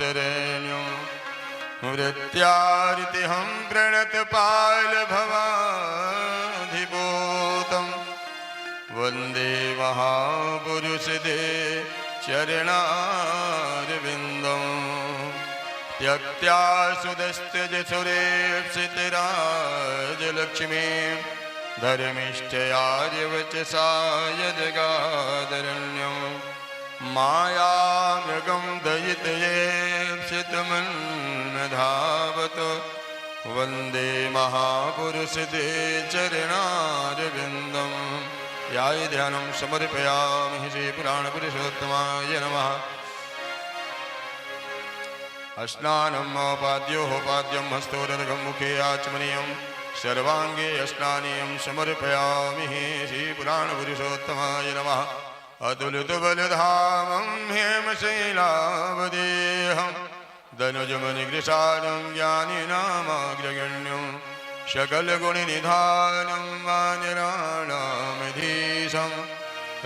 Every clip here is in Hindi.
शरण्यं वृत्यार्तिहं प्रणतपालभवाधिभूतं वन्दे महापुरुषते चरणारविन्दं त्यक्त्या सुदस्त्यजसुरेप्सितराजलक्ष्मीं धर्मिष्ठयार्यवचसा यजगादरण्यं मायामृगं दयितयेप्सितमन्नधावत वन्दे महापुरुषते चरणारविन्दं याय ध्यानं समर्पयामि श्रीपुराणपुरुषोत्तमाय नमः। स्नानमोपाद्योपाद्यं हस्तोरर्घं मुखे आचमनीयं सर्वांगे स्नानीयं समर्पयामि श्रीपुराणपुरुषोत्तमाय नमः। अतुलितबलधामं हेमशैलावदेहं धनुजमनिगृशानं ज्ञानिनामाग्रगण्यं सकलगुणनिधानं वानराणामधीशं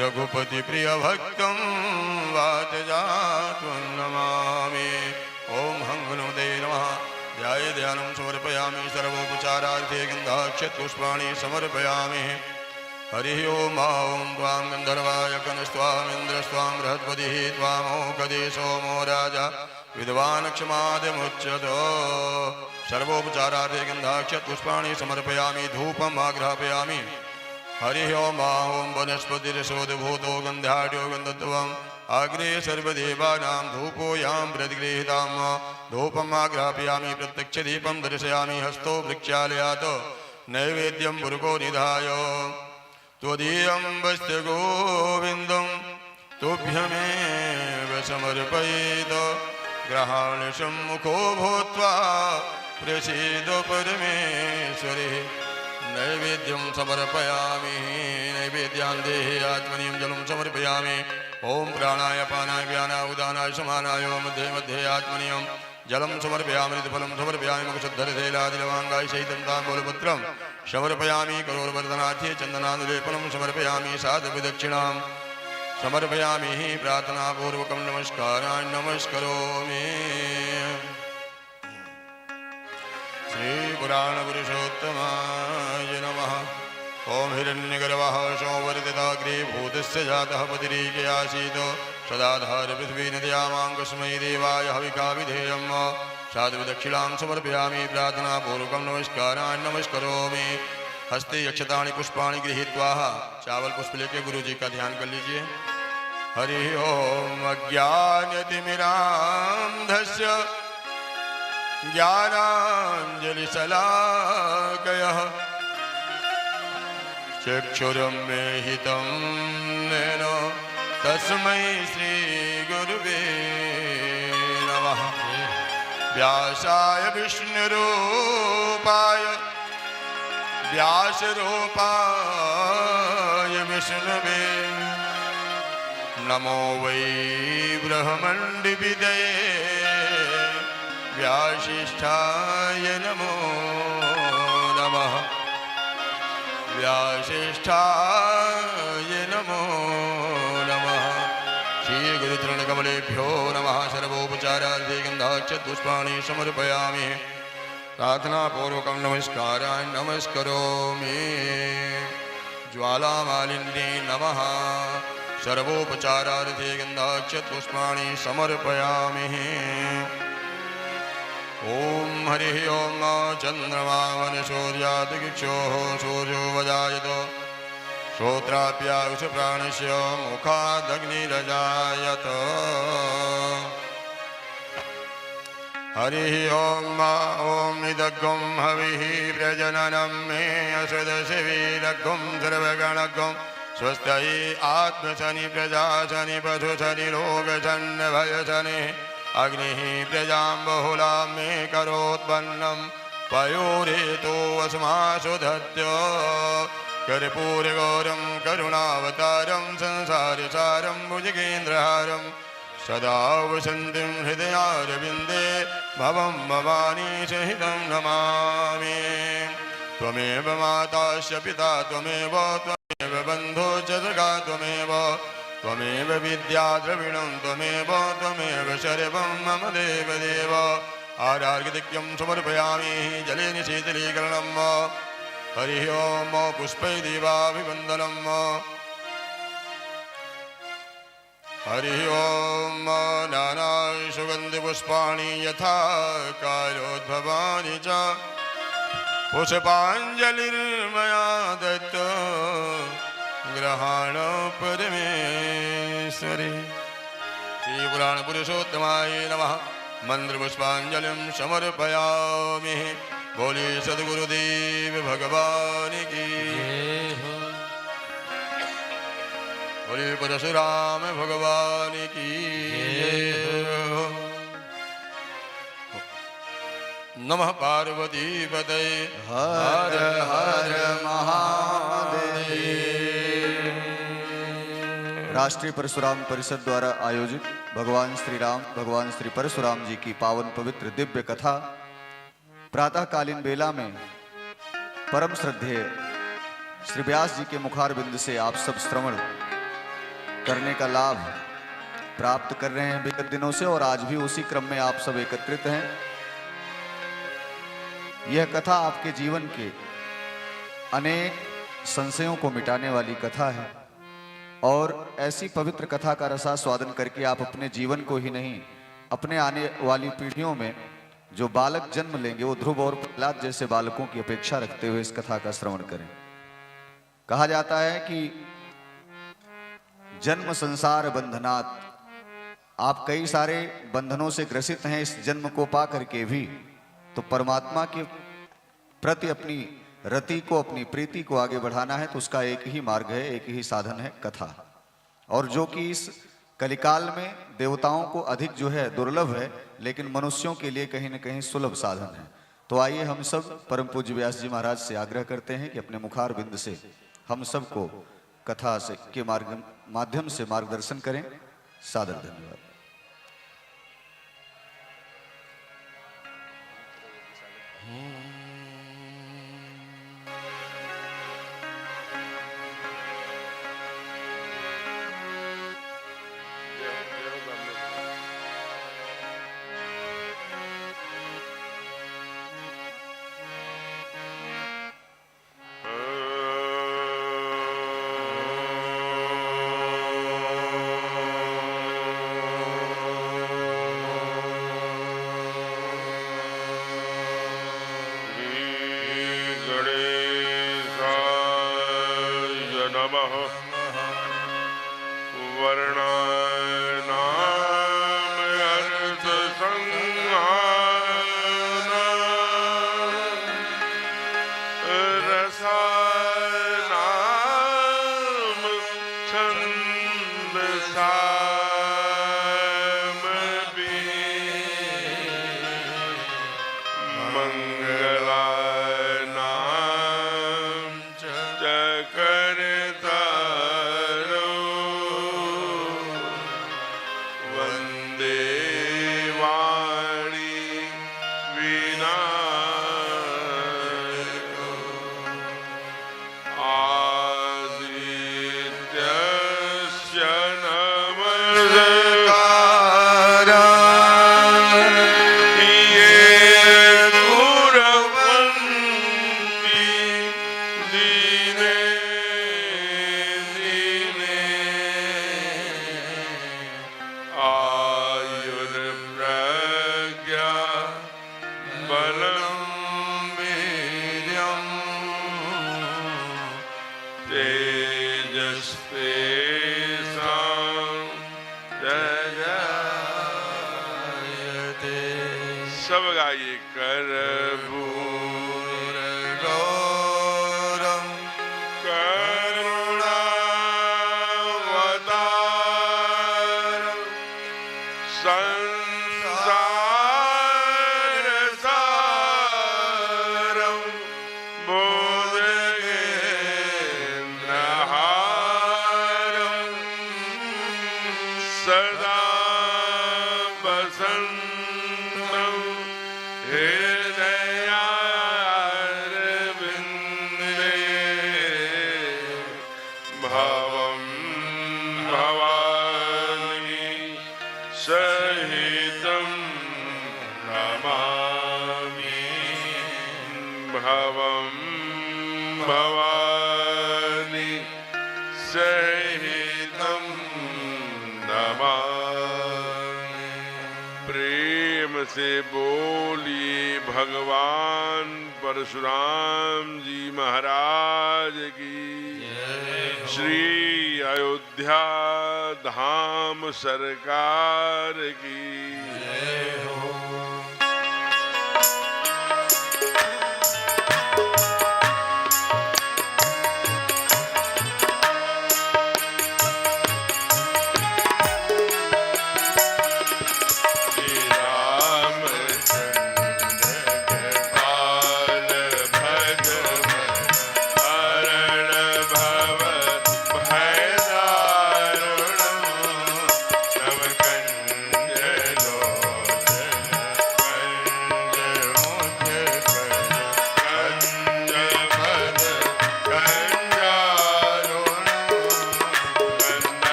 रघुपतिप्रियभक्तं वातजात्वं नमामि। ओम हंगनुदे नमः। ध्याये ध्यानं समर्पयामि सर्वोपचारार्थे गन्धाक्षतपुष्पाणि समर्पयामि। हरि ओम ॐ त्वां गन्धर्वाय कनस्त्वामिन्द्रस्त्वां बृहस्पतिः त्वामोकदे सोमो राजा विद्वान् क्षमादमुच्यतो। सर्वोपचारार्थे गन्धाक्षतपुष्पाणि समर्पयामि धूपम् आग्रापयामि। हरि ओम ॐ वनस्पतिरसोद्भूतो गन्धाढ्यो गन्धत्वम् अग्रे सर्वदेवानां धूपोयां प्रतिगृहीतां धूपम् आग्रापयामि। प्रत्यक्षदीपं दर्शयामि। हस्तो वृक्षालयात् नैवेद्यं पुरुको निधाय त्वदीयं वस्तु गोविन्दं तुभ्यमेव समर्पयेत्। ग्रहाण सम्मुखो भूत्वा प्रसीद परमेश्वरे। नैवेद्यं समर्पयामि। नैवेद्यां देहे आत्मनीयं जलं समर्पयामि। ओम प्राणाय पानाय व्यानाय उदानाय समानाय मध्ये मध्ये आत्मनीयं जलं समर्पयामि। ऋतुफलं समर्पयामि। मुखशुद्धरथैलादिलवाङ्गाय सहितं ताम्बूलपत्रं समर्पयामि। करोर्वर्धनार्थे चन्दनानुलेपनं समर्पयामि। साधुविदक्षिणां समर्पयामि। प्रार्थनापूर्वकं नमस्कारान् नमस्करोमि। श्रीपुराणपुरुषोत्तमाय नमः। ओम हिरण्यगर्भः संवर्धिताग्रे भूतस्य जातः पतिरीके आसीत् सदाधार पृथ्वी नद्यामाङ्कस्मै देवाय हविका विधेयं। साधुविदक्षिणां समर्पयामि। प्रार्थनापूर्वकं नमस्कारान् नमस्करोमि। हस्ते अक्षतानि पुष्पाणि गृहीत्वा चावल पुष्प लेके गुरु जी का ध्यान कर लीजिए। हरि ओम अज्ञानतिमिरान्धस्य ज्ञानाञ्जलिशलाकयः चक्षुरुन्मीलितं येन तस्मै श्रीगुरुवे नमः। व्यासाय विष्णुरूपाय व्यासरूपाय विष्णवे नमो वै ब्रह्मण्डविदये व्यासिष्ठाय नमो नमः। व्यासिष्ठाय नमो नमः। श्रीगुरुचरणकमलेभ्यो नमः। सर्वोपचारार्थे गन्धाक्षतपुष्पाणि समर्पयामि। प्रार्थनापूर्वकं नमस्कारान् नमस्करोमि। ज्वालामालिन्ये नमः। सर्वोपचारार्थे गन्धाक्षतपुष्पाणि समर्पयामि। ओम हरि ओम चंद्रमा वनसूर्यादिक्षोः सूर्यो वजायत श्रोत्राप्यायुष प्राणस्य मुखादग्निरजायत। हरि ओम ओम इदग्गं हविः प्रजननं मे असुदशिवीरग्गं सर्वगणग्गं स्वस्ति आत्मशनि प्रजाशनि पशुशनि रोगशन्नभयशनि अग्निः प्रजां बहुलां मे करोत्पन्नं पयोरेतो अस्मासु धत्य। कर्पूरगौरं करुणावतारं संसारसारं भुजगेन्द्रहारं सदा वसन्तं हृदयारविन्दे भवं भवानी सहितं नमामि। त्वमेव माता च पिता त्वमेव बन्धो च सखा त्वमेव त्वमेव विद्या द्रविणं त्वमेव सर्वं मम देवदेव आरार्घ्यदिक्यं समर्पयामि जलेन शीतलीकरणं हरिः ओम पुष्पै देवाभिवन्दनं हरिः ओम नाना सुगन्धिपुष्पाणि यथा कालोद्भवानि च पुष्पाञ्जलिर्मया दत्त ग्रहाण परमेश्वरी श्रीपुराणपुरुषोत्तमाय नमः मंत्रपुष्पाञ्जलिं समर्पयामि बोले सद्गुरुदेव भगवान की बोले परशुराम भगवान की नमः पार्वती पतये हर हर महादेव। राष्ट्रीय परशुराम परिषद द्वारा आयोजित भगवान श्री राम भगवान श्री परशुराम जी की पावन पवित्र दिव्य कथा प्रातःकालीन बेला में परम श्रद्धेय श्री व्यास जी के मुखारबिंद से आप सब श्रवण करने का लाभ प्राप्त कर रहे हैं विगत दिनों से, और आज भी उसी क्रम में आप सब एकत्रित हैं। यह कथा आपके जीवन के अनेक संशयों को मिटाने वाली कथा है, और ऐसी पवित्र कथा का रसास्वादन करके आप अपने जीवन को ही नहीं, अपने आने वाली पीढ़ियों में जो बालक जन्म लेंगे वो ध्रुव और प्रहलाद जैसे बालकों की अपेक्षा रखते हुए इस कथा का श्रवण करें। कहा जाता है कि जन्म संसार बंधनात्, आप कई सारे बंधनों से ग्रसित हैं इस जन्म को पा करके भी, तो परमात्मा के प्रति अपनी रति को, अपनी प्रीति को आगे बढ़ाना है तो उसका एक ही मार्ग है, एक ही साधन है, कथा। और जो कि इस कलिकाल में देवताओं को अधिक जो है दुर्लभ है, लेकिन मनुष्यों के लिए कहीं न कहीं सुलभ साधन है। तो आइए हम सब परम पूज्य व्यास जी महाराज से आग्रह करते हैं कि अपने मुखार बिंद से हम सबको कथा से के माध्यम से मार्गदर्शन करें। सादर धन्यवाद। सब गाइए कर्पूर गौरम करुणावतारम संसार सारम बोधगेन्द्रहारम सदा बसंतम हृदयारविंदे भवं भवा सहितं नमामि भवं भवानी सहितं नमामि। प्रेम से बोलिए भगवान परशुराम जी महाराज की, श्री अयोध्या धाम सरकार की।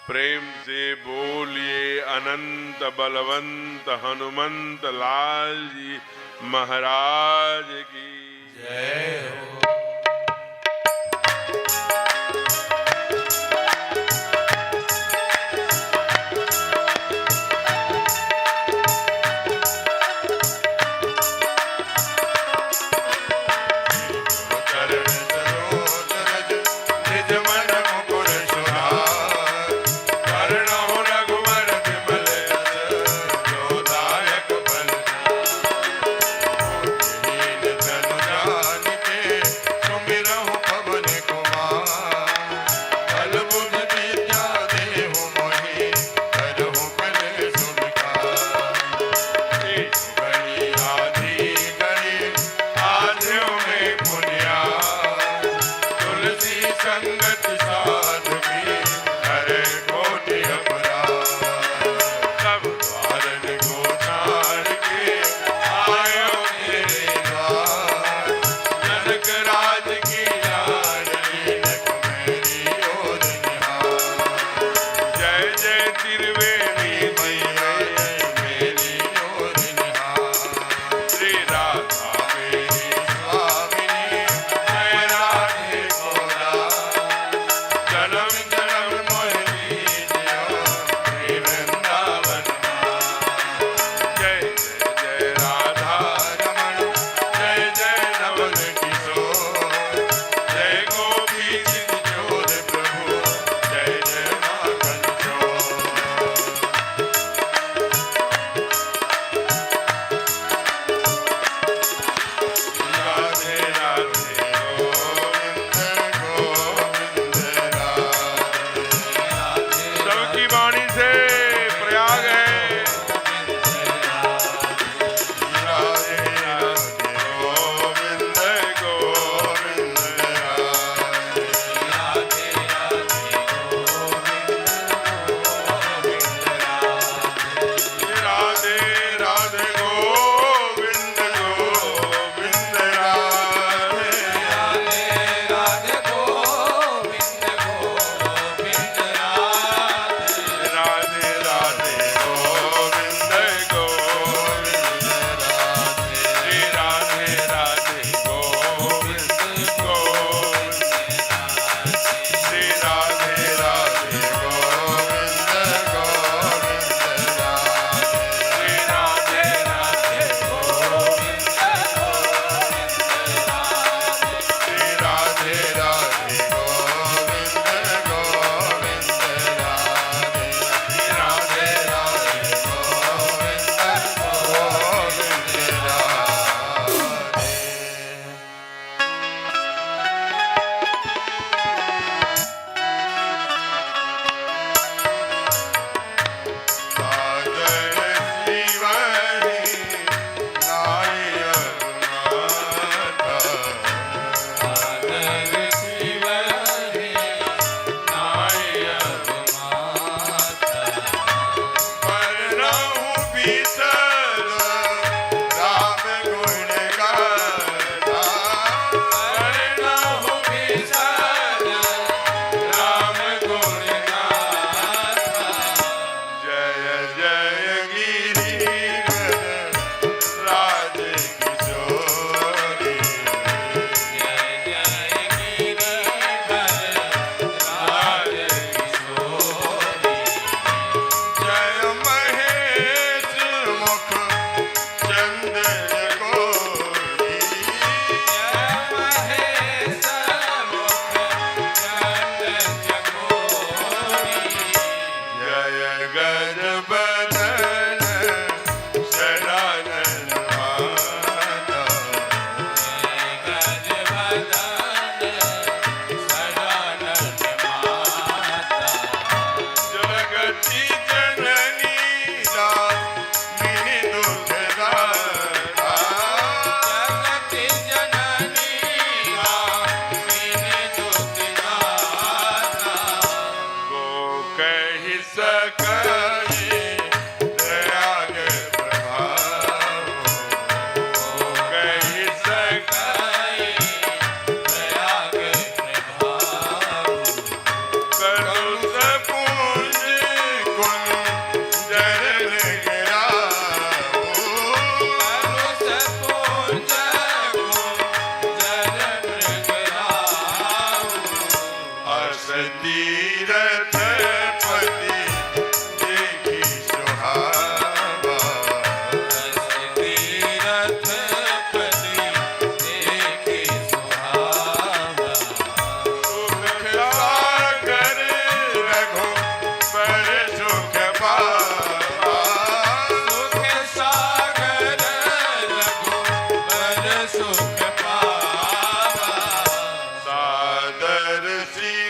प्रेम से बोलिए अनंत बलवंत हनुमंत लाल जी महाराज की जय हो। के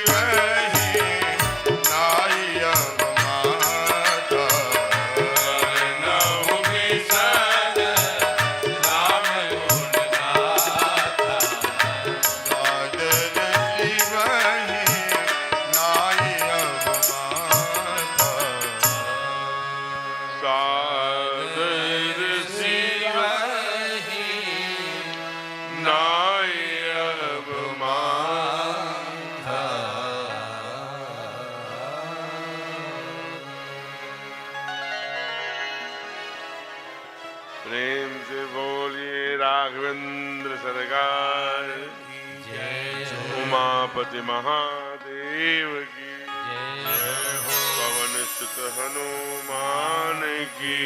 जीवहि नाई अब माता। नहु बिसर राम गुण गाथा। सादर जीवहि नाई अब माता। सादर सिवहि नाई अब माथा। प्रेम से बोलिए राघवेंद्र सरकार उमापति महादेव की पवन सुत हनुमान की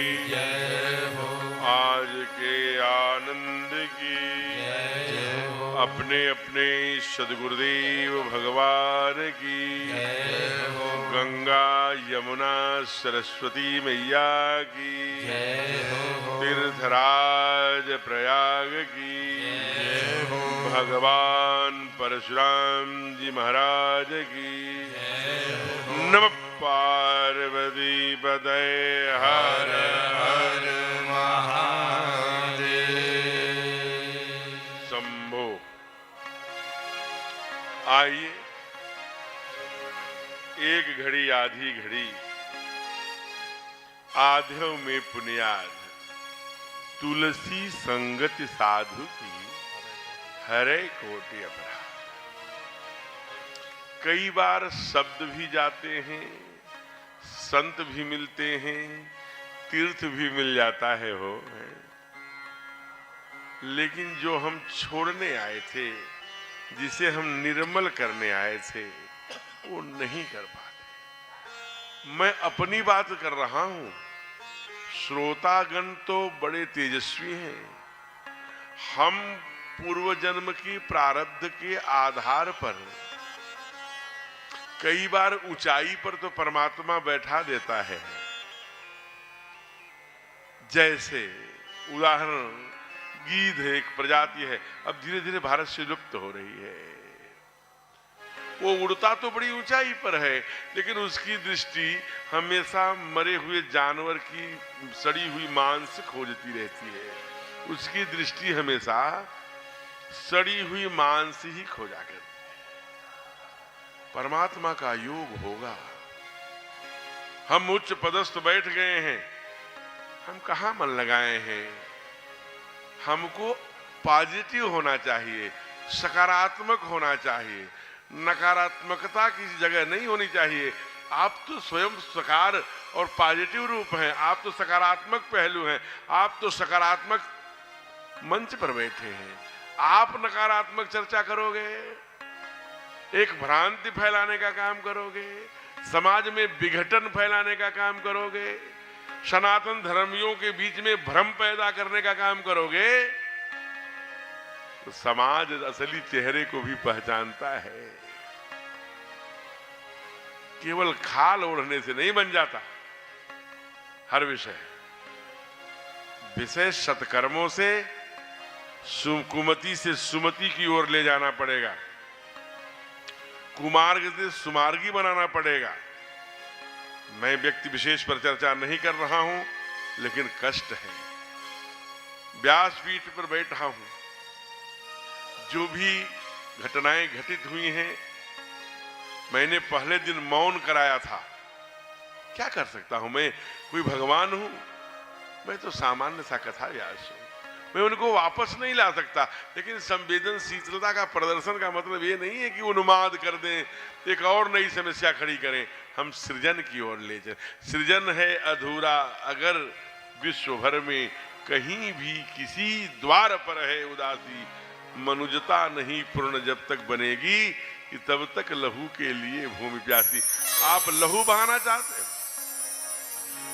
आज के आनंद की अपने अपने सदगुरुदेव भगवान की गंगा यमुना सरस्वती मैया की तीर्थराज प्रयाग की भगवान परशुराम जी महाराज की नमः पार्वती पतये हर हर शंभो। आइए एक घड़ी आधी घड़ी आध्यो में पुण्याद तुलसी संगति साधु की हरे कोटि अपराध। कई बार शब्द भी जाते हैं, संत भी मिलते हैं, तीर्थ भी मिल जाता है हो, लेकिन जो हम छोड़ने आए थे, जिसे हम निर्मल करने आए थे, वो नहीं कर पाते। मैं अपनी बात कर रहा हूं, श्रोतागण तो बड़े तेजस्वी हैं। हम पूर्व जन्म की प्रारब्ध के आधार पर कई बार ऊंचाई पर तो परमात्मा बैठा देता है। जैसे उदाहरण गीध एक प्रजाति है, अब धीरे धीरे भारत से लुप्त हो रही है। वो उड़ता तो बड़ी ऊंचाई पर है, लेकिन उसकी दृष्टि हमेशा मरे हुए जानवर की सड़ी हुई मांस खोजती रहती है। उसकी दृष्टि हमेशा सड़ी हुई मांस ही खोजा करती है। परमात्मा का योग होगा। हम उच्च पदस्थ बैठ गए हैं, हम कहां मन लगाए हैं? हमको पॉजिटिव होना चाहिए, सकारात्मक होना चाहिए, नकारात्मकता की जगह नहीं होनी चाहिए। आप तो स्वयं सकार और पॉजिटिव रूप हैं, आप तो सकारात्मक पहलू हैं, आप तो सकारात्मक मंच पर बैठे हैं। आप नकारात्मक चर्चा करोगे, एक भ्रांति फैलाने का काम करोगे, समाज में विघटन फैलाने का काम करोगे, सनातन धर्मियों के बीच में भ्रम पैदा करने का काम करोगे, तो समाज असली चेहरे को भी पहचानता है। केवल खाल ओढ़ने से नहीं बन जाता हर विषय। विषय सत्कर्मों से कुमति से सुमति की ओर ले जाना पड़ेगा, कुमार्ग से सुमार्गी बनाना पड़ेगा। मैं व्यक्ति विशेष पर चर्चा नहीं कर रहा हूं, लेकिन कष्ट है। व्यासपीठ पर बैठा हूं, जो भी घटनाएं घटित हुई हैं, मैंने पहले दिन मौन कराया था। क्या कर सकता हूं मैं? कोई भगवान हूं? मैं तो सामान्य सा कथा व्यास हूं। मैं उनको वापस नहीं ला सकता, लेकिन संवेदनशीलता का प्रदर्शन का मतलब ये नहीं है कि उन्माद कर दें, एक और नई समस्या खड़ी करें। हम सृजन की ओर ले जाए। सृजन है अधूरा अगर विश्व भर में कहीं भी किसी द्वार पर है उदासी, मनुजता नहीं पूर्ण जब तक बनेगी कि तब तक लहू के लिए भूमि प्यासी। आप लहू बहाना चाहते हैं,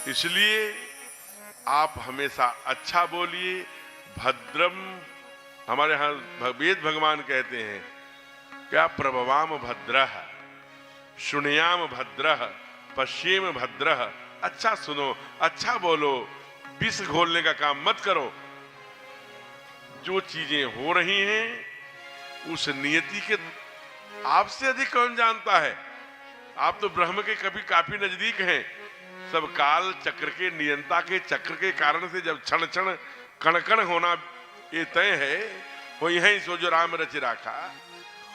इसलिए आप हमेशा अच्छा बोलिए। भद्रम, हमारे यहाँ वेद भगवान कहते हैं क्या? प्रभवाम भद्रः, शुण्याम भद्रः, पश्येम भद्रः। अच्छा सुनो, अच्छा बोलो, विष घोलने का काम मत करो। जो चीजें हो रही हैं उस नियति के आपसे अधिक कौन जानता है? आप तो ब्रह्म के कभी काफी नजदीक हैं। सब काल चक्र के नियंता के चक्र के कारण से जब क्षण क्षण कण कण होना ये तय है, वो यही सो जो राम रच राखा।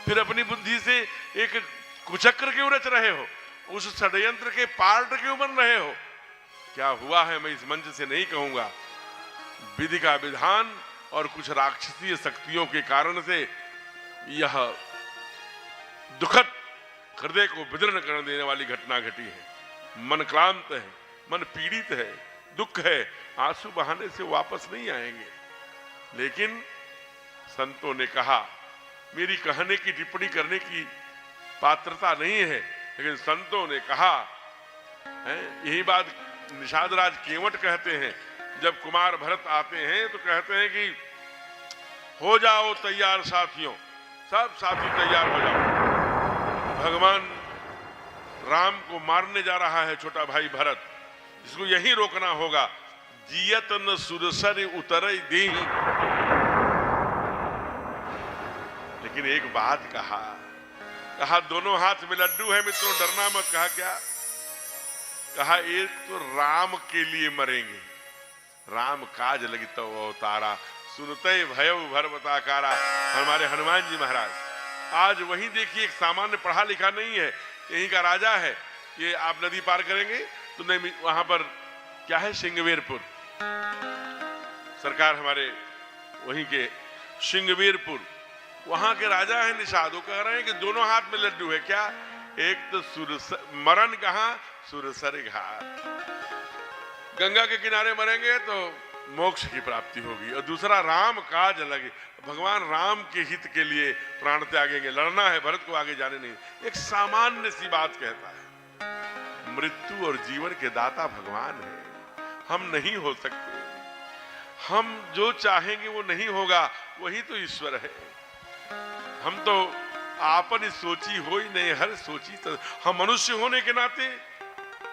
फिर अपनी बुद्धि से एक कुचक्र क्यों रच रहे हो? उस षड्यंत्र के पार्ट क्यों बन रहे हो? क्या हुआ है मैं इस मंच से नहीं कहूंगा। विधि का विधान और कुछ राक्षसीय शक्तियों के कारण से यह दुखद हृदय को विदीर्ण कर देने वाली घटना घटी है। मन क्लांत है, मन पीड़ित है, दुख है, आंसू बहाने से वापस नहीं आएंगे। लेकिन संतों ने कहा, मेरी कहने की टिप्पणी करने की पात्रता नहीं है, लेकिन संतों ने कहा, यही बात निषाद राज केवट कहते हैं। जब कुमार भरत आते हैं तो कहते हैं कि हो जाओ तैयार साथियों, सब साथी तैयार हो जाओ। भगवान राम को मारने जा रहा है छोटा भाई भरत, जिसको यही रोकना होगा। जियत न सुरसर उतर दे। लेकिन एक बात कहा दोनों हाथ में लड्डू है मित्रों, डरना मत। कहा क्या? कहा एक तो राम के लिए मरेंगे, राम काज लगी तो अवतारा, सुनते भयउ भरवताकारा। हमारे हनुमान जी महाराज आज वही देखिए, एक सामान्य पढ़ा लिखा नहीं है, यहीं का राजा है। ये आप नदी पार करेंगे तो नहीं, वहां पर क्या है, सिंगवेरपुर सरकार, हमारे वहीं के सिंगवेरपुर, वहां के राजा है निषाद। वो कह रहे हैं कि दोनों हाथ में लड्डू है। क्या? एक तो सुरसर, मरण कहां? सुरसर घाट, गंगा के किनारे मरेंगे तो मोक्ष की प्राप्ति होगी, और दूसरा राम काज लगे, भगवान राम के हित के लिए प्राण त्यागेंगे। लड़ना है, भरत को आगे जाने नहीं। एक सामान्य सी बात कहता है, मृत्यु और जीवन के दाता भगवान है, हम नहीं हो सकते। हम जो चाहेंगे वो नहीं होगा, वही तो ईश्वर है। हम तो आपन सोची हो ही नहीं, हर सोची तो हम मनुष्य होने के नाते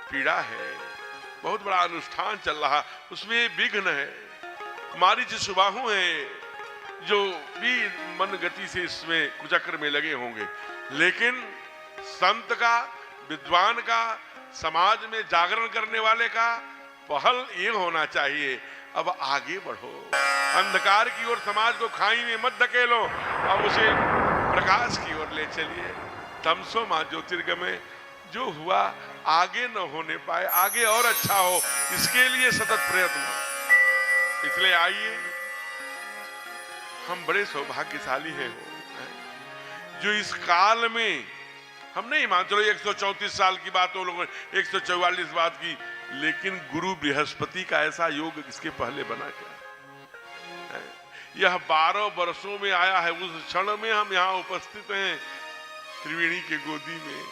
पीड़ा है। बहुत बड़ा अनुष्ठान चल रहा, उसमें विघ्न है, मारीच सुबाहु है, जो भी मन गति से इसमें कुचक्र में लगे होंगे। लेकिन संत का, विद्वान का, समाज में जागरण करने वाले का पहल ये होना चाहिए, अब आगे बढ़ो, अंधकार की ओर समाज को खाई में मत धकेलो, अब उसे प्रकाश की ओर ले चलिए। तमसो मां ज्योतिर्गमय, जो हुआ आगे न होने पाए, आगे और अच्छा हो, इसके लिए सतत प्रयत्न। इसलिए आइए, हम बड़े सौभाग्यशाली हैं जो इस काल में, हम नहीं मान, चलो 134 साल की बात हो, लोगों 144 बात की, लेकिन गुरु बृहस्पति का ऐसा योग इसके पहले बना क्या? यह 12 वर्षों में आया है। उस क्षण में हम यहाँ उपस्थित हैं त्रिवेणी के गोदी में।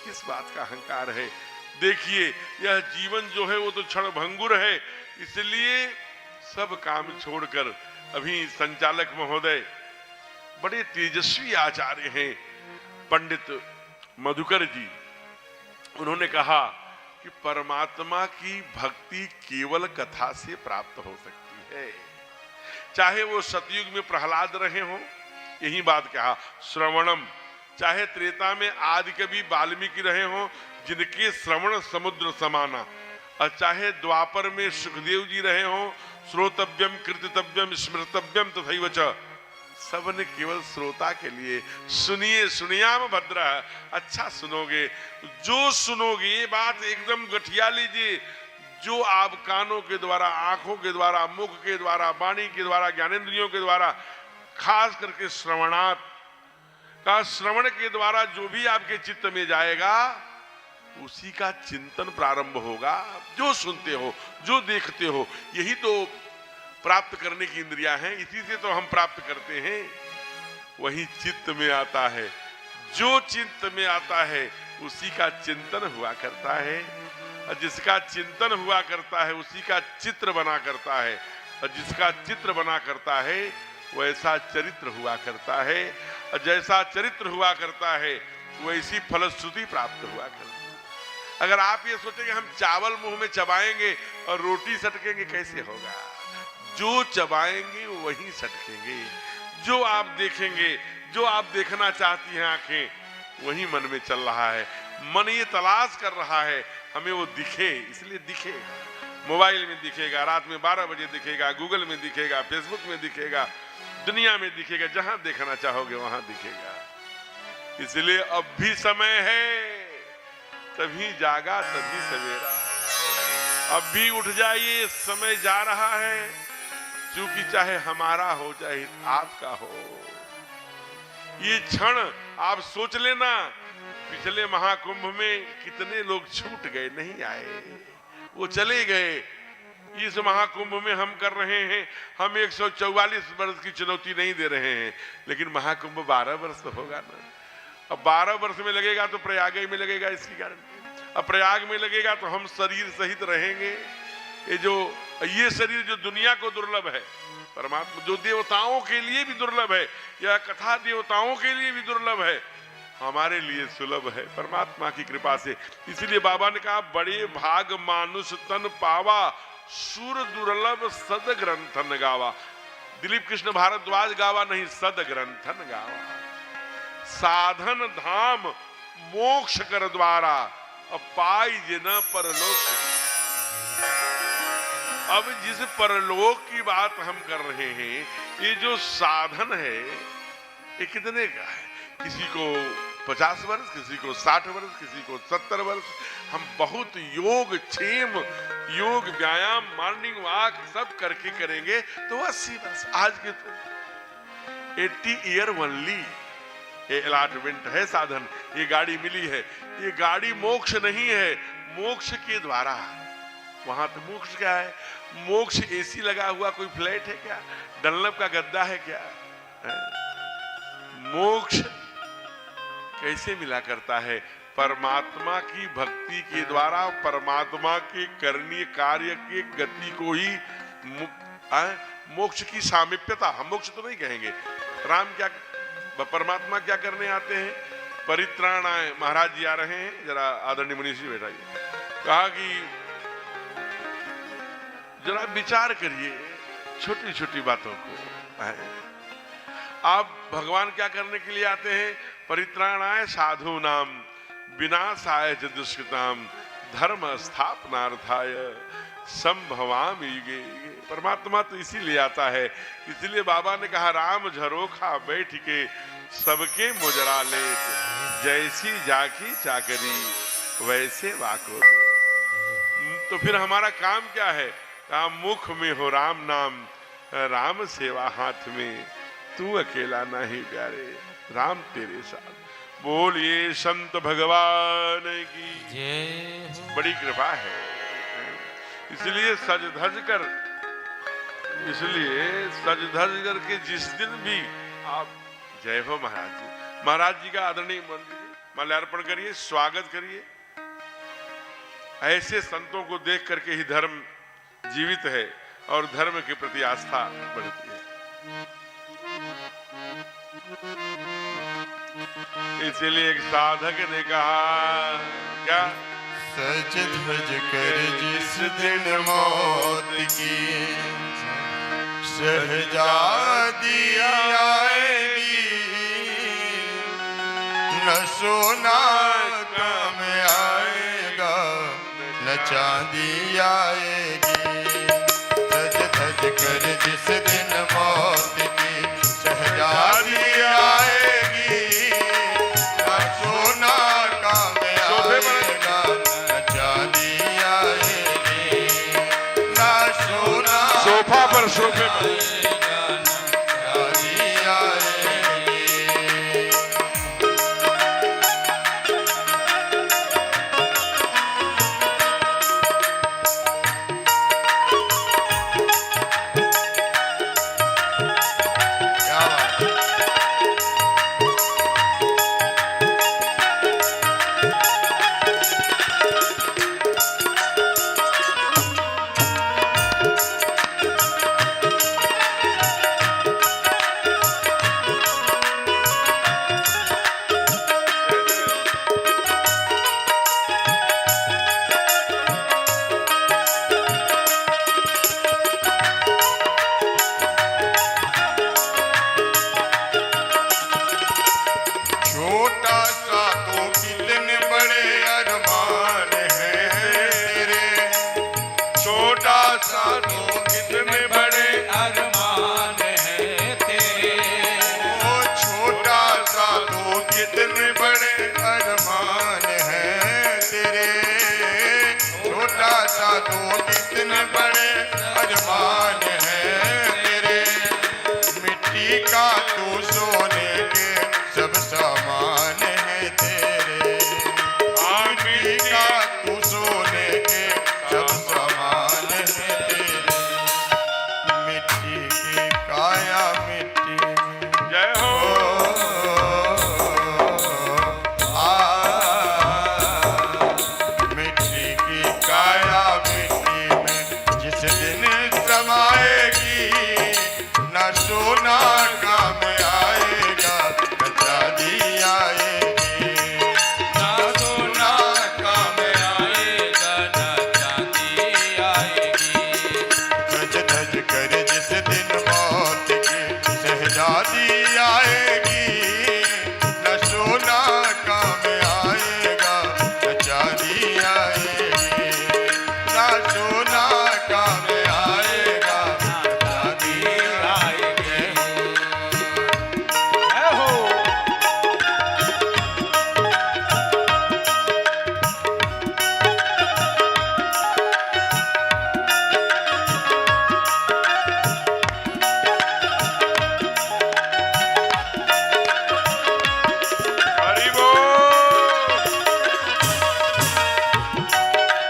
किस बात का अहंकार है? देखिए, यह जीवन जो है वो तो क्षण भंगुर है, इसलिए सब काम छोड़कर अभी संचालक महोदय बड़े तेजस्वी आचार्य हैं, पंडित मधुकर जी, उन्होंने कहा कि परमात्मा की भक्ति केवल कथा से प्राप्त हो सकती है। चाहे वो सतयुग में प्रहलाद रहे हो, यही बात कहा, श्रवणम, चाहे त्रेता में आदि कवि वाल्मीकि रहे हो, जिनके श्रवण समुद्र समाना, और चाहे द्वापर में सुखदेव जी रहे हो, श्रोतव्यम कीर्तितव्यम स्मृतव्यम तथैव च, सबने केवल श्रोता के लिए सुनिए, सुनियाम भद्र, अच्छा सुनोगे, जो सुनोगे ये बात एकदम गठिया लीजिए, जो आप कानों के द्वारा, आंखों के द्वारा, मुख के द्वारा, वाणी के द्वारा, ज्ञानेंद्रियों के द्वारा, खास करके श्रवणात् का, श्रवण के द्वारा जो भी आपके चित्त में जाएगा उसी का चिंतन प्रारंभ होगा। जो सुनते हो, जो देखते हो, यही तो प्राप्त करने की इंद्रियां हैं, इसी से तो हम प्राप्त करते हैं। वही चित्त में आता है, जो चित्त में आता है उसी का चिंतन हुआ करता है, और जिसका चिंतन हुआ करता है उसी का चित्र बना करता है, और जिसका चित्र बना करता है वैसा चरित्र हुआ करता है, और जैसा चरित्र हुआ करता है वैसी फलश्रुति प्राप्त हुआ करती है। अगर आप ये सोचेंगे हम चावल मुंह में चबाएंगे और रोटी सटकेंगे, कैसे होगा? जो चबाएंगे वही सटकेंगे, जो आप देखेंगे, जो आप देखना चाहती हैं आंखें वही मन में चल रहा है। मन ये तलाश कर रहा है हमें वो दिखे, इसलिए दिखेगा। मोबाइल में दिखेगा, रात में 12 बजे दिखेगा, गूगल में दिखेगा, फेसबुक में दिखेगा, दुनिया में दिखेगा, जहां देखना चाहोगे वहां दिखेगा। इसलिए अब भी समय है, तभी जागा तभी सवेरा। अब भी उठ जाइए, समय जा रहा है, क्योंकि चाहे हमारा हो चाहे आपका हो। ये क्षण आप सोच लेना, पिछले महाकुंभ में कितने लोग छूट गए, नहीं आए, वो चले गए। इस महाकुंभ में हम कर रहे हैं, हम 144 वर्ष की चुनौती नहीं दे रहे हैं, लेकिन महाकुंभ 12 वर्ष तो होगा ना। अब 12 वर्ष में लगेगा तो प्रयाग में लगेगा, इसकी गारंटी। अब प्रयाग में लगेगा तो हम शरीर सहित रहेंगे। ये शरीर जो दुनिया को दुर्लभ है, परमात्मा जो देवताओं के लिए भी दुर्लभ है, यह कथा देवताओं के लिए भी दुर्लभ है, हमारे लिए सुलभ है परमात्मा की कृपा से। इसलिए बाबा ने कहा, बड़े भाग मानुष तन पावा, सुर दुर्लभ सद ग्रंथन गावा। दिलीप कृष्ण भारद्वाज गावा नहीं, सद ग्रंथन गावा। साधन धाम मोक्ष कर द्वारा, अब पाई जिन परलोक। अब जिस परलोक की बात हम कर रहे हैं, ये जो साधन है ये कितने का है? किसी को 50 वर्ष, किसी को 60 वर्ष, किसी को 70 वर्ष। हम बहुत योग क्षेम, योग व्यायाम, मॉर्निंग वॉक सब करके करेंगे तो 80 वर्ष। आज के 80 ईयर ओनली ये अलॉटमेंट है, साधन। ये गाड़ी मिली है, ये गाड़ी मोक्ष नहीं है, मोक्ष के द्वारा। वहां तो मोक्ष क्या है? मोक्ष एसी लगा हुआ कोई फ्लैट है क्या? डनलप का गद्दा है क्या? मोक्ष कैसे मिला करता है? परमात्मा की भक्ति के द्वारा, परमात्मा के करणीय कार्य के गति को ही मोक्ष की सामीप्यता। हम मोक्ष तो नहीं कहेंगे। राम क्या, परमात्मा क्या करने आते हैं? परित्राणाय। महाराज जी आ रहे हैं, जरा आदरणीय मुनीष जी बैठाइए। कहा कि जरा विचार करिए छोटी छोटी बातों को। आप भगवान क्या करने के लिए आते हैं? परित्राणाय साधु नाम, विनाशाय च दुष्कृताम, धर्म स्थापनार्थाय संभवामि युगे युगे। परमात्मा तो इसीलिए आता है। इसलिए बाबा ने कहा, राम झरोखा बैठ के सबके मुजरा लेत, जैसी जाकी चाकरी वैसे वाको दे। तो फिर हमारा काम क्या है? कहा, मुख में हो राम नाम, राम सेवा हाथ में, तू अकेला नहीं प्यारे, राम तेरे साथ। बोलिए संत भगवान की जय। बड़ी कृपा है। इसलिए सज धज कर के जिस दिन भी आप, जय हो महाराज जी। महाराज जी का आदरणीय माल्यार्पण करिए, स्वागत करिए। ऐसे संतों को देख करके ही धर्म जीवित है और धर्म के प्रति आस्था बढ़ती है। इसलिए एक साधक ने कहा, क्या? सज धज कर जिस दिन मौत की शहजादी आएगी, न सोना काम आएगा न चांदी आएगी। सज धज कर जिस दिन मौत की शहजादी आएगी, न सोना काम आएगा न चांदी आएगी, न सोना सोफा पर, सोफे पर सा तो कितने बड़े अरमान हैं तेरे, छोटा सा तो कितने बड़े अरमान है तेरे, ओ छोटा सा तो कितने बड़े अरमान हैं तेरे, छोटा सा तो कितने बड़े अरमान हैं तेरे, मिट्टी का तू सोने के सब सामान है तेरे, मिट्टी का तू सोने के सब सामान है तेरे, मिट्टी की काया मिट्टी में जय हो मिट्टी की काया मिट्टी में जिस दिन समाएगी, न सोना काम आएगा न चांदी आएगी, ना सोना काम आएगा ना चांदी आएगी, धज धज कर जिस दिन मौत की शहजादी आएगी, न सोना काम आएगा न चांदी आएगी, न सोना काम आएगा न चांदी आएगी। जय हो। हरि बोल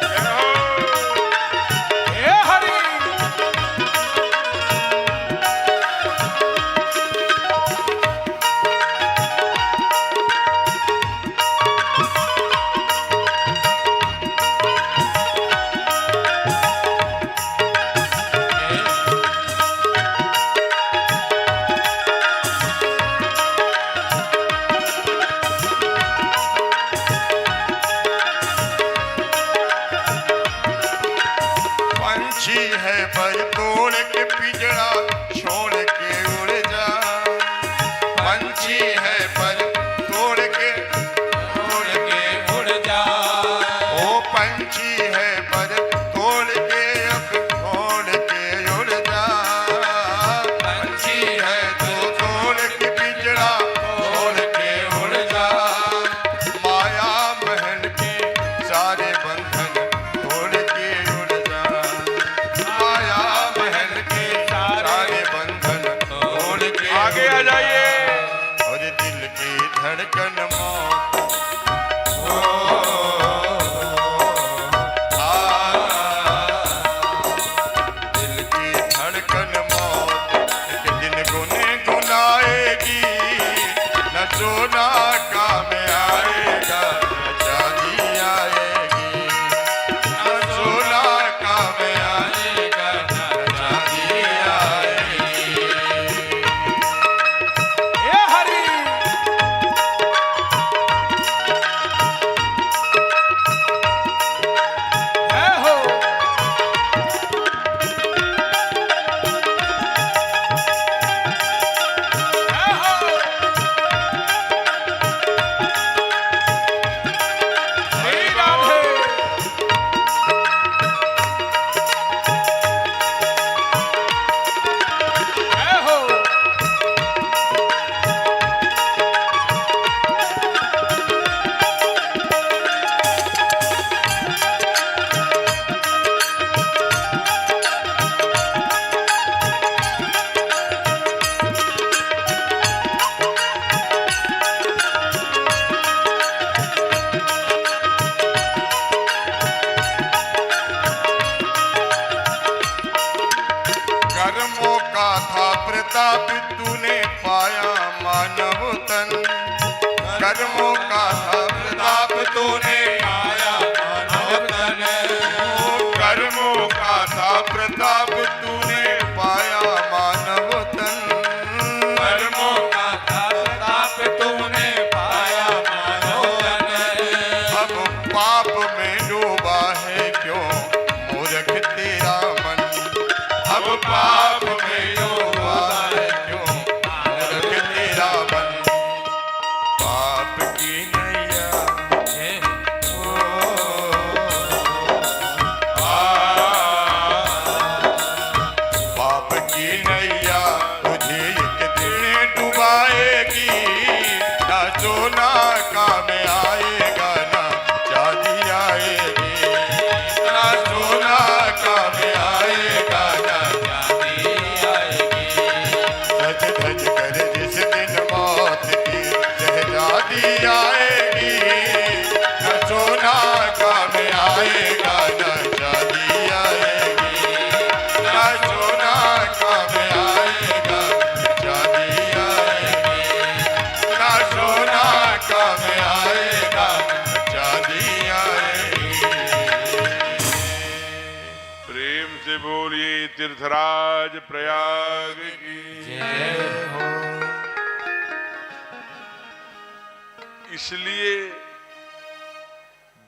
जय हो हे हरि, पंछी है पर तोड़ के पिंजरा छोड़ के उड़ जा, पंछी है पर तोड़ के उड़ जा, ओ पंछी है पर तोड़ के अब छोड़ के उड़ जा, पंछी है तो तोड़ के पिंजरा छोड़ के उड़ जा, माया महल के सारे बंधन तोड़ के उड़ जा, माया महल के सारे बंधन तोड़ के आगे आ जाइए और दिल की धड़कन मौत दिल की धड़कन मौत एक दिन गुने गुनाएगी, न सोना काम आएगा न चांदी आएगी, न सोना काम आएगा न चांदी आएगी। हे हरि, जय हो। जय हो। श्री राधे। जय हो। कर्मों का था प्रताप तूने पाया मानव तन, कर्मों का था प्रताप तूने पाया मानव तन, ओ कर्मों का था प्रताप तूने पाया मानव तन, कर्मों का था प्रताप तूने पाया मानव तन, अब पाप में डूबा है क्यों मूर्ख तेरा मन, अब पाप में डूबा है क्यों मूर्ख तेरा मन, पाप की सोना काम आएगा ना चांदी आएगी, ना सोना काम आएगा ना चांदी आएगी। सज धज कर जिस दिन मौत की शहजादी आएगी, ना सोना काम आएगा ना चांदी आएगी, ना सोना काम आएगा चांदी आएगी, ना सोना काम आएगा चांदी आएगी। प्रेम से बोलिए तीर्थराज प्रयाग की इसलिए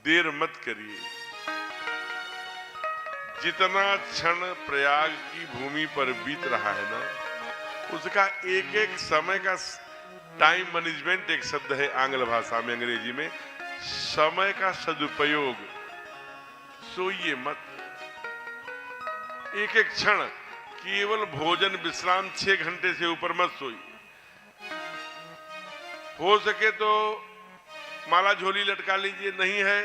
देर मत करिए। जितना क्षण प्रयाग की भूमि पर बीत रहा है ना, उसका एक एक समय का टाइम मैनेजमेंट एक शब्द है आंग्ल भाषा में, अंग्रेजी में, समय का सदुपयोग। सोइए मत। एक एक क्षण केवल भोजन विश्राम 6 घंटे से ऊपर मत सोइए। हो सके तो माला झोली लटका लीजिए, नहीं है,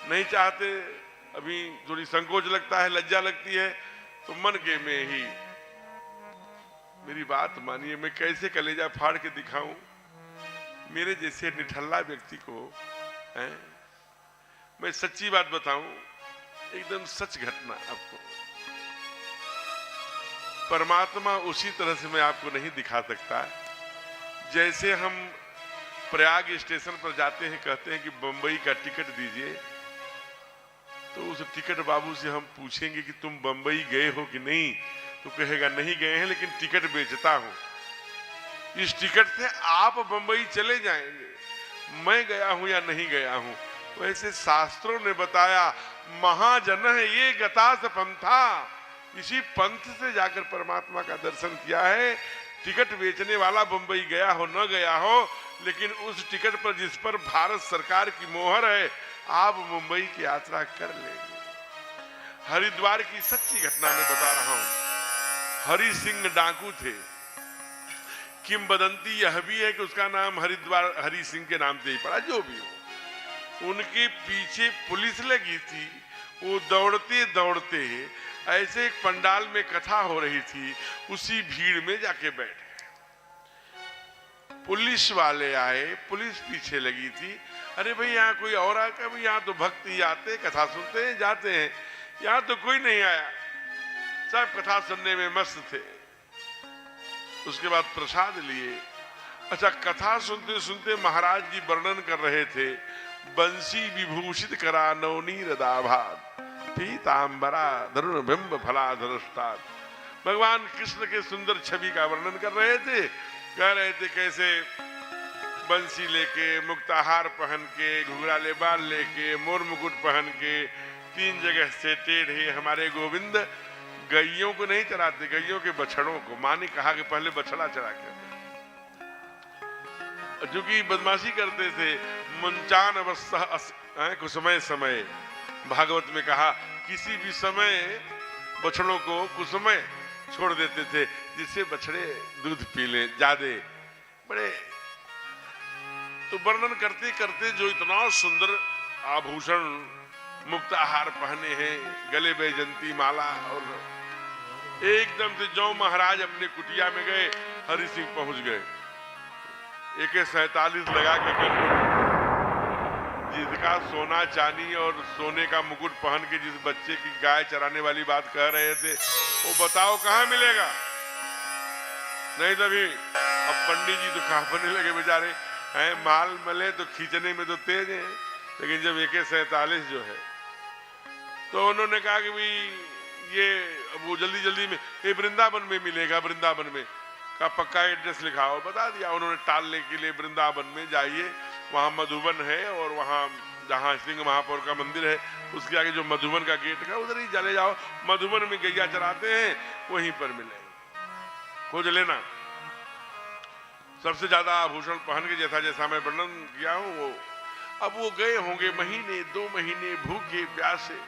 नहीं चाहते, अभी थोड़ी संकोच लगता है, लज्जा लगती है, तो मन के में ही मेरी बात मानिए। मैं कैसे कलेजा फाड़ के दिखाऊं मेरे जैसे निठल्ला व्यक्ति को, हैं? मैं सच्ची बात बताऊं, एकदम सच घटना आपको। परमात्मा उसी तरह से मैं आपको नहीं दिखा सकता जैसे हम प्रयाग स्टेशन पर जाते हैं, कहते हैं कि बंबई का टिकट दीजिए, तो उस टिकट बाबू से हम पूछेंगे कि तुम बंबई गए हो कि नहीं, तो कहेगा नहीं गए हैं लेकिन टिकट बेचता हूं। इस टिकट से आप बंबई चले जाएंगे, मैं गया हूं या नहीं गया हूं। वैसे शास्त्रों ने बताया महाजन है ये गतास पंथा, इसी पंथ से जाकर परमात्मा का दर्शन किया है। टिकट बेचने वाला बंबई गया हो न गया हो, लेकिन उस टिकट पर जिस पर भारत सरकार की मोहर है, आप मुंबई की यात्रा कर लेंगे। हरिद्वार की सच्ची घटना में बता रहा हूं। हरि सिंह डाकू थे। किंवदंती यह भी है कि उसका नाम हरिद्वार हरि सिंह के नाम से ही पड़ा, जो भी हो। उनके पीछे पुलिस लगी थी। वो दौड़ते दौड़ते ऐसे एक पंडाल में कथा हो रही थी, उसी भीड़ में जाके बैठ गए। पुलिस वाले आए, पुलिस पीछे लगी थी। अरे भाई यहाँ कोई और आया? भाई यहाँ तो भक्त ही आते, कथा सुनते हैं, जाते हैं, यहाँ तो कोई नहीं आया। सब कथा सुनने में मस्त थे। उसके बाद प्रसाद लिए। अच्छा, कथा सुनते सुनते महाराज जी वर्णन कर रहे थे, बंसी विभूषित करा नवनीर दाभात पीतांबरा धरुण बिंब फलाधरष्टात। भगवान कृष्ण के सुंदर छवि का वर्णन कर रहे थे। कह रहे थे कैसे बंसी लेके, मुक्ताहार पहन के, घुघराले बाल लेके, मोर मुकुट पहन के, 3 जगह से टेढ़े हमारे गोविंद गैयों को नहीं चराते, गैयों के बछड़ों को। माँ ने कहा कि पहले बछड़ा चरा के, जो कि बदमाशी करते थे। मुंचान अवस्था कुसमय समय, भागवत में कहा किसी भी समय बछड़ों को कुसमय छोड़ देते थे, जिससे बछड़े दूध पी ले ज्यादा। बड़े तो वर्णन करते करते जो इतना सुंदर आभूषण मुक्ताहार पहने हैं, गले बैजंती माला, और एकदम से जो महाराज अपने कुटिया में गए, हरि सिंह पहुंच गए। AK-47 लगा के जिसका सोना चांदी और सोने का मुकुट पहन के जिस बच्चे की गाय चराने वाली बात कह रहे थे, वो बताओ कहां मिलेगा? नहीं तभी अब पंडित जी तो कांपने लगे बेचारे हैं। माल मले तो खींचने में तो तेज है, लेकिन जब AK-47 जो है, तो उन्होंने कहा कि भाई ये वो जल्दी जल्दी में ये वृंदावन में मिलेगा। वृंदावन में का पक्का एड्रेस लिखाओ, बता दिया उन्होंने। टालने के लिए वृंदावन में जाइए, वहां मधुबन है, और वहां जहां सिंह महापौर का मंदिर है उसके आगे जो मधुबन का गेट है, उधर ही चले जाओ। मधुबन में गैया चराते हैं, वहीं पर मिलेगा, खोज लेना। सबसे ज्यादा आभूषण पहन के जैसा जैसा मैं वर्णन किया हूं वो। अब वो गए होंगे महीने 2 महीने भूखे प्यासे।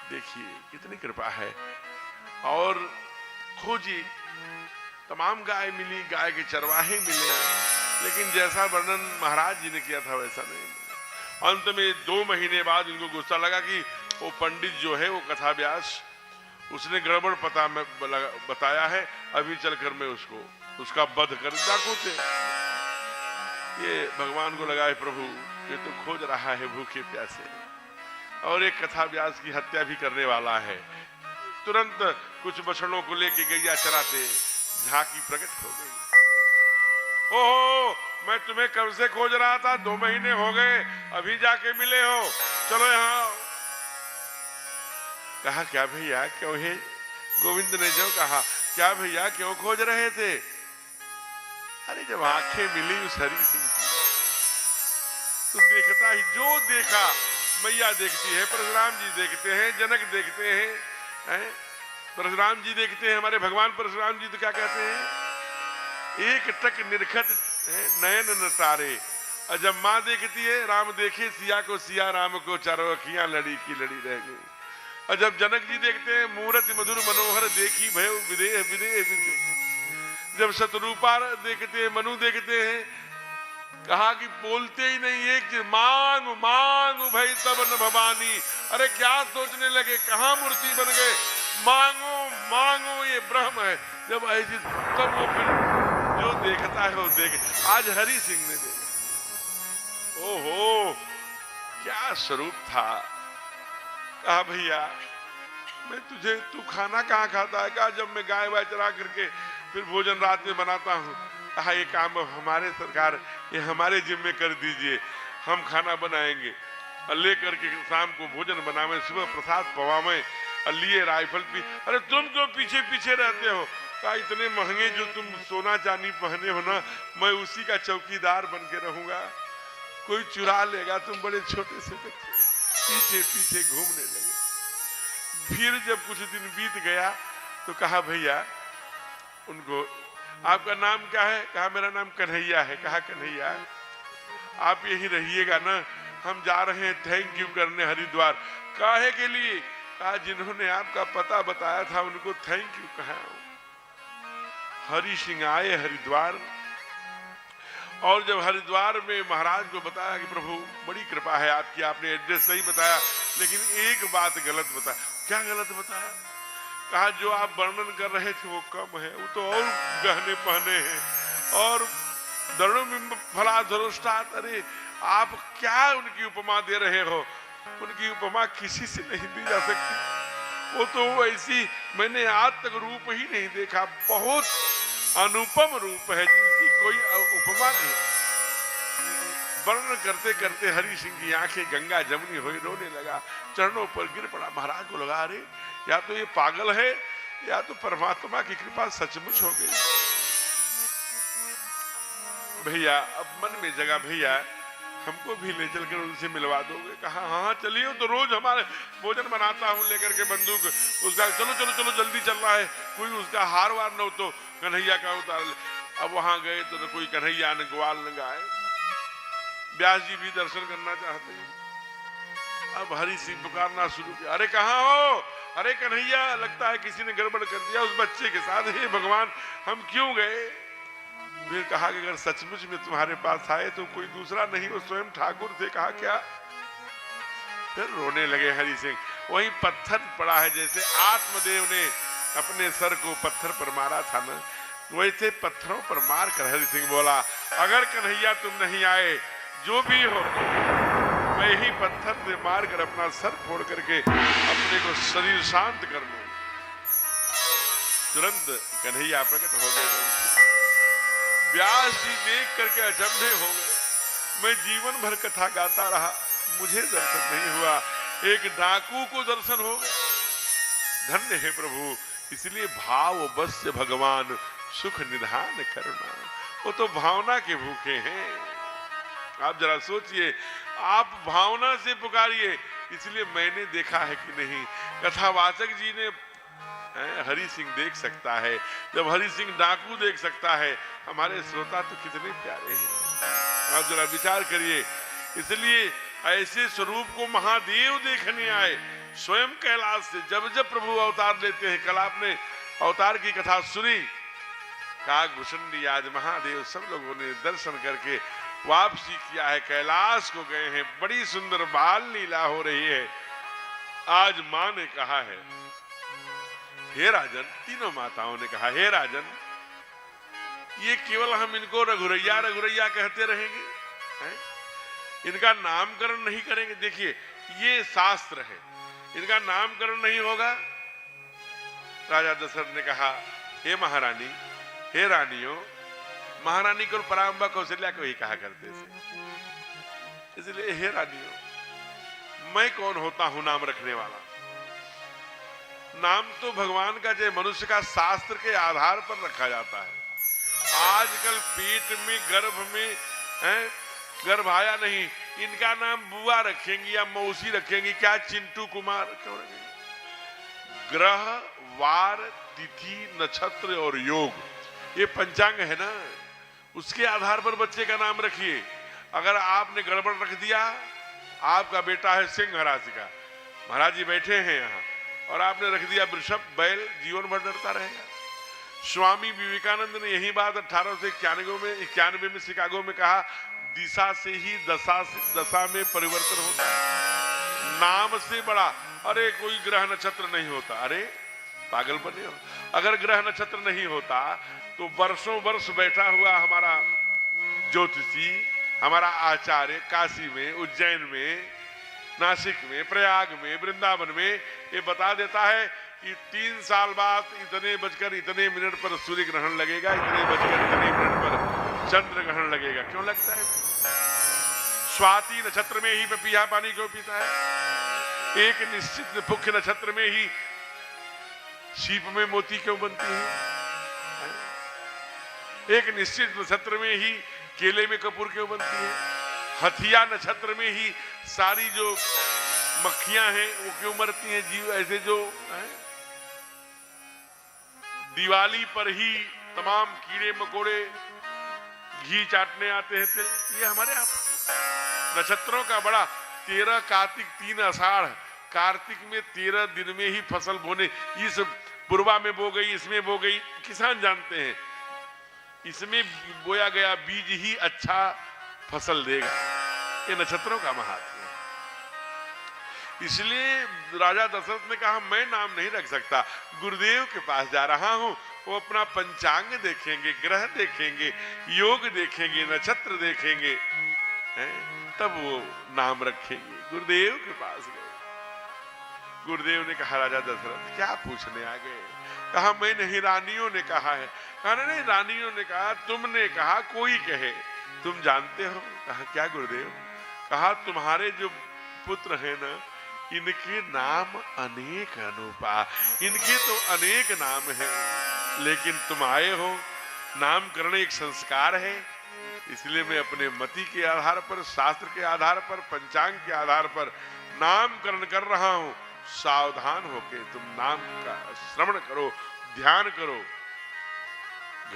देखिए कितनी कृपा है। और खोजी, तमाम गाय मिली, गाय के चरवाहे मिले, लेकिन जैसा वर्णन महाराज जी ने किया था वैसा नहीं। अंत में 2 महीने बाद इनको गुस्सा लगा कि वो पंडित जो है वो कथा व्यास उसने गड़बड़ बताया है, अभी चलकर मैं उसका वध कर डाकू थे। ये भगवान को लगा है प्रभु ये तो खोज रहा है भूखे प्यासे और एक कथा व्यास की हत्या भी करने वाला है। तुरंत कुछ बछड़ों को लेके गैया चराते झांकी प्रकट हो गई। ओहो मैं तुम्हें कब से खोज रहा था, 2 महीने हो गए अभी जाके मिले हो, चलो यहाँ। कहा क्या भैया क्यों है? गोविंद ने जो कहा क्या भैया क्यों खोज रहे थे? अरे जब आंखें मिली उस हरि सिंह की तो देखता ही जो देखा, मैया देखती है, परशुराम जी देखते हैं, जनक देखते हैं, परशुराम जी देखते हैं, हमारे भगवान परशुराम जी तो क्या कहते हैं, एक टक निरखत नयन न तारे। और जब माँ देखती है राम देखे सिया को सिया, राम को चारों अखियां लड़ी की लड़ी रह गई। और जब जनक जी देखते हैं मूरत मधुर मनोहर देखी भयो विदेह विदेह विदेह। जब शत्रुपा देखते हैं, मनु देखते हैं, कहा कि बोलते ही नहीं, एक मांग मांग भाई तब न भवानी। अरे क्या सोचने लगे, कहां मूर्ति बन गए, मांगो मांगो ये ब्रह्म है। जब ऐसी तब वो फिर जो देखता है वो देखे। आज हरि सिंह ने देखा, ओहो क्या स्वरूप था। कहा भैया मैं तुझे, तू खाना कहाँ खाता है? कहा जब मैं गाय वाय चरा करके फिर भोजन रात में बनाता हूँ। कहा ये काम हमारे सरकार ये हमारे जिम्मे कर दीजिए, हम खाना बनाएंगे और ले करके शाम को भोजन बनावे, सुबह प्रसाद पवावे और लिए राइफल भी। अरे तुम क्यों पीछे पीछे रहते हो? कहा इतने महंगे जो तुम सोना चांदी पहने हो ना, मैं उसी का चौकीदार बन के रहूंगा, कोई चुरा लेगा। तुम बड़े छोटे से बच्चे पीछे पीछे घूमने लगे। फिर जब कुछ दिन बीत गया तो कहा भैया उनको, आपका नाम क्या है? कहा मेरा नाम कन्हैया है। कहा कन्हैया आप यही रहिएगा ना, हम जा रहे हैं थैंक यू करने हरिद्वार। काहे के लिए? कहा जिन्होंने आपका पता बताया था उनको थैंक यू कहा। हरि सिंह आए हरिद्वार और जब हरिद्वार में महाराज को बताया कि प्रभु बड़ी कृपा है आपकी, आपने एड्रेस सही बताया लेकिन एक बात गलत बताया। क्या गलत बताया? कहा जो आप वर्णन कर रहे थे वो कम है, वो तो और गहने पहने हैं और दर्णों में फला धरोष्टात। अरे आप क्या उनकी उपमा दे रहे हो? उनकी उपमा किसी से नहीं दी जा सकती। वो तो ऐसी मैंने आज तक रूप ही नहीं देखा, बहुत अनुपम रूप है जिसकी कोई उपमा नहीं। वर्णन करते करते हरि सिंह की आंखें गंगा जमुनी हुई, रोने लगा, चरणों पर गिर पड़ा। महाराज को लगा अरे या तो ये पागल है या तो परमात्मा की कृपा सचमुच हो गई। भैया अब मन में जगह, भैया हमको भी ले चलकर उनसे मिलवा दोगे? कहा हाँ चलिए, तो रोज हमारे भोजन बनाता हूँ लेकर के बंदूक उसका, चलो चलो चलो जल्दी चल रहा है, कोई उसका हार वार न हो तो कन्हैया का उतार ले। अब वहां गए तो कोई कन्हैया ने ग्वाल न गाए। व्यास जी भी दर्शन करना चाहते हैं। अब हरि सिंह पुकारना शुरू किया, अरे कहाँ हो? अरे कन्हैया लगता है किसी ने गड़बड़ कर दिया उस बच्चे के साथ। हे भगवान हम क्यों गए? फिर कहा कि अगर सचमुच में तुम्हारे पास आए तो कोई दूसरा नहीं, वो स्वयं ठाकुर थे। कहा क्या? फिर रोने लगे हरि सिंह। वही पत्थर पड़ा है, जैसे आत्मदेव ने अपने सर को पत्थर पर मारा था ना, वैसे पत्थरों पर मार कर हरि सिंह बोला, अगर कन्हैया तुम नहीं आए, जो भी हो मैं ही पत्थर से मार कर अपना सर फोड़ करके अपने को शरीर शांत कर लूं। तुरंत कन्हैया प्रकट हो गए। व्यास जी देख करके अचंभे हो गए। मैं जीवन भर कथा गाता रहा, मुझे दर्शन नहीं हुआ, एक डाकू को दर्शन हो गए। धन्य है प्रभु, इसलिए भाव बस से भगवान सुख निधान करना। वो तो भावना के भूखे हैं। आप जरा सोचिए, आप भावना से पुकारिए। इसलिए मैंने देखा है कि नहीं, कथावाचक जी ने हरि सिंह देख सकता है, जब हरि सिंह डाकू देख सकता है, हमारे श्रोता तो कितने प्यारे हैं। आप जरा विचार करिए। इसलिए ऐसे स्वरूप को महादेव देखने आए स्वयं कैलाश से। जब जब प्रभु अवतार लेते हैं, कल आपने अवतार की कथा सुनी, काकभूषणी आज महादेव सब लोगों ने दर्शन करके वापसी किया है, कैलाश को गए हैं। बड़ी सुंदर बाल लीला हो रही है। आज मां ने कहा है, हे राजन, तीनों माताओं ने कहा, हे राजन, ये केवल हम इनको रघुरैया रघुरैया कहते रहेंगे, हैं? इनका नामकरण नहीं करेंगे। देखिए, ये शास्त्र है, इनका नामकरण नहीं होगा। राजा दशरथ ने कहा, हे महारानी, हे रानियों, महारानी को परांबा कौशल्या को ही कहा करते थे, इसलिए हे रानियों, मैं कौन होता हूं नाम रखने वाला? नाम तो भगवान का, चाहे मनुष्य का, शास्त्र के आधार पर रखा जाता है। आजकल पेट में, गर्भ में गर्भ आया नहीं, इनका नाम बुआ रखेंगी या मौसी रखेंगी, क्या चिंटू कुमार क्यों रखेंगी? ग्रह, वार, तिथि, नक्षत्र और योग, ये पंचांग है ना, उसके आधार पर बच्चे का नाम रखिए। अगर आपने गड़बड़ रख दिया, आपका बेटा है सिंह राशि का, महाराज जी बैठे हैं यहाँ, और आपने रख दिया वृषभ, बैल, जीवन भर डरता रहेगा। स्वामी विवेकानंद ने यही बात 1891 में शिकागो में कहा, दिशा से ही दशा में परिवर्तन होता है, नाम से बड़ा। अरे कोई ग्रह नक्षत्र नहीं होता, अरे पागल बने हो। अगर ग्रह नक्षत्र नहीं होता तो वर्षों वर्ष बैठा हुआ हमारा ज्योतिषी, हमारा आचार्य काशी में, उज्जैन में, नासिक में, प्रयाग में, वृंदावन में ये बता देता है कि 3 साल बाद इतने बजकर इतने मिनट पर सूर्य ग्रहण लगेगा, इतने बजकर इतने मिनट पर चंद्र ग्रहण लगेगा। क्यों लगता है? स्वाति नक्षत्र में ही पपीहा पानी क्यों पीता है? एक निश्चित मुख्य नक्षत्र में ही सीप में मोती क्यों बनती है? एक निश्चित नक्षत्र में ही केले में कपूर क्यों बनती है? हथिया नक्षत्र में ही सारी जो मक्खियां हैं वो क्यों मरती हैं? जीव ऐसे जो है? दिवाली पर ही तमाम कीड़े मकोड़े घी चाटने आते हैं, ये हमारे आप नक्षत्रों का बड़ा। 13 कार्तिक 3 आषाढ़, कार्तिक में 13 दिन में ही फसल बोने, इस पूर्वा में बो गई, इसमें बो गई, किसान जानते हैं इसमें बोया गया बीज ही अच्छा फसल देगा। ये नक्षत्रों का महात्म्य है। इसलिए राजा दशरथ ने कहा, मैं नाम नहीं रख सकता, गुरुदेव के पास जा रहा हूं, वो अपना पंचांग देखेंगे, ग्रह देखेंगे, योग देखेंगे, नक्षत्र देखेंगे, तब वो नाम रखेंगे। गुरुदेव के पास गए। गुरुदेव ने कहा, राजा दशरथ क्या पूछने आ गए? कहा, मैं नहीं, रानियों ने कहा है। कहा, नहीं, रानियों ने कहा, तुमने कहा, कोई कहे, तुम जानते हो। कहा, क्या गुरुदेव? कहा, तुम्हारे जो पुत्र है ना, इनके नाम अनेक अनुपा, इनके तो अनेक नाम हैं, लेकिन तुम आए हो, नामकरण एक संस्कार है, इसलिए मैं अपने मति के आधार पर, शास्त्र के आधार पर, पंचांग के आधार पर नामकरण कर रहा हूं। सावधान होके तुम नाम का श्रवण करो, ध्यान करो।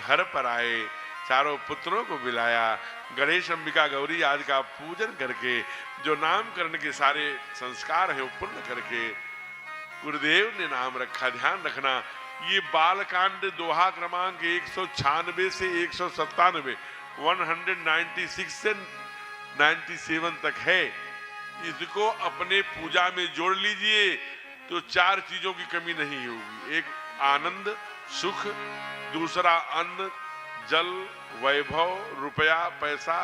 घर पर आए, चारों पुत्रों को बुलाया, गणेश, अंबिका, गौरी आदि का पूजन करके जो नामकरण के सारे संस्कार हैं वो पूर्ण करके गुरुदेव ने नाम रखा। ध्यान रखना, ये बालकांड दोहा क्रमांक 196 से 197, 196 से 97 तक है। इसको अपने पूजा में जोड़ लीजिए तो 4 चीजों की कमी नहीं होगी। एक आनंद सुख, दूसरा अन्न जल वैभव रुपया पैसा,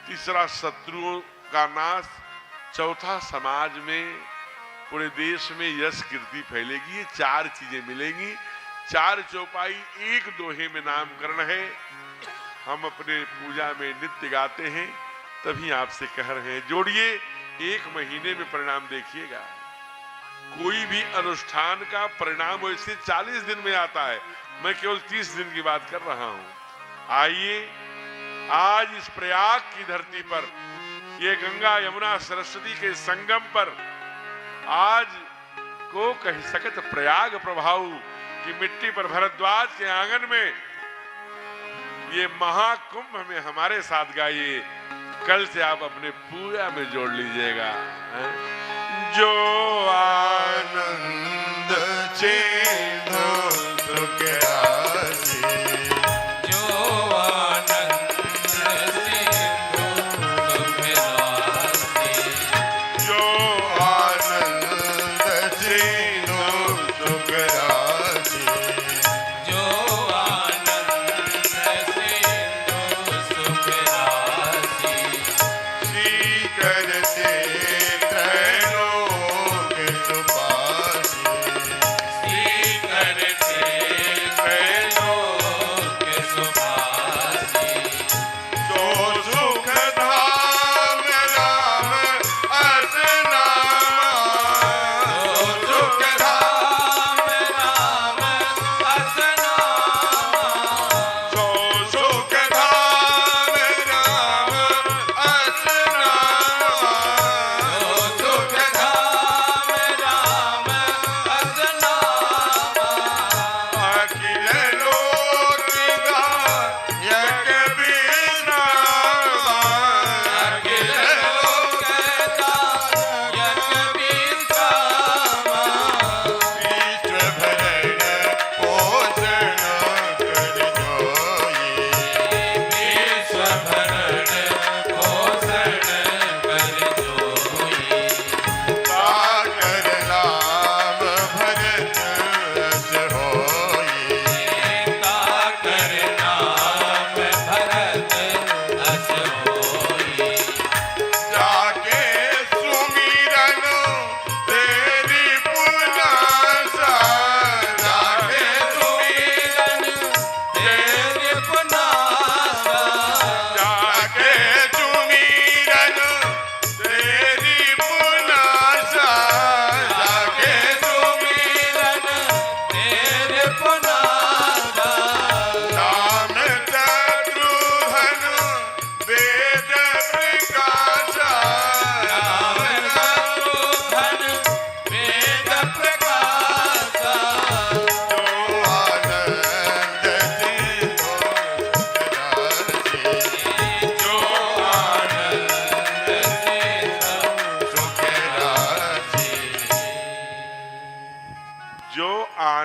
तीसरा शत्रुओं का नाश, चौथा समाज में पूरे देश में यश कीर्ति फैलेगी। ये 4 चीजें मिलेंगी। 4 चौपाई एक दोहे में नामकरण है। हम अपने पूजा में नित्य गाते हैं, तभी आपसे कह रहे हैं जोड़िए। 1 महीने में परिणाम देखिएगा। कोई भी अनुष्ठान का परिणाम वैसे 40 दिन में आता है, मैं केवल 30 दिन की बात कर रहा हूं। आइए आज इस प्रयाग की धरती पर, ये गंगा यमुना सरस्वती के संगम पर, आज को कह सकत प्रयाग प्रभाव की मिट्टी पर भरद्वाज के आंगन में ये महाकुंभ में हमारे साथ गाइए। कल से आप अपने पूजा में जोड़ लीजिएगा। जो आनंद चेतो सुख आसी,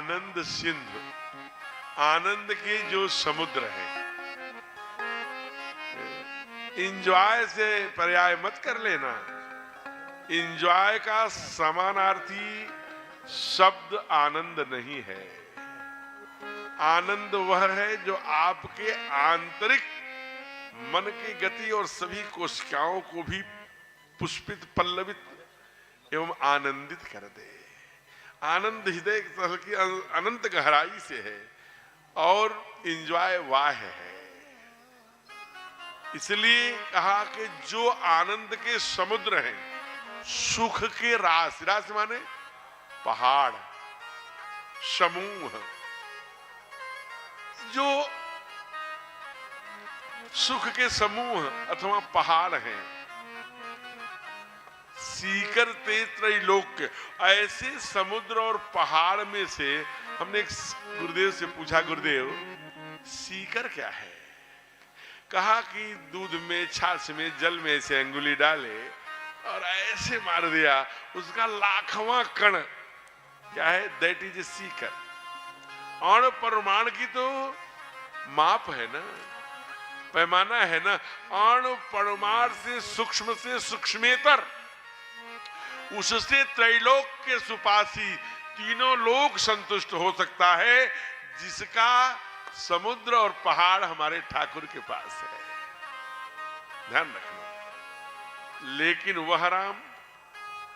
आनंद सिंधु, आनंद के जो समुद्र है। इंजॉय से पर्याय मत कर लेना। इंजॉय का समानार्थी शब्द आनंद नहीं है। आनंद वह है जो आपके आंतरिक मन की गति और सभी कोशिकाओं को भी पुष्पित, पल्लवित एवं आनंदित कर दे। आनंद हृदय की अनंत गहराई से है और इंजॉय बाह्य है। इसलिए कहा कि जो आनंद के समुद्र हैं, सुख के राशि, राशि माने पहाड़, समूह, जो सुख के समूह अथवा पहाड़ हैं, सीकर ते त्रैलोक्य, ऐसे समुद्र और पहाड़ में से हमने एक गुरुदेव से पूछा, गुरुदेव सीकर क्या है? कहा कि दूध में, छाछ में, जल में ऐसे अंगुली डाले और ऐसे मार दिया, उसका लाखवां कण क्या है? That is Sikar. अण परमाणु की तो माप है ना, पैमाना है ना। अण परमाणु से सूक्ष्मेतर, उससे त्रैलोक के सुपासी तीनों लोग संतुष्ट हो सकता है, जिसका समुद्र और पहाड़ हमारे ठाकुर के पास है। ध्यान रखना। लेकिन वह राम,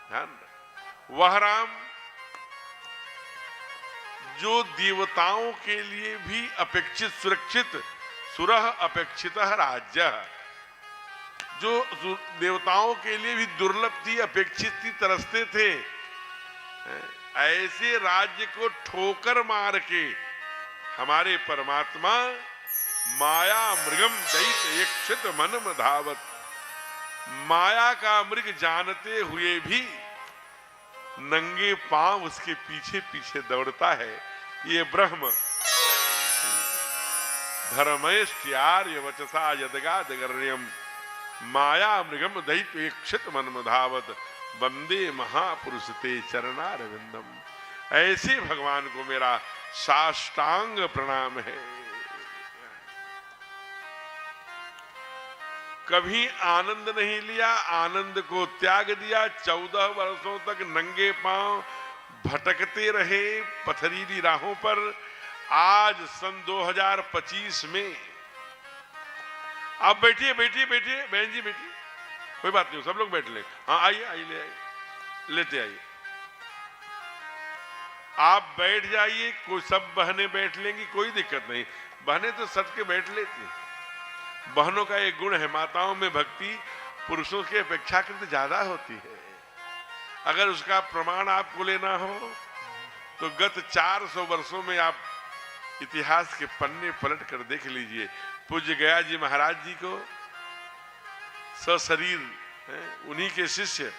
ध्यान रख, वह राम जो देवताओं के लिए भी अपेक्षित, सुरक्षित, सुरह अपेक्षित राज्य, जो देवताओं के लिए भी दुर्लभ थी, अपेक्षित थी, तरसते थे, ऐसे राज्य को ठोकर मार के हमारे परमात्मा माया मृगम दैत यक्षित मनम धावत, माया का मृग जानते हुए भी नंगे पांव उसके पीछे पीछे दौड़ता है। ये ब्रह्म धर्मैष्ट्यार्य वचसा यदगाद गर्ण्यम माया मृगम दैत यक्षित मनम धावत वंदे महापुरुष ते चरणारविंदम। ऐसे भगवान को मेरा साष्टांग प्रणाम है। कभी आनंद नहीं लिया, आनंद को त्याग दिया। 14 वर्षों तक नंगे पांव भटकते रहे पथरीली राहों पर। आज सन 2025 में आप बैठिए, बैठिए, बैठिए, बहन जी बैठिए, कोई बात नहीं, सब लोग बैठ ले। हाँ आइए, आइए, ले आइए, लेते आइए। आप बैठ जाइए, कोई सब बहनें बैठ लेंगी, कोई दिक्कत नहीं। बहनें तो सट के बैठ लेती। बहनों का एक गुण है, माताओं में भक्ति पुरुषों की अपेक्षाकृत ज्यादा होती है। अगर उसका प्रमाण आपको लेना हो तो गत 400 वर्षों में आप इतिहास के पन्ने पलट कर देख लीजिए। पूज्य गया जी महाराज जी को सशरीर उन्हीं के शिष्य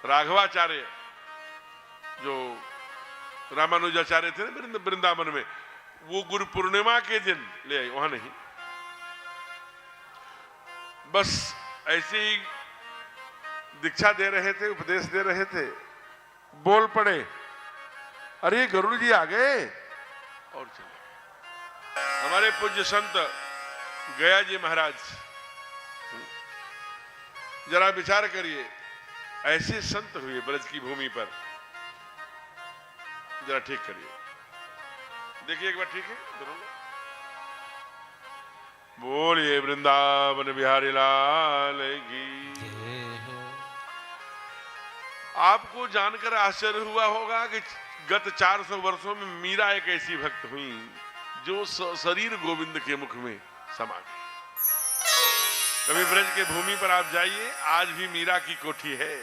राघवाचार्य, जो रामानुजाचार्य थे ना वृंदावन में, वो गुरु पूर्णिमा के दिन ले आए, वहां नहीं, बस ऐसे ही दीक्षा दे रहे थे, उपदेश दे रहे थे, बोल पड़े, अरे गुरु जी आ गए, और चले। हमारे पूज्य संत गया जी महाराज, जरा विचार करिए, ऐसे संत हुए ब्रज की भूमि पर। जरा ठीक करिए, देखिए एक बार, ठीक है दोनों लोग? बोलिए वृंदावन बिहारी लाल की। आपको जानकर आश्चर्य हुआ होगा कि गत 400 वर्षों में मीरा एक ऐसी भक्त हुई जो शरीर गोविंद के मुख में समा गई। कभी ब्रज के भूमि पर आप जाइए, आज भी मीरा की कोठी है।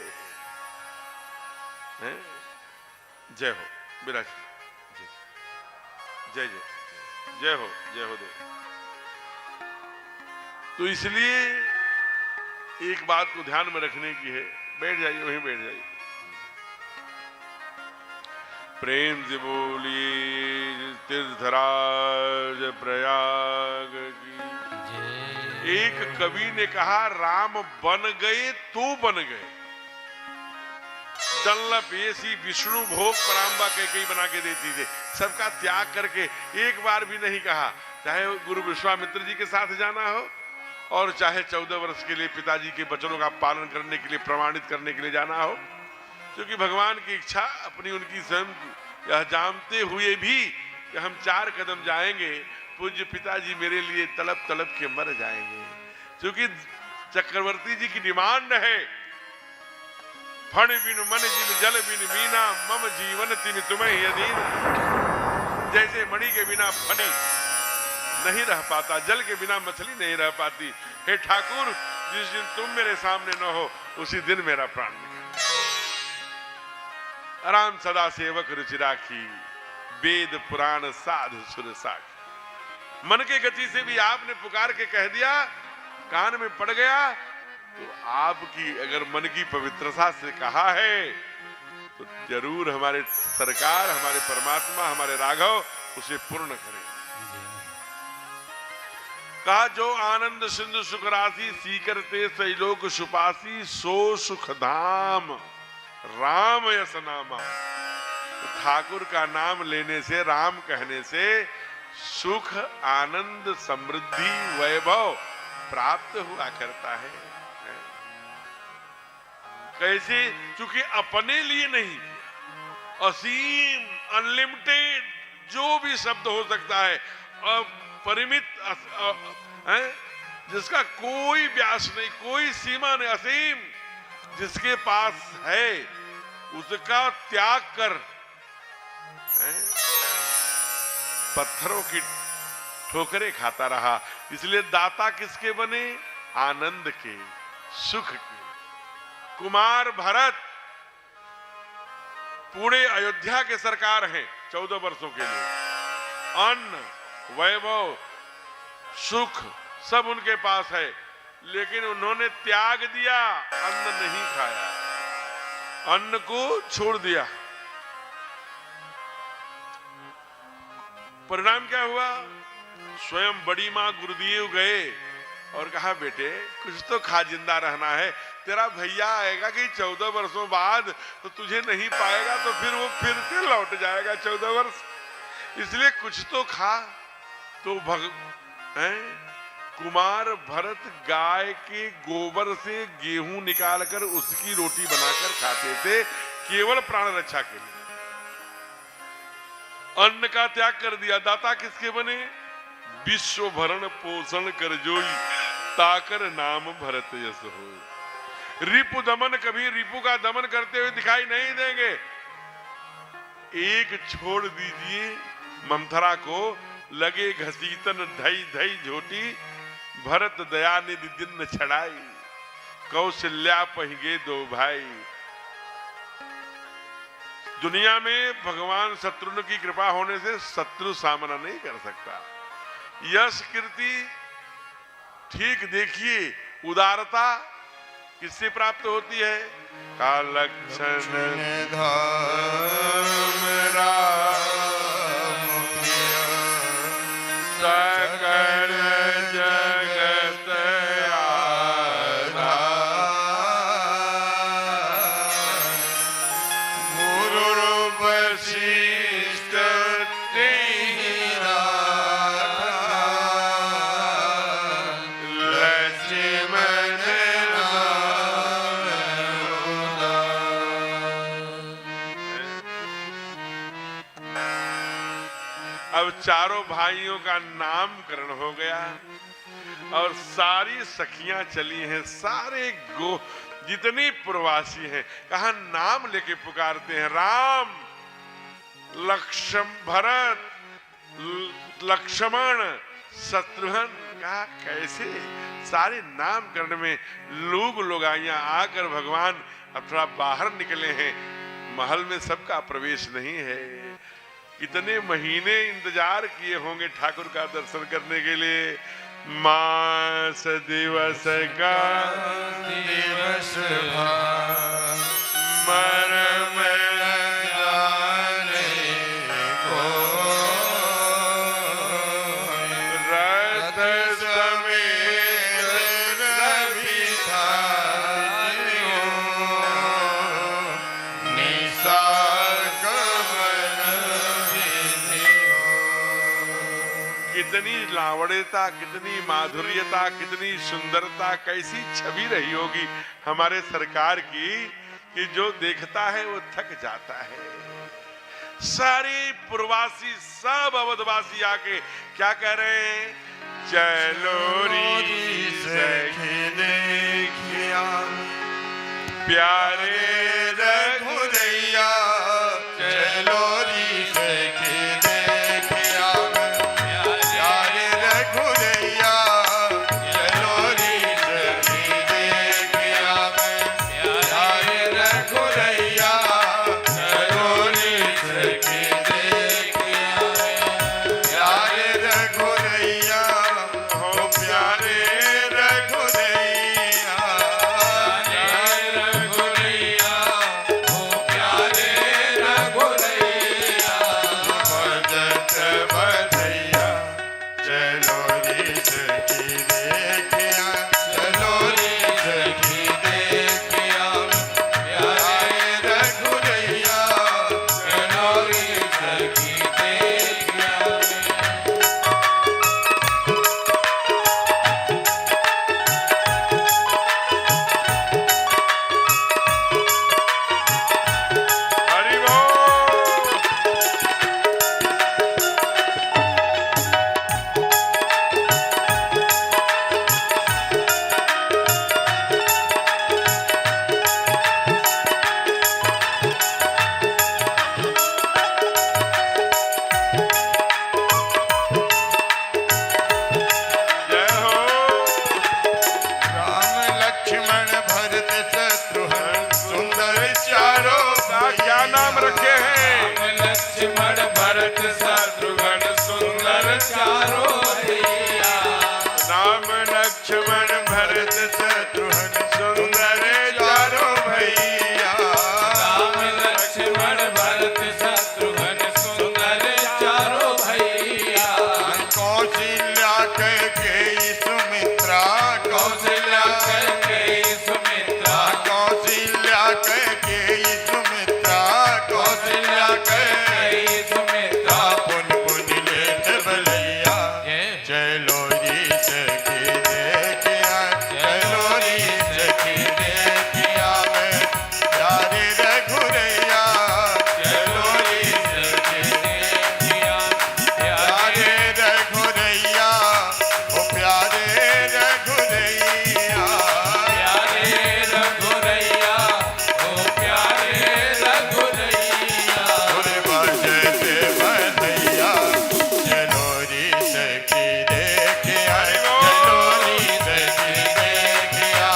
जय हो विराज, जय जय जय हो, जय हो देव। तो इसलिए एक बात को ध्यान में रखने की है, बैठ जाइए, वहीं बैठ जाइए। प्रेम से बोलिए तीर्थराज प्रयाग की। एक कवि ने कहा, राम बन गए तो बन गए, डल्लप एसी विष्णु भोग पराम्बा कई बना के देती थी। सबका त्याग करके एक बार भी नहीं कहा, चाहे गुरु विश्वामित्र जी के साथ जाना हो और चाहे 14 वर्ष के लिए पिताजी के वचनों का पालन करने के लिए, प्रमाणित करने के लिए जाना हो, क्योंकि भगवान की इच्छा अपनी उनकी स्वयं की। यह जानते हुए भी कि हम 4 कदम जाएंगे, पूज्य पिताजी मेरे लिए तड़प तड़प के मर जाएंगे, क्योंकि चक्रवर्ती जी की डिमांड है, फण बिन मन जिन जल बिन मीना मम जीवन तिन तुम्हें यदीन। जैसे मणि के बिना फणी नहीं रह पाता, जल के बिना मछली नहीं रह पाती, हे ठाकुर जिस दिन तुम मेरे सामने न हो उसी दिन मेरा प्राण निकले। आराम सदा सेवक रुचि राखी, वेद पुराण साधु सुर साखी। मन के गति से भी आपने पुकार के कह दिया, कान में पड़ गया, तो आपकी अगर मन की पवित्रता से कहा है तो जरूर हमारे सरकार, हमारे परमात्मा, हमारे राघव उसे पूर्ण करें। कहा जो आनंद सिंधु सुख राशि, सीकरते सैलोक सुपासी, सो सुख धाम राम यस नामा। तो ठाकुर का नाम लेने से, राम कहने से सुख, आनंद, समृद्धि, वैभव प्राप्त हुआ करता है। कैसे? चूंकि अपने लिए नहीं, असीम, अनलिमिटेड, जो भी शब्द हो सकता है, परिमित है, जिसका कोई व्यास नहीं, कोई सीमा नहीं, असीम जिसके पास है उसका त्याग कर पत्थरों की ठोकरें खाता रहा। इसलिए दाता किसके बने? आनंद के, सुख के। कुमार भरत पूरे अयोध्या के सरकार हैं 14 वर्षों के लिए। अन्न, वैभव, सुख सब उनके पास है, लेकिन उन्होंने त्याग दिया, अन्न नहीं खाया, अन्न को छोड़ दिया। परिणाम क्या हुआ? स्वयं बड़ी मां गुरुदेव गए और कहा, बेटे कुछ तो खा, जिंदा रहना है। तेरा भैया आएगा कि 14 वर्षों बाद, तो तुझे नहीं पाएगा, तो फिर वो फिर से लौट जाएगा 14 वर्ष, इसलिए कुछ तो खा। तो कुमार भरत गाय के गोबर से गेहूं निकालकर उसकी रोटी बनाकर खाते थे, केवल प्राण रक्षा के लिए। अन्न का त्याग कर दिया। दाता किसके बने? विश्व भरण पोषण कर जोई, ताकर नाम भरत यश हो। रिपु दमन, कभी रिपु का दमन करते हुए दिखाई नहीं देंगे। एक छोड़ दीजिए ममथरा को, लगे घसीटन धई धई झोटी, भरत दया निधि दिन छड़ाई, कौशल्या पहिगे 2 भाई। दुनिया में भगवान शत्रुघ्न की कृपा होने से शत्रु सामना नहीं कर सकता। यश कीर्ति ठीक देखिए, उदारता किससे प्राप्त होती है? का लक्षण धाम राम सकल जगत आधार, गुरु वशिष्ठ अब चारों भाइयों का नामकरण हो गया और सारी सखियां चली हैं, सारे जितनी प्रवासी हैं, कहा नाम लेके पुकारते हैं, राम, भरत, लक्ष्मण, शत्रुघ्न। कहा कैसे? सारे नामकरण में लोग आकर भगवान अब थोड़ा बाहर निकले हैं, महल में सबका प्रवेश नहीं है। कितने महीने इंतजार किए होंगे ठाकुर का दर्शन करने के लिए। मास दिवस का दिवस मरम जाने को, रथ समेत रवि थारियों कितनी लावण्यता, कितनी माधुर्यता, कितनी सुंदरता, कैसी छवि रही होगी हमारे सरकार की कि जो देखता है वो थक जाता है। सारे प्रवासी, सब अवधवासी आके क्या कह रहे हैं? चलो री सखी देखिया प्यारे रघुरैया, चलो री सखी देखिया प्यारे रघुरैया, चलो री सखी देखिया प्यारे रघुरैया, चलो री सखी देखिया प्यारे रघुरैया, हो प्यारे रघुरैया, भजत बधैया, चलो री सखी देखिया, चलो री सखी देखिया प्यारे रघुरैया, चलो री सखी देखिया। हरि बोल। जय हो। राम लक्ष्मण भरत शत्रुघ्न सुंदर चारों का क्या नाम रखे हैं? लक्ष्मण भरत शत्रुघ्न सुंदर चारों भैया। राम लक्ष्मण भरत शत्रुघ्न सुंदर चारों भैया। राम लक्ष्मण भरत शत्रुघ्न सुंदर चारों भैया। कौशल्या कैकेयी सुमित्रा, कौशल्या कैकेयी सुमित्रा। कौशल्या कैकेयी सुमित्रा, कौशल्या कैकेयी सुमित्रा। पुन पुन लेत बलैया, चलो री सखी देखिया, चलो री सखी देखिया मैं प्यारे रघुरैया, चलो री सखी देखिया प्यारे रघुरैया, ओ प्यारे रघुरैया, प्यारे रघुरैया। ओ प्यारे रघुरैया। उरे भजत बधैया, चलो री सखी देखिया, चलो री सखी देखिया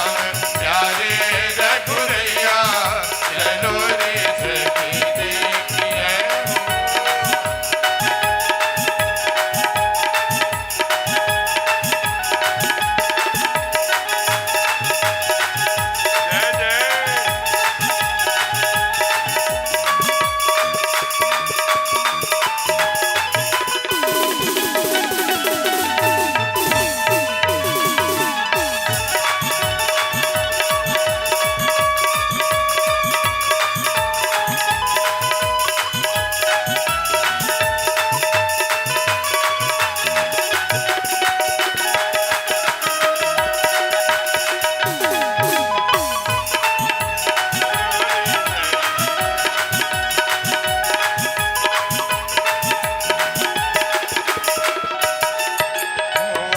प्यारे रघुरैया, चलो री सखी देखिया। जय जय।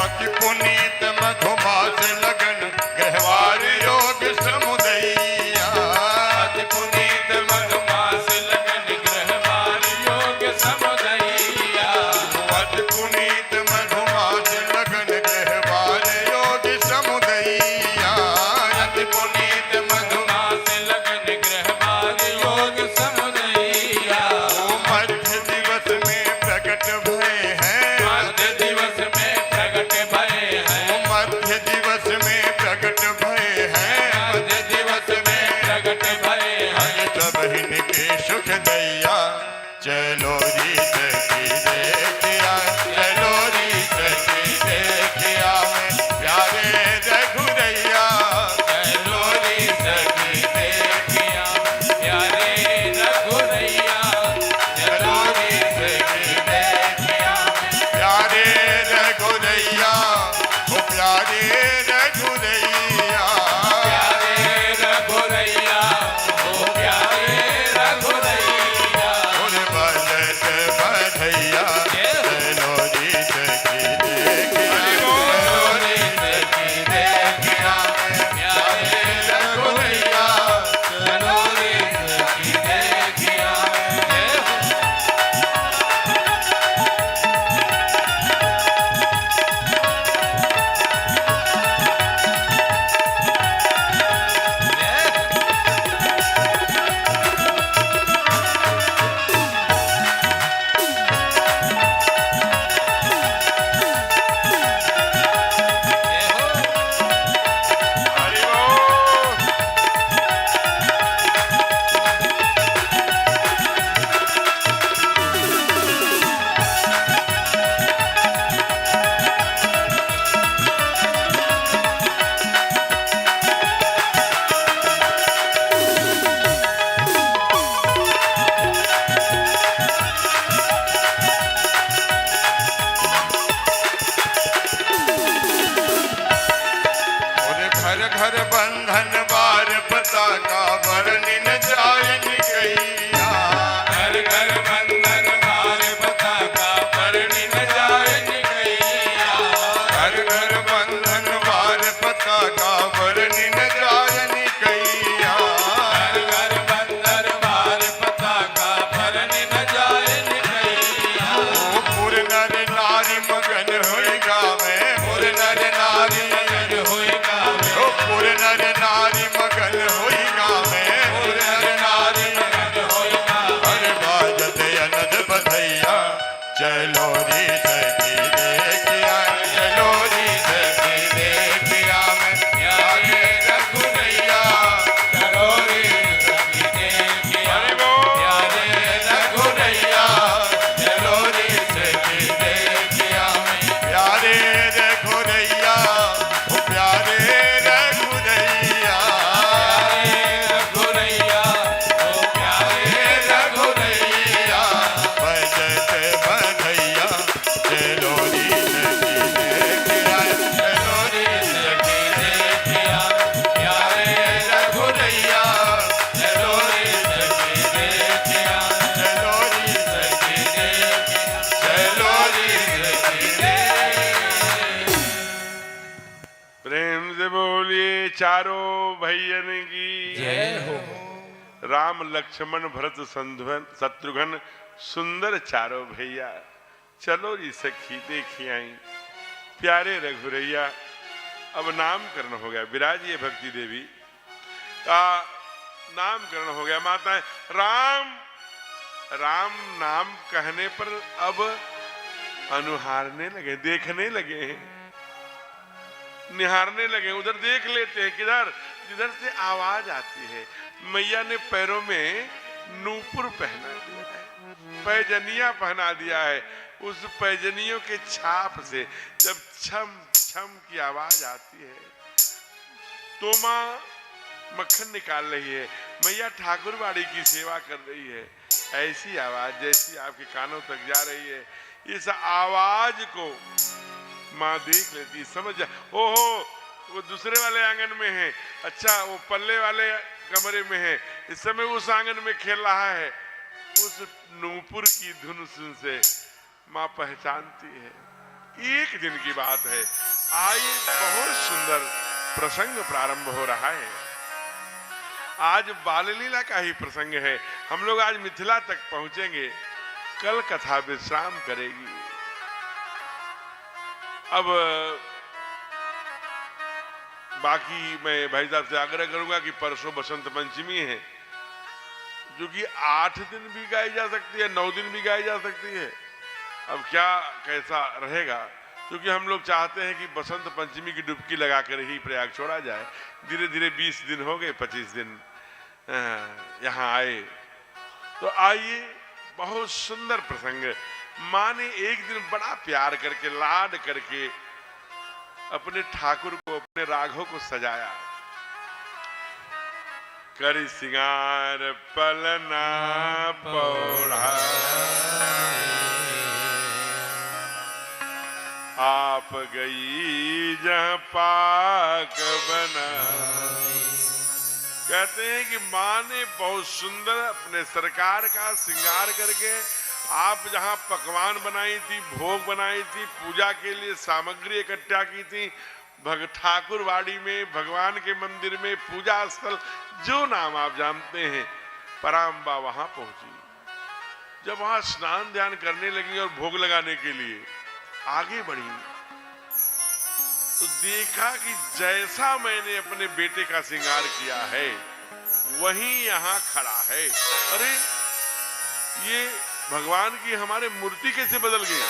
अति पुनीत मधुमास लगन गहवार योग समुदैया, अति पुनीत मधुमास लगन ग्रहवार योग समुदैया। अति पुनीत मधुमास लगन गहवार योग समुदैया, अति पुनीत मधुमास लगन ग्रहवार योग समुदैया। ओ मध्य दिवस में प्रकट भय हैं, मध्य दिवस में प्रगट भय है। ओ मध्य दिवस में प्रकट भय हैं, मध्य दिवस में प्रगट भय है। सब इनके सुख दैया, चलो री सखी देखिया, चलो री सखी देखिया मैं प्यारे रघुरैया, चलो री नारी मगल होई गावे नर नारी मगल होई गावे हर बाजत अनद बधैया चलो री सखी देखिया चलो री सखी देखिया में प्यारे रघुनैया चलो रे सखी देखिया हरि बोल प्यारे रघुनैया चलो री सखी देखिया में प्यारे रघुनैया ओ प्यारे रघुनैया रघुनैया ओ प्यारे रघुनैया बजत बधैया चलो री सखी देखिया चलो री सखी देखिया प्यारे रघुनैया चलो रे सखी देखिया चलो री सखी चलो री सखी प्रेम से बोलिए चारों भैयन की जय हो राम लक्ष्मण भरत शत्रुघ्न सुंदर चारों भैया चलो जी सखी देखी आई प्यारे रघुरैया। अब नामकरण हो गया, विराजिए भक्ति देवी का नामकरण हो गया। माताएं राम राम नाम कहने पर अब अनुहारने लगे, देखने लगे हैं, निहारने लगे, उधर देख लेते हैं किधर जिधर से आवाज आती है। मैया ने पैरों में नूपुर पहना दिया है, पैजनिया पहना दिया है। उस पैजनियों के छाप से जब छम छम की आवाज आती है तो माँ मक्खन निकाल रही है, मैया ठाकुरवाड़ी की सेवा कर रही है। ऐसी आवाज जैसी आपके कानों तक जा रही है, इस आवाज को माँ देख लेती, समझ जा ओहो वो दूसरे वाले आंगन में है, अच्छा वो पल्ले वाले कमरे में है, इस समय उस आंगन में खेल रहा है। उस नूपुर की धुन सुन से माँ पहचानती है। एक दिन की बात है, आज बहुत सुंदर प्रसंग प्रारंभ हो रहा है। आज बाल लीला का ही प्रसंग है। हम लोग आज मिथिला तक पहुंचेंगे, कल कथा विश्राम करेगी। अब बाकी मैं भाई साहब से आग्रह करूंगा कि परसों बसंत पंचमी है, जो कि 8 दिन भी गाई जा सकती है, 9 दिन भी गाई जा सकती है। अब क्या कैसा रहेगा, क्योंकि हम लोग चाहते हैं कि बसंत पंचमी की डुबकी लगाकर ही प्रयाग छोड़ा जाए। धीरे धीरे 20 दिन हो गए, 25 दिन यहाँ आए, तो आइए बहुत सुंदर प्रसंग। माँ ने एक दिन बड़ा प्यार करके लाड करके अपने ठाकुर को, अपने राघव को सजाया। कर सिंगार पलना पौड़ा आप गई जहाँ पाक बना। कहते हैं कि माँ ने बहुत सुंदर अपने सरकार का श्रृंगार करके आप जहाँ पकवान बनाई थी, भोग बनाई थी, पूजा के लिए सामग्री इकट्ठा की थी, ठाकुरवाड़ी में, भगवान के मंदिर में, पूजा स्थल जो नाम आप जानते हैं, पराम्बा वहां पहुंची। जब वहां स्नान ध्यान करने लगी और भोग लगाने के लिए आगे बढ़ी, तो देखा कि जैसा मैंने अपने बेटे का श्रृंगार किया है वही यहाँ खड़ा है। अरे ये भगवान की हमारे मूर्ति कैसे बदल गई?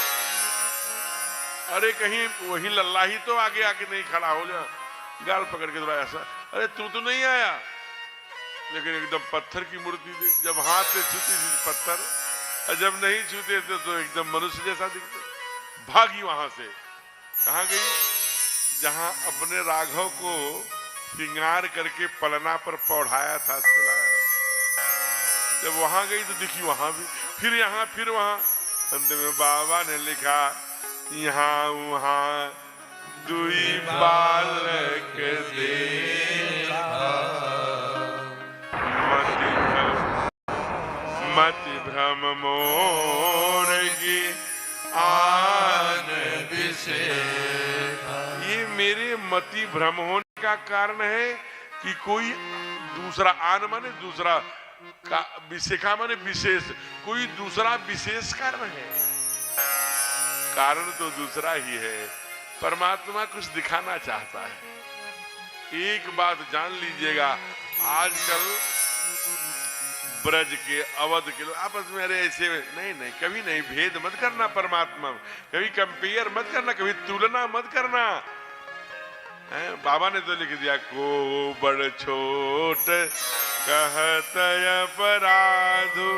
अरे कहीं वही लल्ला ही तो आगे आके नहीं खड़ा हो जा, गाल पकड़ के थोड़ा ऐसा, अरे तू तो नहीं आया। लेकिन एकदम पत्थर की मूर्ति थी, जब हाथ से छूती थी पत्थर, और जब नहीं छूते थे तो एकदम मनुष्य जैसा दिखते। भागी वहां से, कहाँ गई? जहां अपने राघव को श्रृंगार करके पलना पर पौढ़ाया था, सुलाया। जब वहां गई तो दिखी वहां भी, फिर यहाँ फिर वहां। अंत में बाबा ने लिखा, यहाँ वहां दुई बालक देखा, मति भ्रम मोर की आन विषेखा। ये मेरे मति भ्रम होने का कारण है कि कोई दूसरा, आन माने दूसरा, विशेखा माने विशेष, कोई दूसरा विशेष कारण है। कारण तो दूसरा ही है, परमात्मा कुछ दिखाना चाहता है। एक बात जान लीजिएगा, आजकल ब्रज के अवध के लोग आपस में अरे ऐसे नहीं नहीं, कभी नहीं भेद मत करना परमात्मा में, कभी कंपेयर मत करना, कभी तुलना मत करना। बाबा ने तो लिख दिया, को बड़ छोट कहत अपराधो,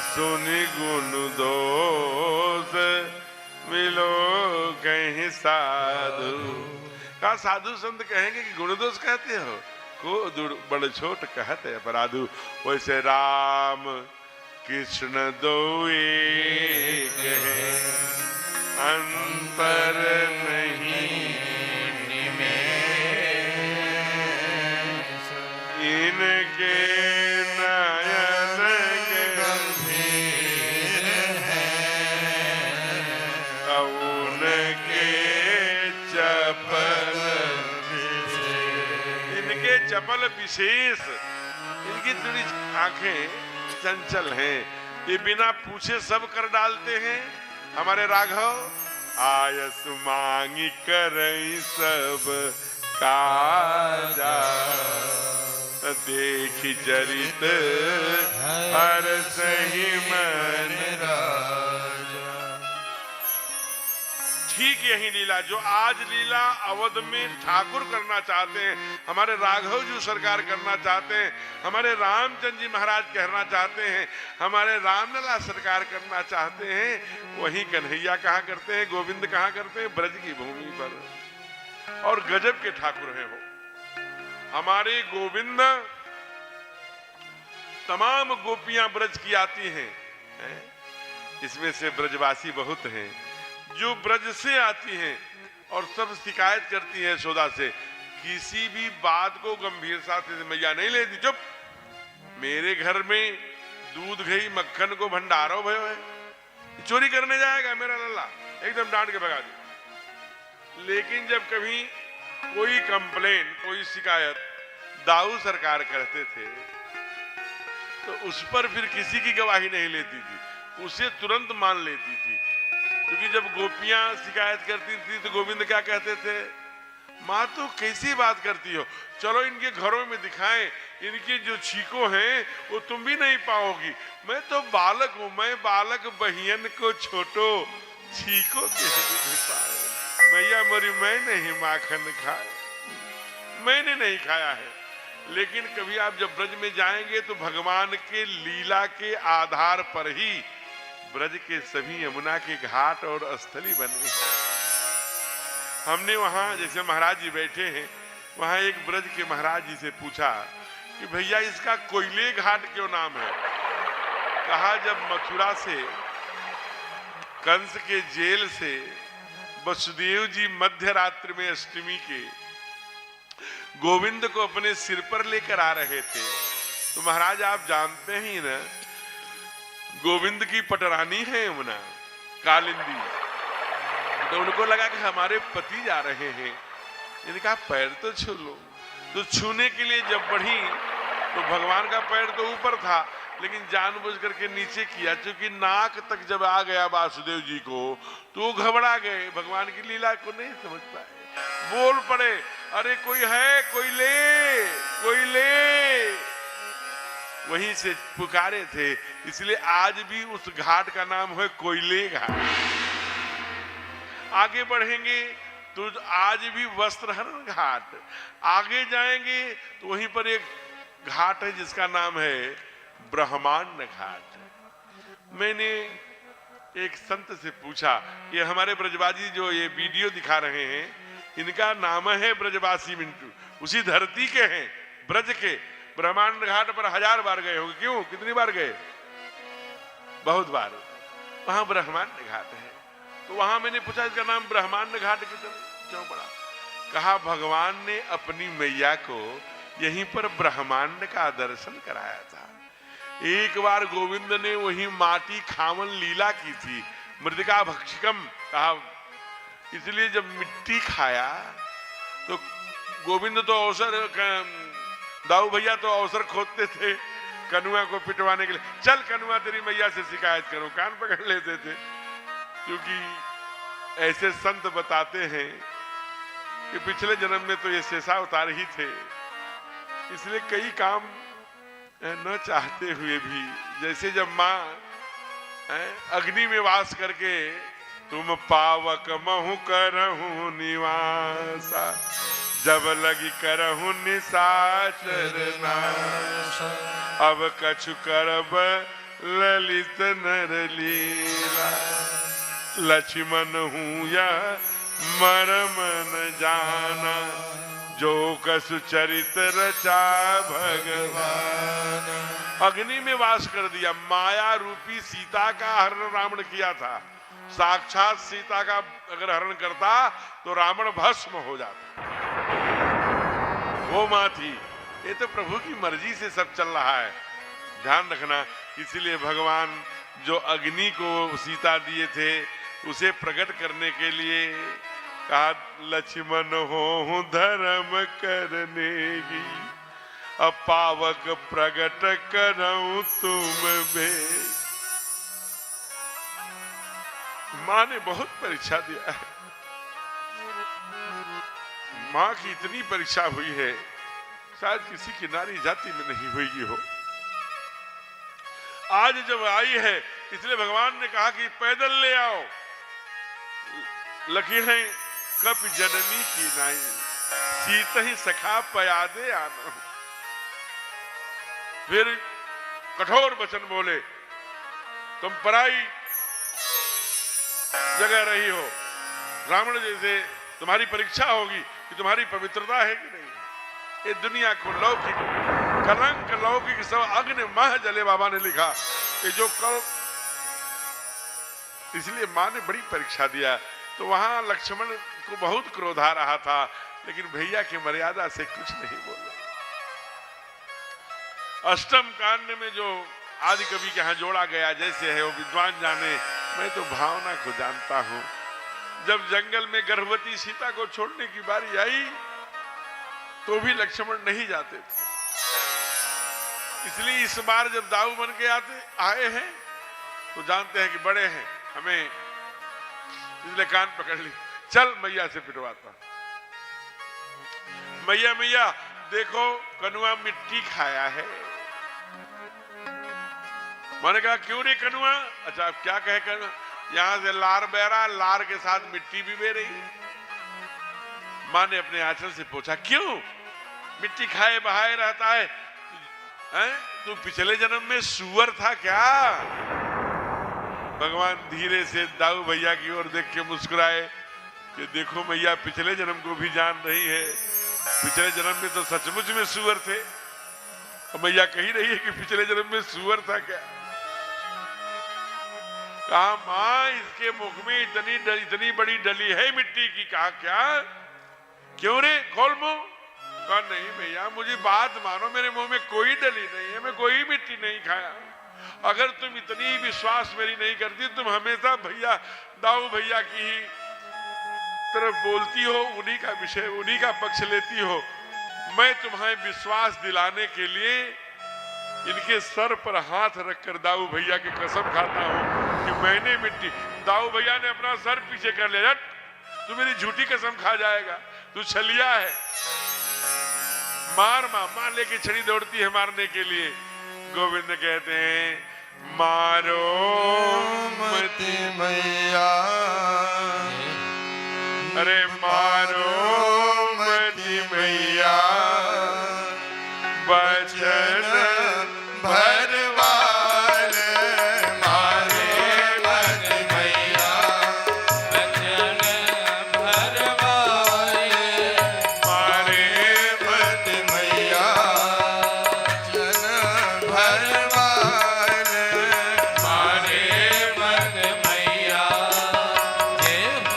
सुनि गुण दोष मिलो कहीं साधु। कहा साधु संत कहेंगे कि गुण दोष कहते हो, को बड़ छोट कहते अपराधु। वैसे राम कृष्ण दो एक है, अंतर नहीं इनके नयन गंभीर हैं, उनके चपल इनके चपल विशेष, इनकी थोड़ी आंखें चंचल हैं, ये बिना पूछे सब कर डालते हैं। हमारे राघव आयस मांगी करई सब काजा, देखी चरित हर सही मन राजा। ठीक यही लीला जो आज लीला अवध में ठाकुर करना चाहते हैं, हमारे राघव जी सरकार करना चाहते हैं, हमारे रामचंद्र जी महाराज कहना चाहते हैं, हमारे रामलला सरकार करना चाहते हैं, वही कन्हैया कहाँ करते हैं, गोविंद कहाँ करते हैं, ब्रज की भूमि पर। और गजब के ठाकुर हैं वो हमारे गोविंद। तमाम गोपियां ब्रज की आती हैं, इसमें से ब्रजवासी बहुत हैं जो ब्रज से आती हैं और सब शिकायत करती हैं यशोदा से, किसी भी बात को गंभीरता से मैया नहीं लेती। चुप, मेरे घर में दूध घी मक्खन को भंडारो भयो है, चोरी करने जाएगा मेरा लल्ला, एकदम डांट के भगा दी। लेकिन जब कभी कोई कंप्लेन, कोई शिकायत दाऊ सरकार करते थे तो उस पर फिर किसी की गवाही नहीं लेती थी, उसे तुरंत मान लेती थी। क्योंकि जब गोपियां शिकायत करती थी तो गोविंद क्या कहते थे, माँ तो कैसी बात करती हो, चलो इनके घरों में दिखाएं, इनकी जो छीको हैं वो तुम भी नहीं पाओगी। मैं तो बालक हूं, मैं बालक बहियन को छोटो छीको के मैया मोरी, मैं नहीं माखन खाया, मैंने नहीं खाया है। लेकिन कभी आप जब ब्रज में जाएंगे तो भगवान के लीला के आधार पर ही ब्रज के सभी यमुना के घाट और स्थली बने। हमने वहां जैसे महाराज जी बैठे हैं, वहां एक ब्रज के महाराज जी से पूछा कि भैया इसका कोयले घाट क्यों नाम है। कहा जब मथुरा से कंस के जेल से वसुदेव जी मध्य रात्रि में अष्टमी के गोविंद को अपने सिर पर लेकर आ रहे थे, तो महाराज आप जानते ही ना गोविंद की पटरानी है यमुना कालिंदी, तो उनको लगा कि हमारे पति जा रहे हैं, इनका पैर तो छू लो। तो छूने के लिए जब बढ़ी तो भगवान का पैर तो ऊपर था, लेकिन जानबूझ करके नीचे किया, क्योंकि नाक तक जब आ गया वासुदेव जी को तो वो घबरा गए, भगवान की लीला को नहीं समझ पाए, बोल पड़े, अरे कोई है, कोई ले, कोई ले। वहीं से पुकारे थे, इसलिए आज भी उस घाट का नाम है कोयले घाट। आगे बढ़ेंगे तो आज भी वस्त्रहरण घाट, आगे जाएंगे तो वहीं पर एक घाट है जिसका नाम है ब्रह्मांड घाट। मैंने एक संत से पूछा, ये हमारे ब्रजबाजी जो ये वीडियो दिखा रहे हैं, इनका नाम है ब्रजवासी मिंटू, उसी धरती के हैं, ब्रज के। ब्रह्मांड घाट पर 1000 बार गए होंगे, क्यों, कितनी बार गए, बहुत बार। वहां ब्रह्मांड घाट है, तो वहां मैंने पूछा इसका नाम ब्रह्मांड घाट क्यों पड़ा। कहा भगवान ने अपनी मैया को यहीं पर ब्रह्मांड का दर्शन कराया था। एक बार गोविंद ने वही माटी खावन लीला की थी, मृदिका भक्षिकम कहा, इसलिए जब मिट्टी खाया तो गोविंद तो अवसर, दाऊ भैया तो अवसर खोदते थे कनुआ को पिटवाने के लिए, चल कनुआ तेरी मैया से शिकायत करो, कान पकड़ लेते थे। क्योंकि ऐसे संत बताते हैं कि पिछले जन्म में तो ये शेषावतार ही थे, इसलिए कई काम न चाहते हुए भी, जैसे जब माँ अग्नि में वास करके तुम पावक महु करहु निवासा, जब लगी करहु निशाचर नाश, अब कछु करब ललित नर लीला, लक्ष्मण हूँ या मरम न जाना, जो कसु चरित रचा भगवान। अग्नि में वास कर दिया, माया रूपी सीता का हरण रावण किया था। साक्षात सीता का अगर हरण करता तो रावण भस्म हो जाता, वो मां थी। ये तो प्रभु की मर्जी से सब चल रहा है, ध्यान रखना। इसीलिए भगवान जो अग्नि को सीता दिए थे उसे प्रकट करने के लिए कहा, लक्ष्मण हो धर्म करने की, अब पावक प्रकट करऊं तुम बे। मां ने बहुत परीक्षा दिया है, मां की इतनी परीक्षा हुई है शायद किसी की नारी जाति में नहीं हुई हो। आज जब आई है इसलिए भगवान ने कहा कि पैदल ले आओ, लकीरें कप जननी की नाई, सीत ही सखा पयादे आना। फिर कठोर वचन बोले, तुम पराई जगह रही हो, रावण जैसे तुम्हारी परीक्षा होगी कि तुम्हारी पवित्रता है कि नहीं। ये दुनिया को लौकिक कलंक लौकिक सब अग्नि मह जले, बाबा ने लिखा कि जो कल, इसलिए मां ने बड़ी परीक्षा दिया। तो वहां लक्ष्मण को बहुत क्रोध आ रहा था, लेकिन भैया की मर्यादा से कुछ नहीं बोला। अष्टम कांड में जो आदि कवि के यहां जोड़ा गया जैसे है वो विद्वान जाने, मैं तो भावना को जानता हूं। जब जंगल में गर्भवती सीता को छोड़ने की बारी आई तो भी लक्ष्मण नहीं जाते थे। इसलिए इस बार जब दाऊ बन के आए हैं तो जानते हैं कि बड़े हैं, हमें इसलिए कान पकड़ ली, चल मैया से पिटवाता। मैया मैया देखो कनुआ मिट्टी खाया है। मैंने कहा क्यों रे कनुआ? अच्छा अब क्या कहे कनुआ? यहां से लार बह रहा, लार के साथ मिट्टी भी बह रही। मां ने अपने आंचल से पूछा क्यों मिट्टी खाए बहाए रहता है? तू पिछले जन्म में सुअर था क्या? भगवान धीरे से दाऊ भैया की ओर देख के मुस्कुराए कि देखो मैया पिछले जन्म को भी जान रही है, पिछले जन्म में तो सचमुच में सुअर थे। और मैया कही रही है कि पिछले जन्म में सुअर था क्या? कहा मां इसके मुख में इतनी बड़ी डली है मिट्टी की। कहा क्या? क्यों रे खोल मुंह। कहा नहीं भैया मुझे बात मानो, मेरे मुंह में कोई डली नहीं है, मैं कोई मिट्टी नहीं खाया। अगर तुम इतनी विश्वास मेरी नहीं करती, तुम हमेशा भैया दाऊ भैया की ही तरफ बोलती हो, उन्हीं का विषय उन्हीं का पक्ष लेती हो। मैं तुम्हें विश्वास दिलाने के लिए इनके सर पर हाथ रखकर दाऊ भैया की कसम खाता हूं कि मैंने मिट्टी। दाऊ भैया ने अपना सर पीछे कर लिया, तू मेरी झूठी कसम खा जाएगा, तू छलिया है। मार मां लेके छड़ी दौड़ती है मारने के लिए। गोविंद कहते हैं मारो मति मैया, अरे मारो मति मैया, बचन भरवाल मारे मति मैया, बचन भरवाए, मारे मति मैया, जन भरवाल मारे मत मैया जय हो।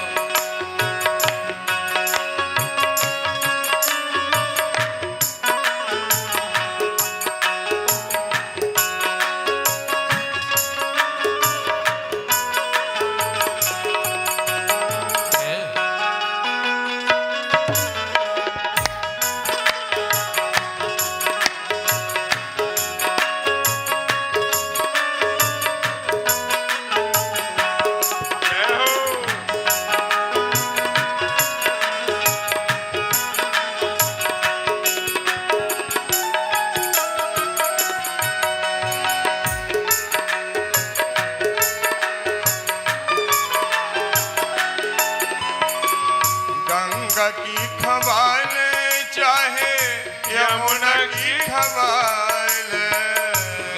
खवाले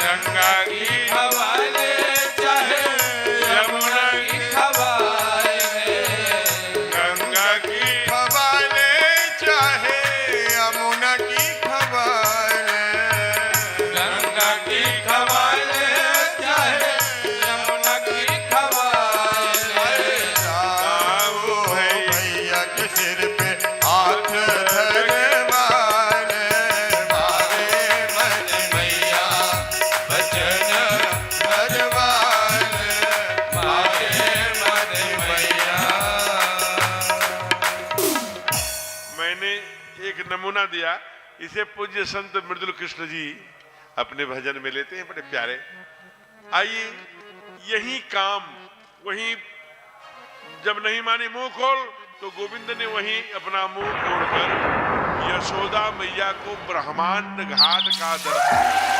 गंगा की खवाले चाहे यमुना की खवाले गंगा की खवाले चाहे यमुना की खवाले गंगा की खवाले चाहे यमुना की खवाले जाओ भैया के सिर पे हाथ धरने वाले मारे मन मैया बचन भरवाले मारे मन मैया। मैंने एक नमूना दिया, इसे पूज्य संत मृदुल कृष्ण जी अपने भजन में लेते हैं, बड़े प्यारे। आइए, यही काम वही जब नहीं मानी मुंह खोल, तो गोविंद ने वही अपना मुंह खोलकर यशोदा मैया को ब्रह्मांड घाट का दर्शन दिया।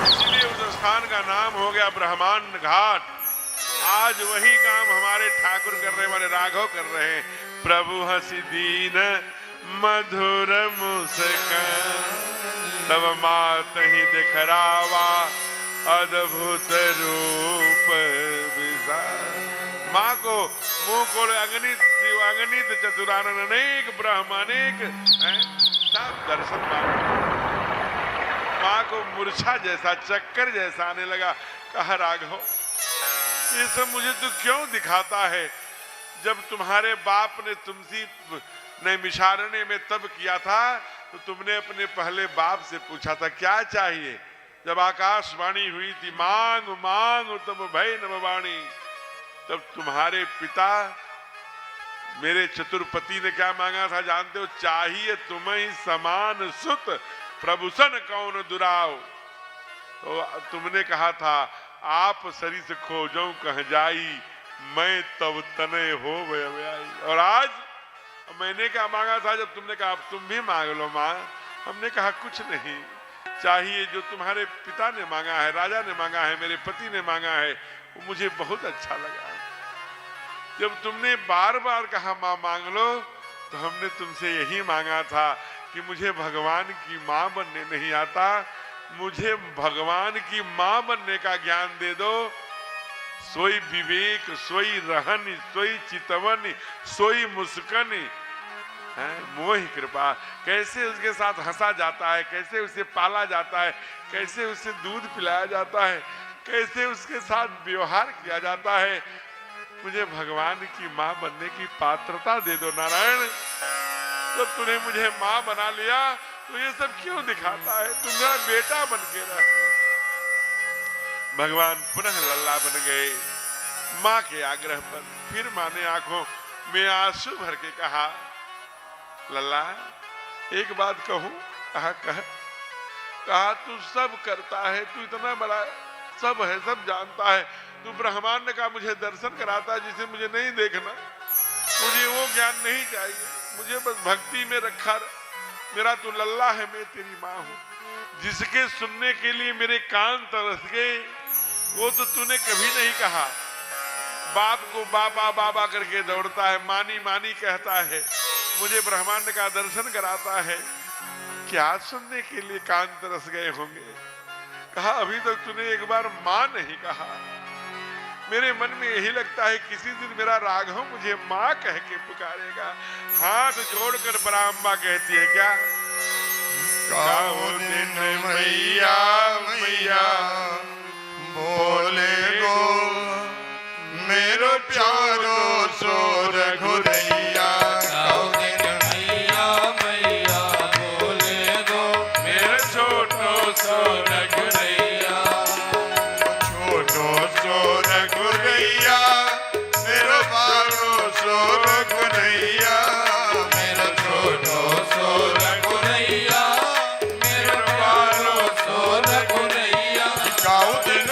इसलिए उस स्थान का नाम हो गया ब्रह्मांड घाट। आज वही काम हमारे ठाकुर कर रहे, हमारे राघव कर रहे हैं। प्रभु हंसी दीन मधुर मुस्कान, तब मात ही दिखरावा अद्भुत रूप विशाल। माँ को मुंह को अगणित शिव अगणित चतुरानन अनेक ब्रह्म अनेक सब दर्शन मांगे। माँ को मूर्छा जैसा चक्कर जैसा आने लगा। कहा राघव, ये सब मुझे तू क्यों दिखाता है? जब तुम्हारे बाप ने तुमसे नैमिषारण्य में तब किया था, तो तुमने अपने पहले बाप से पूछा था क्या चाहिए? जब आकाशवाणी हुई थी मांग मांग तब भय नववाणी, तब तुम्हारे पिता मेरे चतुर्पति ने क्या मांगा था जानते हो? चाहिए तुम्हें समान सुत प्रभुसन कौन दुराव। तो तुमने कहा था आप सरी से खोजो कह जाई, मैं तब तने हो आई। और आज मैंने क्या मांगा था? जब तुमने कहा तुम भी मांग लो माँ, हमने कहा कुछ नहीं चाहिए, जो तुम्हारे पिता ने मांगा है, राजा ने मांगा है, मेरे पति ने मांगा है, वो मुझे बहुत अच्छा लगा। जब तुमने बार बार कहा माँ मांग लो, तो हमने तुमसे यही मांगा था कि मुझे भगवान की माँ बनने नहीं आता, मुझे भगवान की माँ बनने का ज्ञान दे दो। सोई विवेक, सोई रहन, सोई चितवन, सोई मुस्कन, मोहि कृपा। कैसे उसके साथ हंसा जाता है, कैसे उसे पाला जाता है, कैसे उसे दूध पिलाया जाता है, कैसे उसके साथ व्यवहार किया जाता है। मुझे भगवान की माँ बनने की पात्रता दे दो नारायण। तो तूने मुझे माँ बना लिया, तो ये सब क्यों दिखाता है? तुम मेरा बेटा बन के रह। भगवान पुनः लल्ला बन गए माँ के आग्रह पर। फिर माँ ने आंखों में आंसू भर के कहा, लल्ला एक बात कहूं? कहा तू सब करता है, तू इतना बड़ा सब है, सब जानता है, तू ब्रह्मांड का मुझे दर्शन कराता है जिसे मुझे नहीं देखना। मुझे वो ज्ञान नहीं चाहिए, मुझे बस भक्ति में रखा। मेरा तू लल्ला है, मैं तेरी माँ हूँ। जिसके सुनने के लिए मेरे कान तरस गए, वो तो तूने कभी नहीं कहा। बाप को बाबा बाबा करके दौड़ता है, मानी मानी कहता है, मुझे ब्रह्मांड का दर्शन कराता है। क्या सुनने के लिए कान तरस गए होंगे? कहा अभी तक तूने एक बार माँ नहीं कहा। मेरे मन में यही लगता है किसी दिन मेरा राघव मुझे माँ कह के पुकारेगा। हाथ जोड़कर ब्रह्मा कहती है क्या? काहो दिन मैया मैया बोले गो मेरो प्यारो सो रघुरैया। काहो दिन मैया मैया बोले गो मेरा छोटो सो रघुरैया। छोटो सो रघुरैया मेरो प्यारो सो रघुरैया। मेरा छोटो सो रघुरैया, मेरा प्यारो सो रघुरैया। काऊ दिन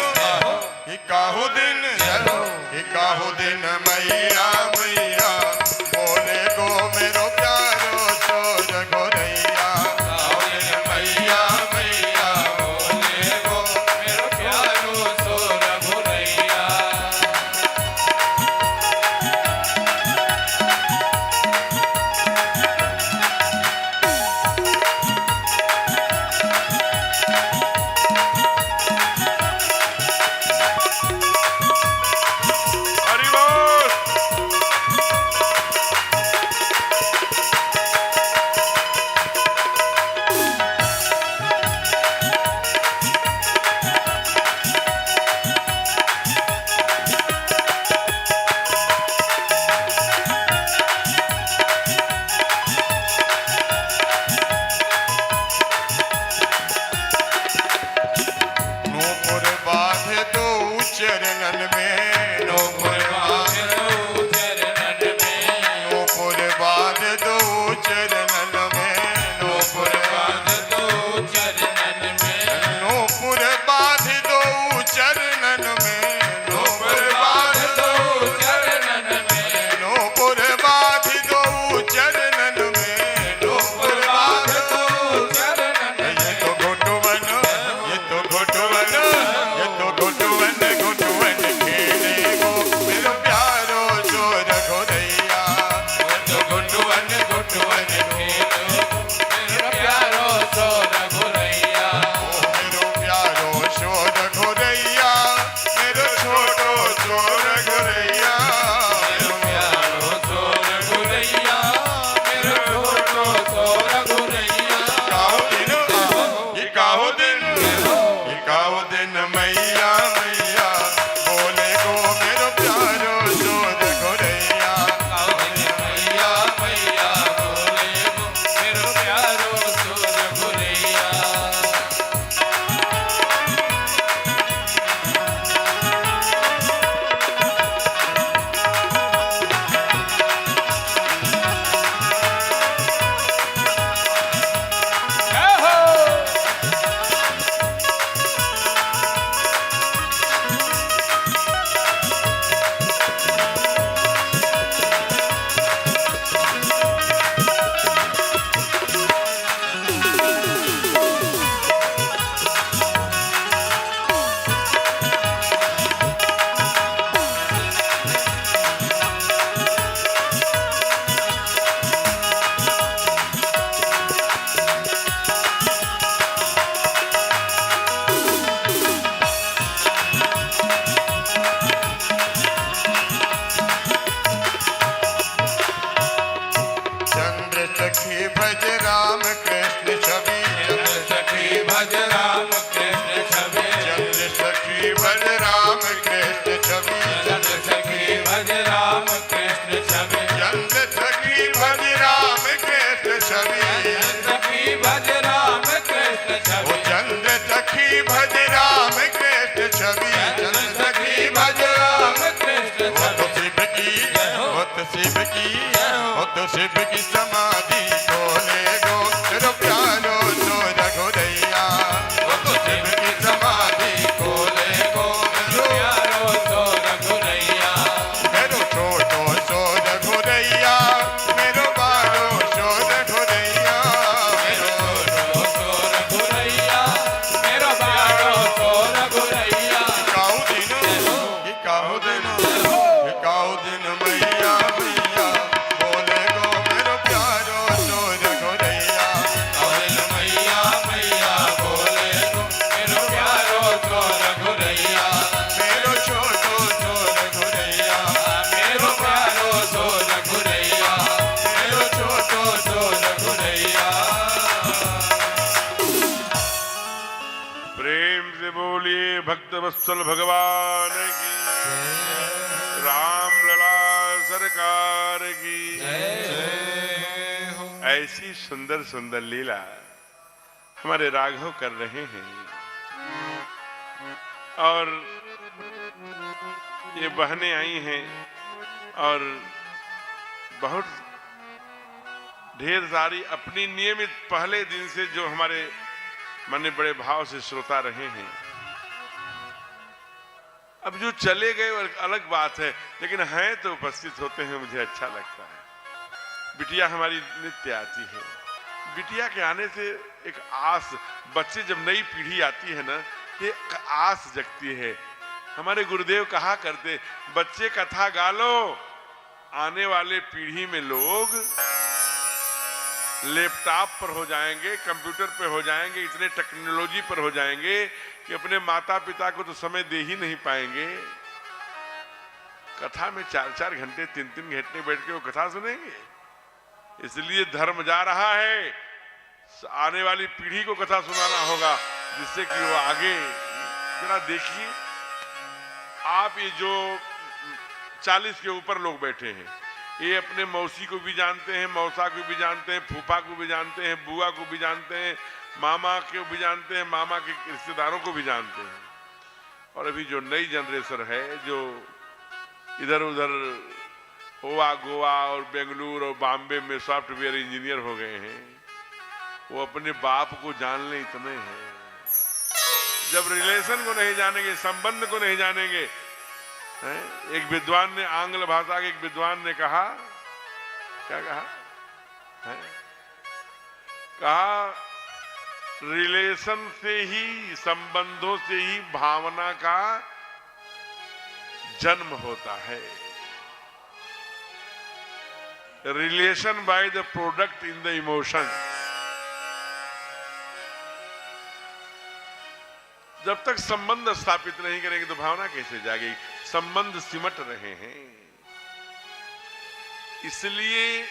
शिव की समाधि खोले गो मेरो प्यारो सो रघुरैया वो तो शिव की समाधि खोले गो मेरो प्यारो सो रघुरैया मेरो छोटो सो रघुरैया मेरो बारो सो रघुरैया मेरो सो रघुरैया मेरो बारो सो रघुरैया काऊ दिन मैया मैया बोले गो मेरो प्यारो सो रघुरैया मैया मैया बोले गो मेरो प्यारो सो रघुरैया मेरो छोटो सो रघुरैया मेरो प्यारो सो रघुरैया मेरो छोटो सो रघुरैया। प्रेम से बोलिए भक्त वत्सल भगवान की, राम लला सरकार की। ऐसी सुंदर सुंदर लीला हमारे राघव कर रहे हैं और ये बहनें आई हैं और बहुत ढेर सारी अपनी नियमित पहले दिन से जो हमारे मन में बड़े भाव से श्रोता रहे हैं, अब जो चले गए वो अलग बात है, लेकिन हैं तो उपस्थित होते हैं, मुझे अच्छा लगता है। बिटिया हमारी नित्य आती है, बिटिया के आने से एक आस, बच्चे जब नई पीढ़ी आती है ना, एक आस जगती है। हमारे गुरुदेव कहा करते, बच्चे कथा गा लो, आने वाले पीढ़ी में लोग लैपटॉप पर हो जाएंगे, कंप्यूटर पर हो जाएंगे, इतने टेक्नोलॉजी पर हो जाएंगे कि अपने माता पिता को तो समय दे ही नहीं पाएंगे। कथा में 4-4 घंटे 3-3 घंटे बैठ के वो कथा सुनेंगे। इसलिए धर्म जा रहा है, आने वाली पीढ़ी को कथा सुनाना होगा, जिससे कि वो आगे। जरा देखिए आप, ये जो 40 के ऊपर लोग बैठे हैं, ये अपने मौसी को भी जानते हैं, मौसा को भी जानते हैं, फूफा को भी जानते हैं, बुआ को भी जानते हैं, मामा को भी जानते हैं, मामा के रिश्तेदारों को भी जानते हैं। और अभी जो नई जनरेशन है, जो इधर उधर गोवा और बेंगलुरु और बॉम्बे में सॉफ्टवेयर इंजीनियर हो गए हैं, वो अपने बाप को जानने इतने हैं। जब रिलेशन को नहीं जानेंगे, संबंध को नहीं जानेंगे। एक विद्वान ने, आंग्ल भाषा के एक विद्वान ने कहा, क्या कहा? कहा रिलेशन से ही, संबंधों से ही भावना का जन्म होता है। Relation by the product in the emotion. जब तक संबंध स्थापित नहीं करेंगे तो भावना कैसे जाएगी? संबंध सिमट रहे हैं। इसलिए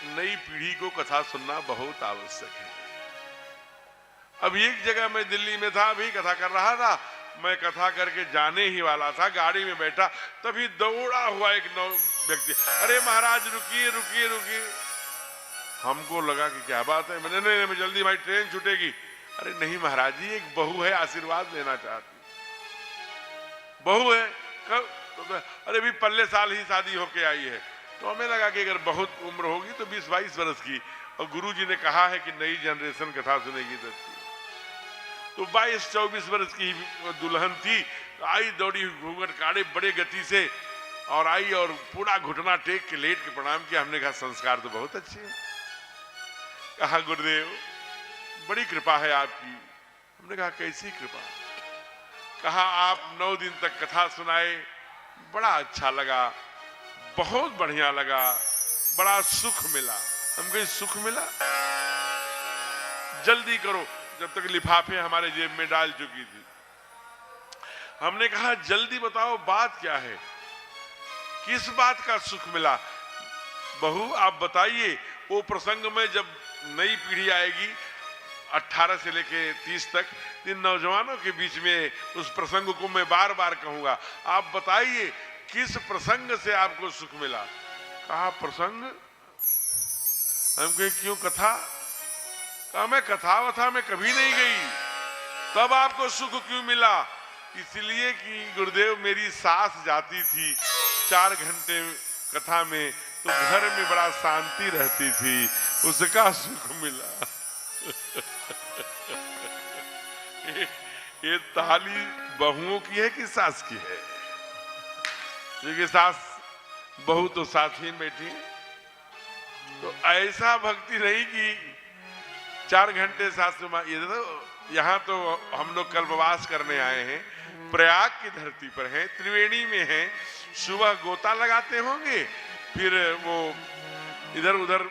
नई पीढ़ी को कथा सुनना बहुत आवश्यक है। अब एक जगह मैं दिल्ली में था, अभी कथा कर रहा था, मैं कथा करके जाने ही वाला था, गाड़ी में बैठा, तभी दौड़ा हुआ एक व्यक्ति, अरे महाराज रुकिए रुकिए रुकिए। हमको लगा कि क्या बात है। मैंने नहीं, मैं जल्दी, भाई ट्रेन छूटेगी। अरे नहीं महाराज जी, एक बहू है, आशीर्वाद लेना चाहती। बहू है कब? अरे भी पल्ले साल ही शादी होके आई है। तो हमें लगा कि अगर बहुत उम्र होगी तो 20-22 वर्ष की, और गुरुजी ने कहा है कि नई जनरेशन कथा सुनेगी तो 22-24 वर्ष की दुल्हन थी। आई दौड़ी, घूंघट काढ़े बड़े गति से और आई और पूरा घुटना टेक के लेट के प्रणाम किया। हमने कहा संस्कार तो बहुत अच्छे हैं। कहा गुरुदेव बड़ी कृपा है आपकी। हमने कहा कैसी कृपा? कहा आप 9 दिन तक कथा सुनाए, बड़ा अच्छा लगा, बहुत बढ़िया लगा, बड़ा सुख मिला। हम कहीं सुख मिला? जल्दी करो, जब तक लिफाफे हमारे जेब में डाल चुकी थी। हमने कहा जल्दी बताओ बात क्या है, किस बात का सुख मिला? बहू आप बताइए। वो प्रसंग में जब नई पीढ़ी आएगी 18 से लेके 30 तक, इन नौजवानों के बीच में उस प्रसंग को मैं बार बार कहूंगा। आप बताइए किस प्रसंग से आपको सुख मिला? कहा प्रसंग? हम कहे क्यों कथा? कहा मैं कथा वथा में कभी नहीं गई, तब आपको सुख क्यों मिला? इसलिए कि गुरुदेव मेरी सास जाती थी 4 घंटे कथा में, तो घर में बड़ा शांति रहती थी, उसका सुख मिला। ये ताली बहुओं की है कि सास की है? देखिए सास बहू तो साथ ही बैठी, तो ऐसा भक्ति नहीं कि 4 घंटे सासू माँ। ये तो यहाँ तो हम लोग कल्पवास करने आए हैं, प्रयाग की धरती पर हैं, त्रिवेणी में हैं। सुबह गोता लगाते होंगे, फिर वो इधर उधर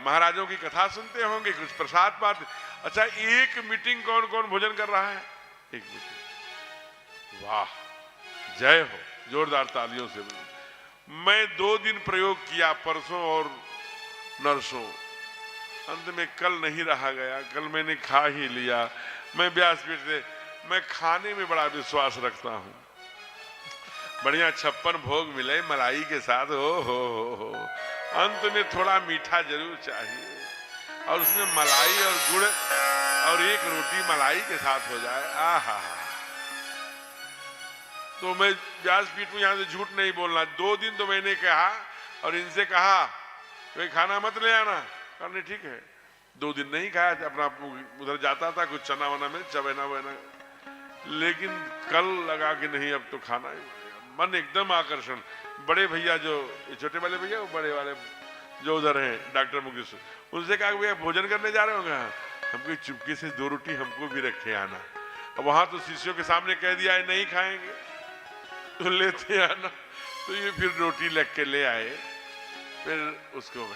महाराजों की कथा सुनते होंगे, कुछ प्रसाद पाते। अच्छा, एक मीटिंग कौन कौन भोजन कर रहा है? एक मीटिंग। वाह, जय हो, जोरदार तालियों से। मैं 2 दिन प्रयोग किया, परसों और नरसों। अंत में कल नहीं रहा गया, कल मैंने खा ही लिया। मैं व्यासपीठ से, मैं खाने में बड़ा विश्वास रखता हूँ। बढ़िया 56 भोग मिले मलाई के साथ, हो। अंत में थोड़ा मीठा जरूर चाहिए, और उसमें मलाई और गुड़ और एक रोटी मलाई के साथ हो जाए, आहा। तो मैं व्यासपीठ में यहाँ से झूठ नहीं बोलना, 2 दिन तो मैंने कहा और इनसे कहा भाई खाना मत ले आना, करने ठीक है। 2 दिन नहीं खाया, अपना उधर जाता था, कुछ चना वना में चबेना वना, लेकिन कल लगा कि नहीं, अब तो खाना ही पड़ेगा। मन एकदम आकर्षण। बड़े भैया जो छोटे वाले भैया, वो बड़े वाले जो उधर हैं डॉक्टर मुकेश, उनसे कहा भैया भोजन करने जा रहे होंगे? हमको चुपके से 2 रोटी हमको भी रखे आना। अब वहां तो शिष्यों के सामने कह दिया है नहीं खाएंगे, तो लेते आना। तो ये फिर रोटी लग के ले आए, फिर उसको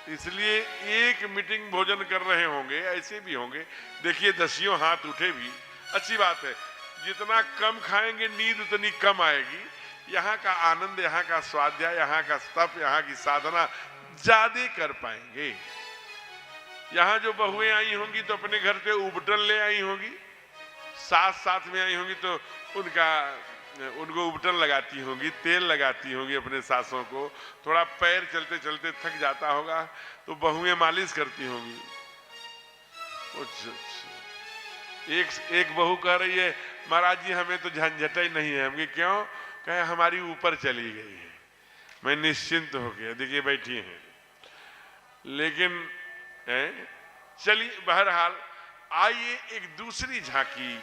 इसलिए एक मीटिंग भोजन कर रहे होंगे, ऐसे भी होंगे। देखिए 10 हाथ उठे भी अच्छी बात है, जितना कम खाएंगे नींद उतनी कम आएगी। यहाँ का आनंद, यहाँ का स्वाध्याय, यहाँ का तप, यहाँ की साधना ज्यादा कर पाएंगे। यहाँ जो बहुएं आई होंगी तो अपने घर से उबटन ले आई होंगी, साथ में आई होंगी तो उनको उबटन लगाती होंगी, तेल लगाती होंगी अपने सासों को। थोड़ा पैर चलते चलते थक जाता होगा तो बहुएं मालिश करती होंगी। एक बहू कह रही है महाराज जी हमें तो झंझट ही नहीं है। हमके क्यों? कहे हमारी ऊपर चली गई है, मैं निश्चिंत हो गया। देखिए बैठी हैं, लेकिन चलिए बहरहाल आइए एक दूसरी झांकी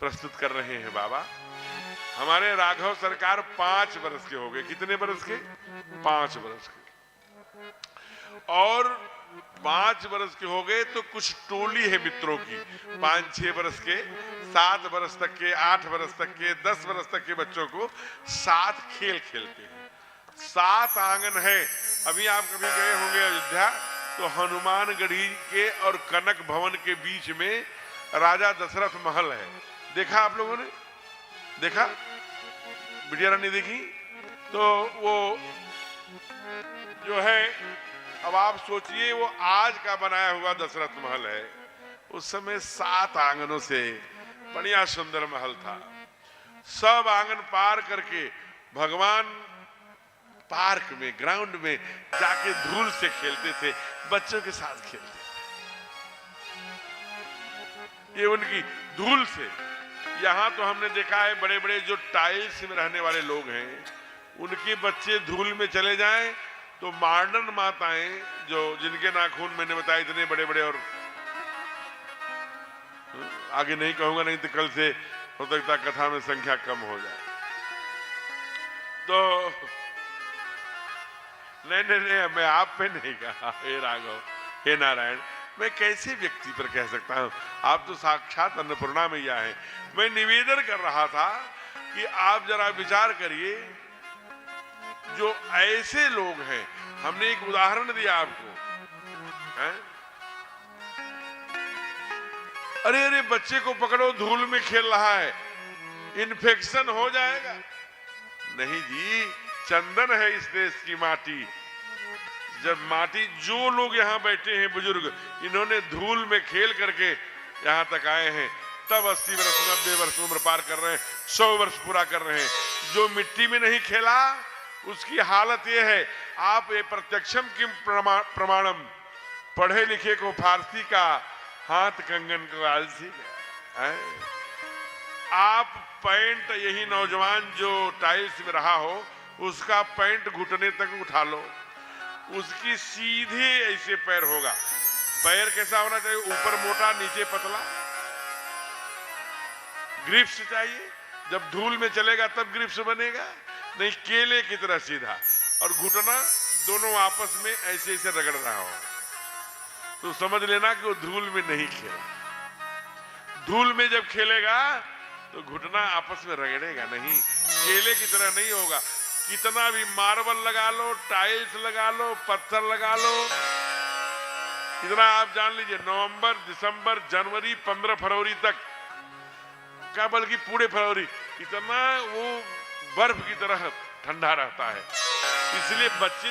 प्रस्तुत कर रहे हैं बाबा। हमारे राघव सरकार 5 वर्ष के हो गए। कितने वर्ष के? 5 वर्ष के। और 5 वर्ष के हो गए तो कुछ टोली है मित्रों की, 5-6 वर्ष के, 7 वर्ष तक के, 8 वर्ष तक के, 10 वर्ष तक के बच्चों को साथ खेल खेलते हैं। 7 आंगन है। अभी आप कभी गए होंगे अयोध्या, तो हनुमानगढ़ी के और कनक भवन के बीच में राजा दशरथ महल है। देखा आप लोगों ने? देखा? बिटिया रानी देखी? तो वो जो है, अब आप सोचिए वो आज का बनाया हुआ दशरथ महल है, उस समय 7 आंगनों से बढ़िया सुंदर महल था। सब आंगन पार करके भगवान पार्क में, ग्राउंड में जाके धूल से खेलते थे, बच्चों के साथ खेलते। ये उनकी धूल से। यहाँ तो हमने देखा है बड़े बड़े जो टाइल्स में रहने वाले लोग हैं, उनके बच्चे धूल में चले जाएं तो मॉडर्न माताएं जो जिनके नाखून मैंने बताया इतने बड़े बड़े, और आगे नहीं कहूंगा नहीं तो कल से हो सकता कथा में संख्या कम हो जाए। तो नहीं, मैं आप पे नहीं कहा, हे राघव, हे नारायण, मैं कैसे व्यक्ति पर कह सकता हूं? आप तो साक्षात अन्नपूर्णा मैया हैं। मैं निवेदन कर रहा था कि आप जरा विचार करिए, जो ऐसे लोग हैं, हमने एक उदाहरण दिया आपको, हैं? अरे बच्चे को पकड़ो धूल में खेल रहा है, इन्फेक्शन हो जाएगा। नहीं जी, चंदन है इस देश की माटी। जब माटी, जो लोग यहाँ बैठे हैं बुजुर्ग, इन्होंने धूल में खेल करके यहाँ तक आए हैं, तब 80 वर्ष 90 वर्ष उम्र पार कर रहे हैं, 100 वर्ष पूरा कर रहे हैं। जो मिट्टी में नहीं खेला उसकी हालत ये है। आप ये प्रत्यक्षम किम प्रमाणम, पढ़े लिखे को फारसी का, हाथ कंगन को आलसी का। आप पैंट, यही नौजवान जो टाइल्स में रहा हो, उसका पैंट घुटने तक उठा लो, उसकी सीधे ऐसे पैर होगा। पैर कैसा होना चाहिए? ऊपर मोटा, नीचे पतला। ग्रिप्स चाहिए, जब धूल में चलेगा तब ग्रिप्स बनेगा, नहीं केले की तरह सीधा। और घुटना दोनों आपस में ऐसे ऐसे रगड़ रहा हो, तो समझ लेना कि वो धूल में नहीं खेला। धूल में जब खेलेगा तो घुटना आपस में रगड़ेगा नहीं, केले की तरह नहीं होगा। कितना भी मार्बल लगा लो, टाइल्स लगा लो, पत्थर लगा लो, इतना आप जान लीजिए नवंबर, दिसंबर, जनवरी, 15 फरवरी तक का, बल्कि पूरे फरवरी, इतना वो बर्फ की तरह ठंडा रहता है। इसलिए बच्चे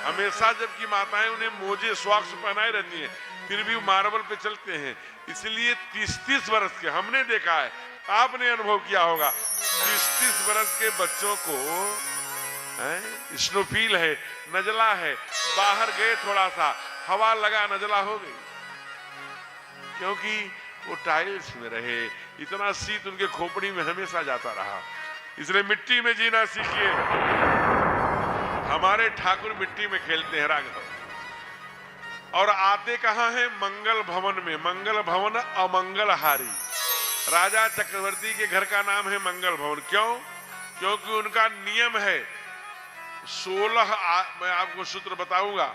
हमेशा, जबकि माताएं उन्हें मोजे सॉक्स पहनाए रहती हैं, फिर भी मार्बल पे चलते हैं। इसलिए 30-30 वर्ष के हमने देखा है, आपने अनुभव किया होगा, 30-30 वर्ष के बच्चों को स्नोफील है, नजला है, बाहर गए थोड़ा सा हवा लगा, नजला हो गई, क्योंकि वो टाइल्स में रहे। इतना शीत उनके खोपड़ी में हमेशा जाता रहा। इसलिए मिट्टी में जीना सीखिए। हमारे ठाकुर मिट्टी में खेलते हैं राघव, और आते कहां हैं? मंगल भवन में। मंगल भवन अमंगलहारी। राजा चक्रवर्ती के घर का नाम है मंगल भवन। क्यों? क्योंकि उनका नियम है 16, मैं आपको सूत्र बताऊंगा,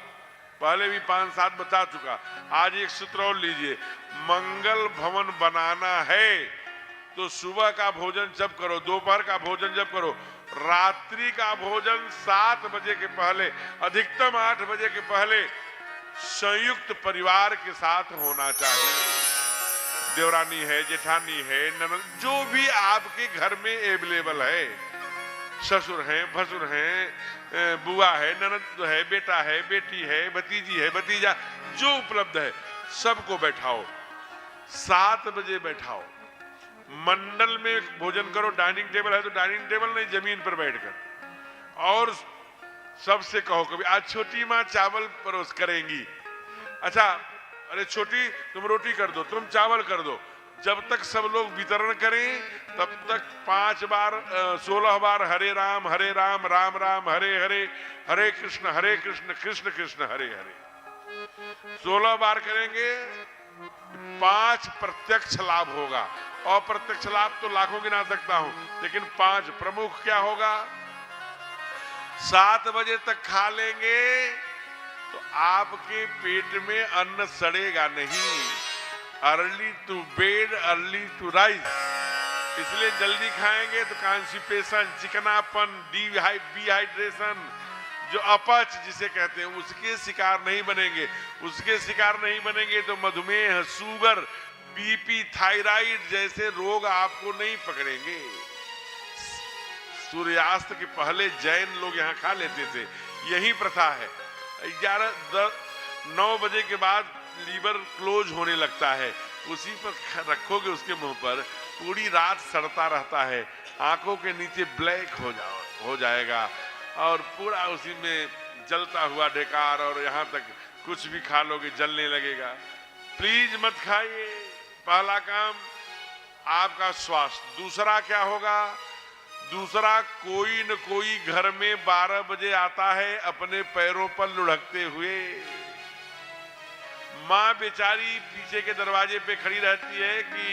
पहले भी 5-7 बता चुका, आज एक सूत्र और लीजिए। मंगल भवन बनाना है तो सुबह का भोजन जब करो, दोपहर का भोजन जब करो, रात्रि का भोजन 7 बजे के पहले, अधिकतम 8 बजे के पहले संयुक्त परिवार के साथ होना चाहिए। देवरानी है, जेठानी है, ननद, जो भी आपके घर में अवेलेबल है, ससुर हैं, भसुर हैं, बुआ है, ननद है, बेटा है, बेटी है, भतीजी है, भतीजा, जो उपलब्ध है सबको बैठाओ, 7 बजे बैठाओ। मंडल में भोजन करो, डाइनिंग टेबल है तो डाइनिंग टेबल नहीं, जमीन पर बैठकर। और सबसे कहो कभी, आज छोटी माँ चावल परोस करेंगी, अच्छा अरे छोटी तुम रोटी कर दो, तुम चावल कर दो। जब तक सब लोग वितरण करें तब तक 5 बार 16 बार हरे राम राम राम हरे हरे, हरे कृष्ण कृष्ण कृष्ण हरे हरे 16 बार करेंगे, 5 प्रत्यक्ष लाभ होगा। अप्रत्यक्ष लाभ तो लाखों गिना सकता हूं, लेकिन 5 प्रमुख क्या होगा? 7 बजे तक खा लेंगे तो आपके पेट में अन्न सड़ेगा नहीं। Early to bed, early to rise. इसलिए जल्दी खाएंगे तो कॉन्स्टिपेशन, चिकनापन, डिहाइड्रेशन, जो अपच जिसे कहते हैं, उसके शिकार नहीं बनेंगे। उसके शिकार नहीं बनेंगे तो मधुमेह, शुगर, बीपी, थायराइड जैसे रोग आपको नहीं पकड़ेंगे। सूर्यास्त के पहले जैन लोग यहाँ खा लेते थे, यही प्रथा है। 9 बजे के बाद लीवर क्लोज होने लगता है, उसी पर रखोगे उसके मुंह पर, पूरी रात सड़ता रहता है, आंखों के नीचे ब्लैक हो जाएगा और पूरा उसी में जलता हुआ ढेकार, और यहाँ तक कुछ भी खा लोगे जलने लगेगा। प्लीज मत खाइए। पहला काम आपका स्वास्थ्य। दूसरा क्या होगा? दूसरा, कोई न कोई घर में 12 बजे आता है अपने पैरों पर लुढ़कते हुए। माँ बेचारी पीछे के दरवाजे पे खड़ी रहती है कि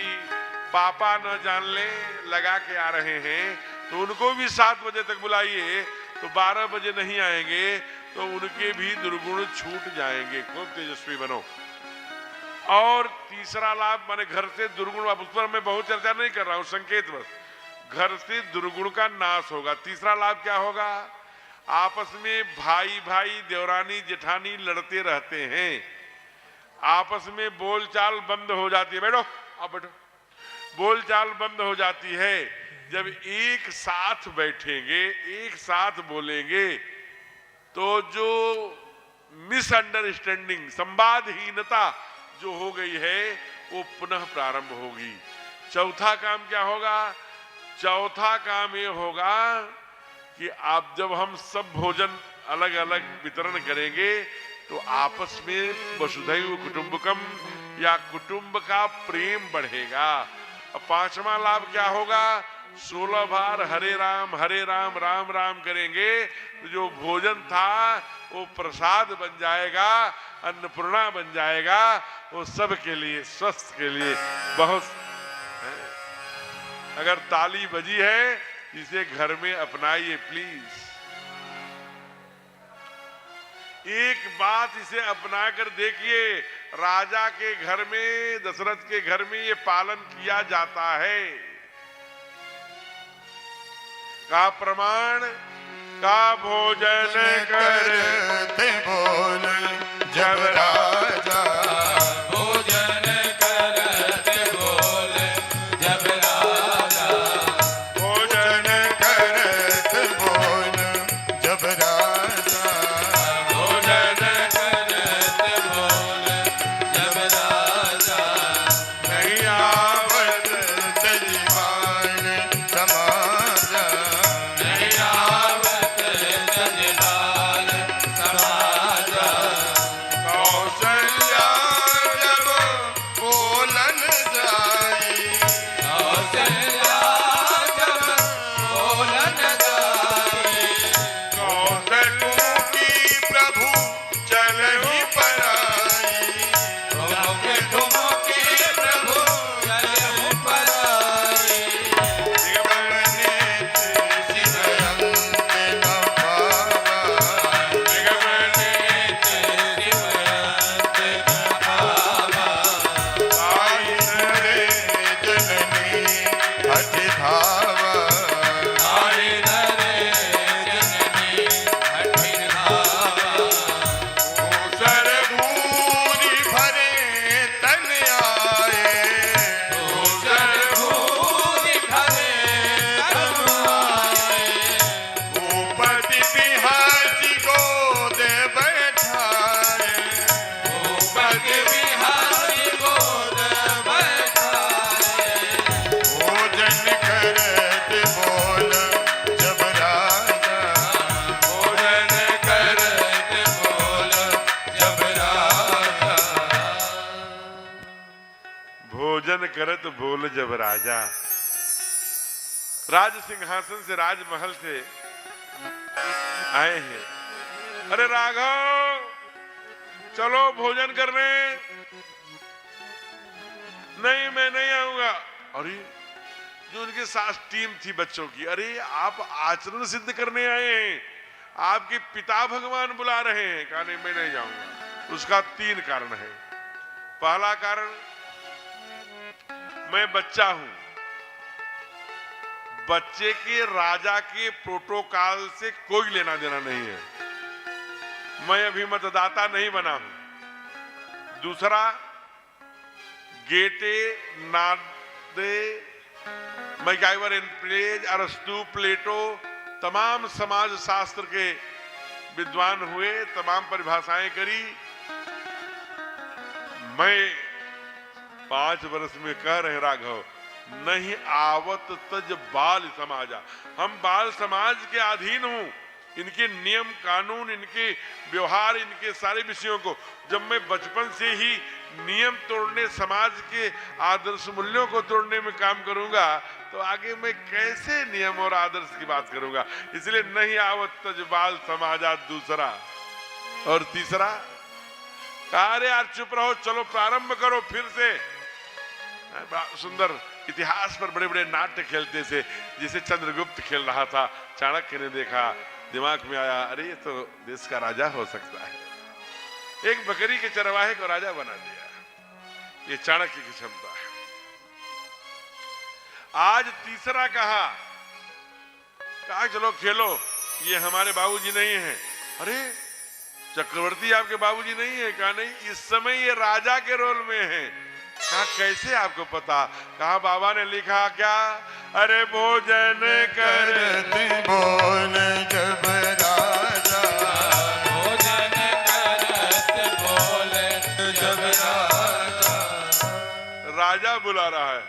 पापा न जान ले लगा के आ रहे हैं, तो उनको भी 7 बजे तक बुलाइए, तो 12 बजे नहीं आएंगे तो उनके भी दुर्गुण छूट जाएंगे। खूब तेजस्वी बनो। और तीसरा लाभ, माने घर से दुर्गुण, उस पर मैं बहुत चर्चा नहीं कर रहा हूं, संकेत बस, घर से दुर्गुण का नाश होगा। तीसरा लाभ क्या होगा? आपस में भाई भाई, देवरानी जेठानी लड़ते रहते हैं, आपस में बोलचाल बंद हो जाती है। बैठो, आप बैठो। बोलचाल बंद हो जाती है। जब एक साथ बैठेंगे, एक साथ बोलेंगे, तो जो मिसअंडरस्टैंडिंग, संवादहीनता जो हो गई है वो पुनः प्रारंभ होगी। चौथा काम क्या होगा? चौथा काम ये होगा कि आप, जब हम सब भोजन अलग अलग वितरण करेंगे तो आपस में वसुधैव कुटुंबकम या कुटुंब का प्रेम बढ़ेगा। और 5वां लाभ क्या होगा? 16 बार हरे राम राम राम करेंगे तो जो भोजन था वो प्रसाद बन जाएगा, अन्नपूर्णा बन जाएगा। वो सब के लिए, स्वस्थ के लिए बहुत है। अगर ताली बजी है इसे घर में अपनाइए प्लीज। एक बात इसे अपना कर देखिए, राजा के घर में, दशरथ के घर में ये पालन किया जाता है। का प्रमाण, का भोजन करते बोल जब राजा, भोजन करते बोल जब राजा, भोजन करते बोल जब राजा, भोजन करते बोल जब राजा, नहीं आवत तजवान समाजा, नहीं आवत तजवाल समाजा, कौशल्या जब बोलन जाई, कौशल्या जब बोलन जाई, कौशलों की प्रभु चलहि पराई, ठुमके ठुमके प्रभु चलहु पराई, निगमने सिमरंत न पावा, निगमने सिमरंत न पावा, आई नरे जननी हठ धावा, आई नरे जननी हठिन धावा, दूसर भूरि भरे तन आए, दूसर भूरि भरे तन आए, भूपति बिहारी गोद बैठाए, भूपति बिहारी गोद बैठाए, भोजन करत बोल जब राजा, भोजन करते बोल जब राजा, भोजन करत बोल जब राजा। राज सिंहासन से, राजमहल से आए हैं। अरे राघव चलो भोजन करने। नहीं मैं नहीं आऊंगा। अरे जो उनके साथ टीम थी बच्चों की, अरे आप आचरण सिद्ध करने आए हैं, आपके पिता भगवान बुला रहे हैं। कहा नहीं मैं नहीं जाऊंगा। उसका 3 कारण है। पहला कारण, मैं बच्चा हूं, बच्चे के राजा के प्रोटोकॉल से कोई लेना देना नहीं है। मैं अभी मतदाता नहीं बना हूं। दूसरा, गेटे, नादे, मैकाइवर इन प्लेज, अरस्तु, प्लेटो, तमाम समाज शास्त्र के विद्वान हुए, तमाम परिभाषाएं करी। मैं 5 वर्ष में कह रहे राघव, नहीं आवत तज बाल समाजा। हम बाल समाज के अधीन हूं। इनके नियम कानून, इनके व्यवहार, इनके सारे विषयों को जब मैं बचपन से ही नियम तोड़ने, समाज के आदर्श मूल्यों को तोड़ने में काम करूंगा तो आगे मैं कैसे नियम और आदर्श की बात करूंगा। इसलिए नहीं आवत तज बाल समाजा दूसरा। और तीसरा, अरे यार चुप रहो, चलो प्रारंभ करो फिर से। सुंदर इतिहास पर बड़े बड़े नाट्य खेलते थे, जिसे चंद्रगुप्त खेल रहा था। चाणक्य ने देखा, दिमाग में आया, अरे ये तो देश का राजा हो सकता है। एक बकरी के चरवाहे को राजा बना दिया। ये चाणक्य की क्षमता है। आज तीसरा कहा चलो खेलो, ये हमारे बाबूजी नहीं है। अरे चक्रवर्ती आपके बाबूजी नहीं है? कहा नहीं, इस समय ये राजा के रोल में है। कहा कैसे आपको पता? कहा बाबा ने लिखा क्या, अरे भोजन करते बोल जब राजा, भोजन करते बोल जब राजा। राजा बुला रहा है,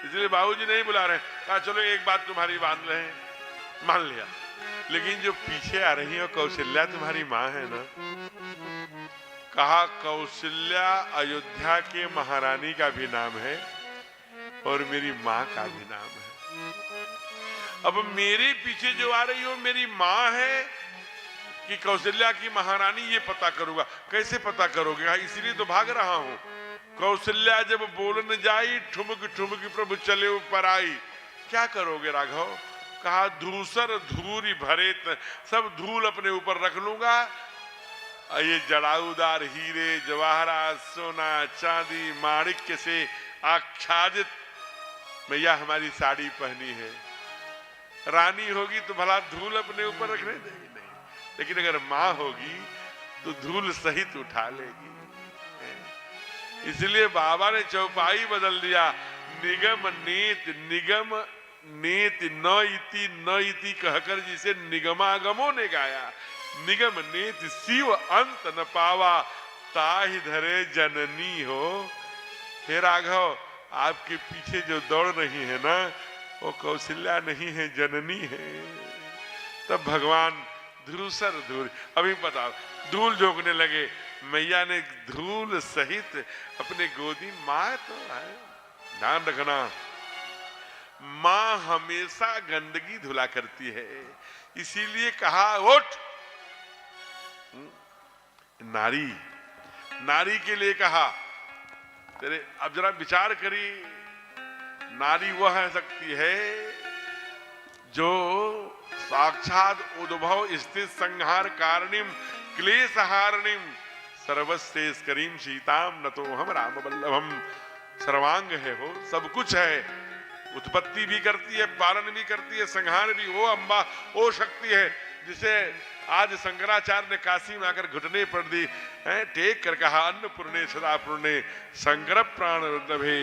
इसलिए बाबूजी नहीं बुला रहे। कहा चलो एक बात तुम्हारी मान लिया, लेकिन जो पीछे आ रही है कौशल्या तुम्हारी माँ है ना। कहा कौशल्या अयोध्या के महारानी का भी नाम है और मेरी माँ का भी नाम है। अब मेरे पीछे जो आ रही हो मेरी माँ है कि कौशल्या की महारानी, ये पता करूंगा। कैसे पता करोगे? हाँ, इसीलिए तो भाग रहा हूं। कौशल्या जब बोलन जाई, ठुमक ठुमक प्रभु चले ऊपर आई। क्या करोगे राघव? कहा धूसर धूरी भरे, सब धूल अपने ऊपर रख लूंगा। ये जड़ाऊदार हीरे जवाहरात सोना चांदी माणिक्य से आच्छादित मैया हमारी साड़ी पहनी है। रानी होगी तो भला धूल अपने ऊपर रखने देगी? नहीं, लेकिन अगर माँ होगी तो धूल सहित उठा लेगी। इसलिए बाबा ने चौपाई बदल दिया। निगम नेत न इति कहकर जिसे निगमागमों ने गाया। निगम नेत शिव अंत न पावा, ताहि धरे जननी हो। हे राघव, आपके पीछे जो दौड़ रही है ना, वो कौशल्या नहीं है, जननी है। तब भगवान धूसर धूल, अभी बताओ, धूल झोंकने लगे। मैया ने धूल सहित अपने गोदी, माँ तो है, ध्यान रखना, माँ हमेशा गंदगी धुला करती है। इसीलिए कहा उठ। नारी के लिए कहा। तेरे अब जरा विचार करी, नारी वह शक्ति है जो साक्षात उद्भव स्थित संहार कारणिम क्लेश हारणिम सर्वस्तेस्करीम सीताम नतो हम राम वल्लभम। सर्वांग है, हो सब कुछ है, उत्पत्ति भी करती है, पालन भी करती है, संहार भी। वो अम्बा, वो शक्ति है जिसे आज शंकराचार्य ने काशी में आकर घुटने पड़ दी, टेक कर कहा अन्नपूर्णे सदा पूर्णे शंकर प्राण रुद्रभे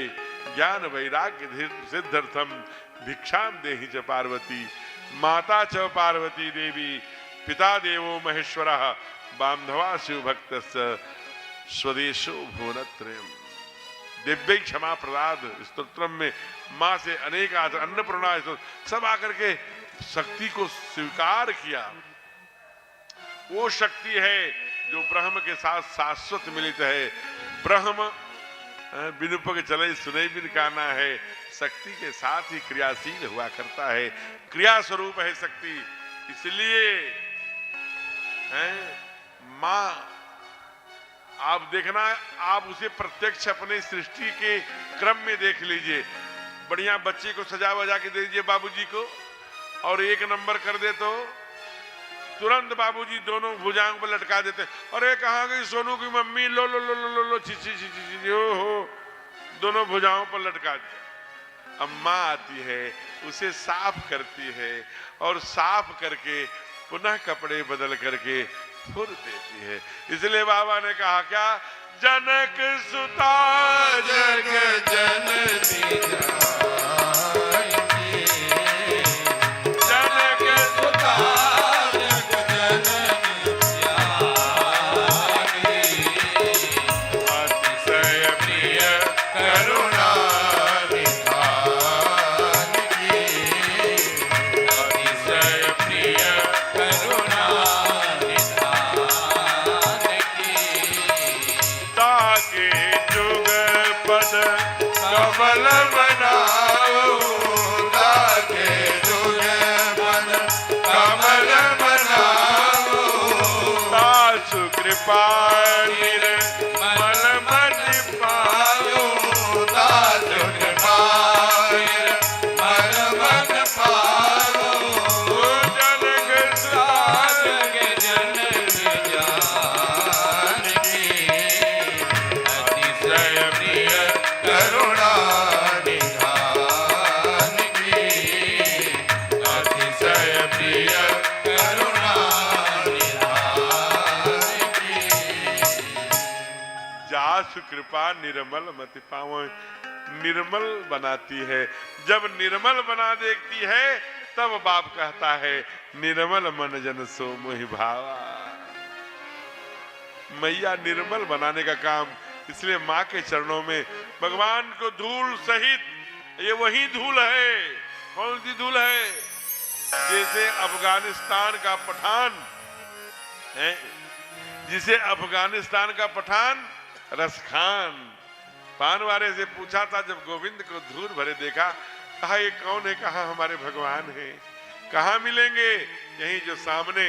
ज्ञान वैराग्य सिद्धर्थम भिक्षाम देहि च पार्वती। माता च पार्वती देवी, पिता देवो महेश्वरः, बांधवा शिव भक्त स्वदेशो भुवनत्रयम्। दिव्य क्षमा प्रदाद स्तोत्रम में माँ से अनेक अन्नपूर्णा सब आकर के शक्ति को स्वीकार किया। वो शक्ति है जो ब्रह्म के साथ शाश्वत मिलित है। ब्रह्म बिनुपग चले सुने बिन काना है, शक्ति के साथ ही क्रियाशील हुआ करता है, क्रिया स्वरूप है शक्ति। इसलिए माँ, आप देखना, आप उसे प्रत्यक्ष अपने सृष्टि के क्रम में देख लीजिए। बढ़िया बच्चे को सजा वजा के दे दीजिए बाबूजी को, और एक नंबर कर दे तो तुरंत बाबूजी दोनों भुजाओं पर लटका देते। अरे कहाँ गई सोनू की मम्मी, लो लो लो लो लो लो ची ची ची ची, हो दोनों भुजाओं पर लटका दिया। अम्मा आती है, उसे साफ करती है, और साफ करके पुनः कपड़े बदल करके फुर देती है। इसलिए बाबा ने कहा क्या, जनक सुता जग जननी जानी, जनक सुता जग जननी जानी, अतिशय प्रिय करुणा निधान की, अतिशय प्रिय करुणा कमल बनाओ, ताके जुग बन कमल बनाओ, तासु कृपा निर्मल मन पाओ, तासु कृपा निर्मल मन पाओ, जनक साजग जननी जानकी, अतिशय प्रिय करुणा निधान की, अतिशय प्रिय करुणा निधान की। जासु कृपा निर्मल मति पावो, निर्मल बनाती है। जब निर्मल बना देती है तब बाप कहता है निर्मल मन जन सो मोहि भावा। मैया निर्मल बनाने का काम, इसलिए माँ के चरणों में भगवान को धूल सहित, ये वही धूल है। कौन सी धूल है? जैसे अफगानिस्तान का पठान है, जिसे अफगानिस्तान का पठान रसखान पान वाले से पूछा था, जब गोविंद को धूल भरे देखा, कहा ये कौन है, कहा हमारे भगवान है। कहाँ मिलेंगे? यहीं जो सामने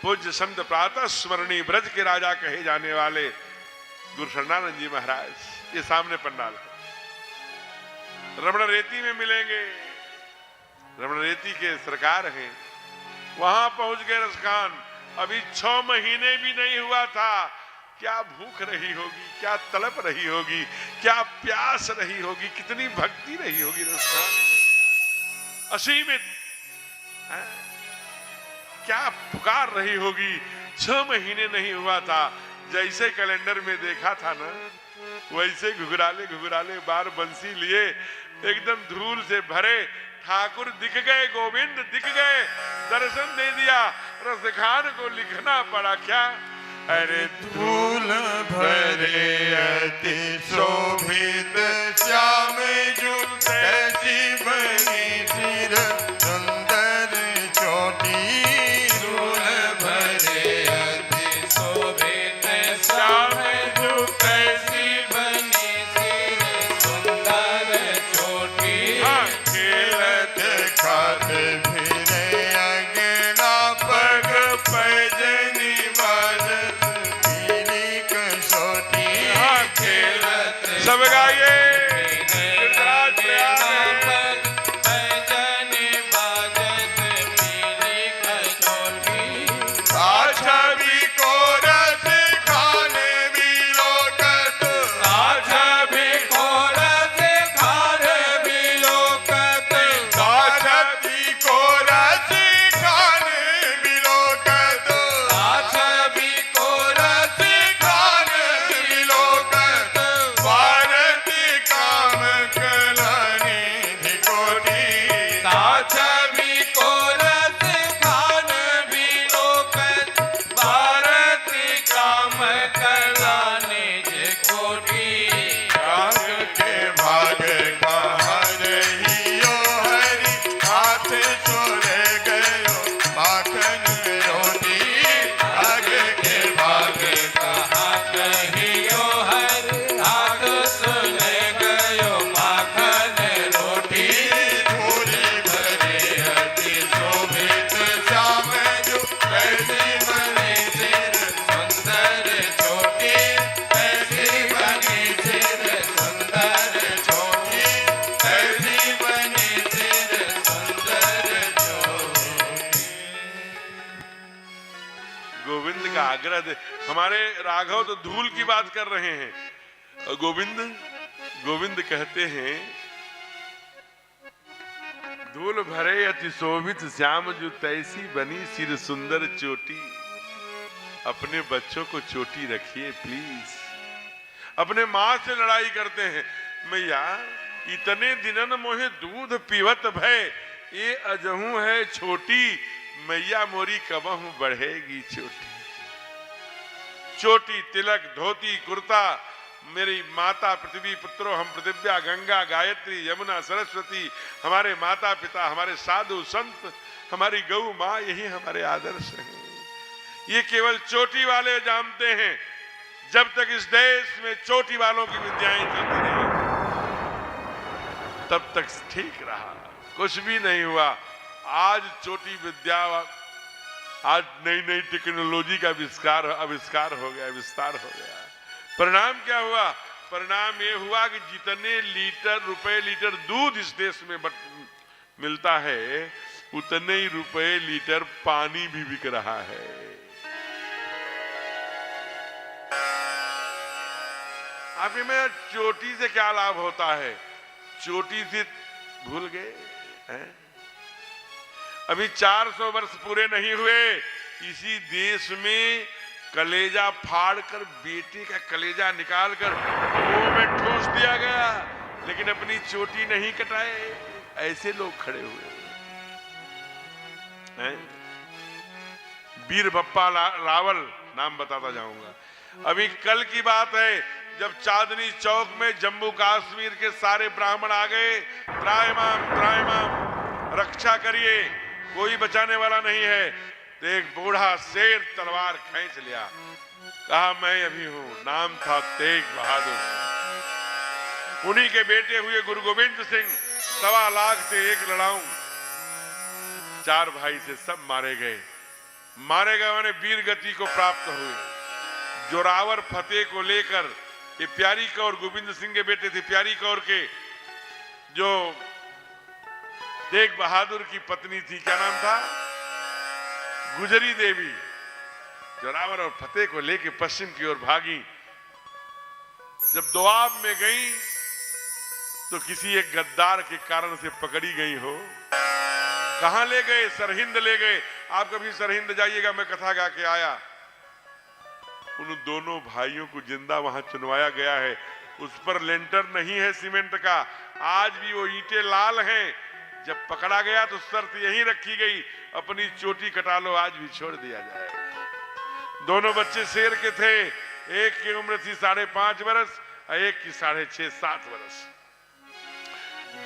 पूज्य संत प्रातः स्मरणी ब्रज के राजा कहे जाने वाले गुरु शरणानंद जी महाराज, ये सामने पंडाल है। रमण रेती में मिलेंगे, रमण रेती के सरकार हैं। वहां पहुंच गए रसखान। अभी 6 महीने भी नहीं हुआ था, क्या भूख रही होगी, क्या तड़प रही होगी, क्या प्यास रही होगी, कितनी भक्ति रही होगी रसखान, असीमित है? क्या पुकार रही होगी। 6 महीने नहीं हुआ था, जैसे कैलेंडर में देखा था ना, वैसे घुघराले घुघराले बार बंसी लिए एकदम धूल से भरे ठाकुर दिख गए, गोविंद दिख गए, दर्शन दे दिया। रसखान को लिखना पड़ा क्या? अरे धूल भरे अति शोभित श्याम जुट कैसी बनी सिर सुंदर चोटी। धूल भरे अति शोभित श्याम जो कैसी बनी सिर सुंदर चोटी। खेलत खाते फिरे अगना पग पैजनी बाजत पीली कसोटी। खेलत सब गाइए। छवि को रस खाने भी लोकत। छवि को रस खाने भी लोकत। छवि को रस खाने भी लोकत। छवि को रस खाने भी लोकत। भारती काम कलानी धिकोटी। छवि को रस खाने भी लोकत। भारती काम कलाने जे कोटी। राग के भाग कहाँ रहियो हरि, हाथ छोड़े गयो माखन रोटी। राग के भाग कहाँ कहियो हरि, हाथ सुने गयो माखन रोटी। धूली भरे अति शोभित श्याम जो कैसी बनी सिर सुंदर चोटी। कैसी बनी सिर सुंदर चोटी। कैसी बनी सिर सुंदर चोटी। गोविंद का आग्रह दे। हमारे राघव तो धूल की बात कर रहे हैं, और गोविंद कहते हैं धूल भरे अति शोभित श्याम जो तैसी बनी सिर सुंदर चोटी। अपने बच्चों को चोटी रखिए प्लीज। अपने माँ से लड़ाई करते हैं, मैया इतने दिनन मोहे दूध पीवत भय, ये अजहू है छोटी, मैया मोरी कबहू बढ़ेगी चोटी। चोटी, तिलक, धोती, कुर्ता, मेरी माता पृथ्वी पुत्रो हम पृथिव्या, गंगा, गायत्री, यमुना, सरस्वती, हमारे माता पिता, हमारे साधु संत, हमारी गौ माँ, यही हमारे आदर्श हैं। ये केवल चोटी वाले जानते हैं। जब तक इस देश में चोटी वालों की विद्याएं चलती रही तब तक ठीक रहा, कुछ भी नहीं हुआ। आज चोटी विद्या, आज नई नई टेक्नोलॉजी का आविष्कार हो गया, विस्तार हो गया। परिणाम क्या हुआ? परिणाम ये हुआ कि जितने रुपए लीटर दूध इस देश में मिलता है, उतने ही रुपए लीटर पानी भी बिक रहा है। अभी में चोटी से क्या लाभ होता है? चोटी से भूल गए हैं? अभी 400 वर्ष पूरे नहीं हुए, इसी देश में कलेजा फाड़कर, बेटे का कलेजा निकालकर मुंह में ठूस दिया गया, लेकिन अपनी चोटी नहीं कटाए। ऐसे लोग खड़े हुए हैं। वीर बप्पा रावल नाम बताता जाऊंगा। अभी कल की बात है, जब चांदनी चौक में जम्मू कश्मीर के सारे ब्राह्मण आ गए, त्राहिमाम त्राहिमाम रक्षा करिए, कोई बचाने वाला नहीं है, तो एक बूढ़ा शेर तलवार खींच लिया, कहा मैं अभी हूं। नाम था तेग बहादुर। उन्हीं के बेटे हुए गुरु गोविंद सिंह 1.25 लाख से 1 लड़ाऊं, 4 भाई से सब मारे गए। मारे गए उन्हें वीर गति को प्राप्त हुए। जोरावर फतेह को लेकर ये प्यारी कौर गोविंद सिंह के बेटे थे, प्यारी कौर के जो तेग बहादुर की पत्नी थी, क्या नाम था, गुजरी देवी, जोरावर और फतेह को लेकर पश्चिम की ओर भागी। जब दोआब में गई तो किसी एक गद्दार के कारण से पकड़ी गई हो। कहां ले गए? सरहिंद ले गए। आप कभी सरहिंद जाइएगा, मैं कथा गा के आया। उन दोनों भाइयों को जिंदा वहां चुनवाया गया है। उस पर लेंटर नहीं है सीमेंट का, आज भी वो ईंटें लाल हैं। जब पकड़ा गया तो शर्त यही रखी गई, अपनी चोटी कटा लो, आज भी छोड़ दिया जाए। दोनों बच्चे शेर के थे। एक की उम्र थी 5.5 वर्ष और एक की 6.5-7 वर्ष।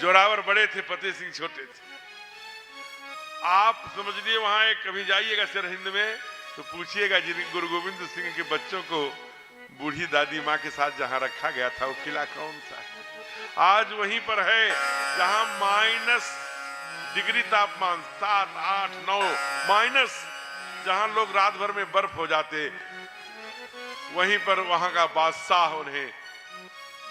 जोरावर बड़े थे, फतेह सिंह छोटे थे। आप समझ लिए, वहां एक कभी जाइएगा सरहिंद में तो पूछिएगा जिन गुरु गोविंद सिंह के बच्चों को बूढ़ी दादी माँ के साथ जहां रखा गया था, वो किला कौन सा है? आज वहीं पर है जहां -डिग्री तापमान 7, 8, 9 माइनस, जहां लोग रात भर में बर्फ हो जाते, वहीं पर वहां का बादशाह उन्हें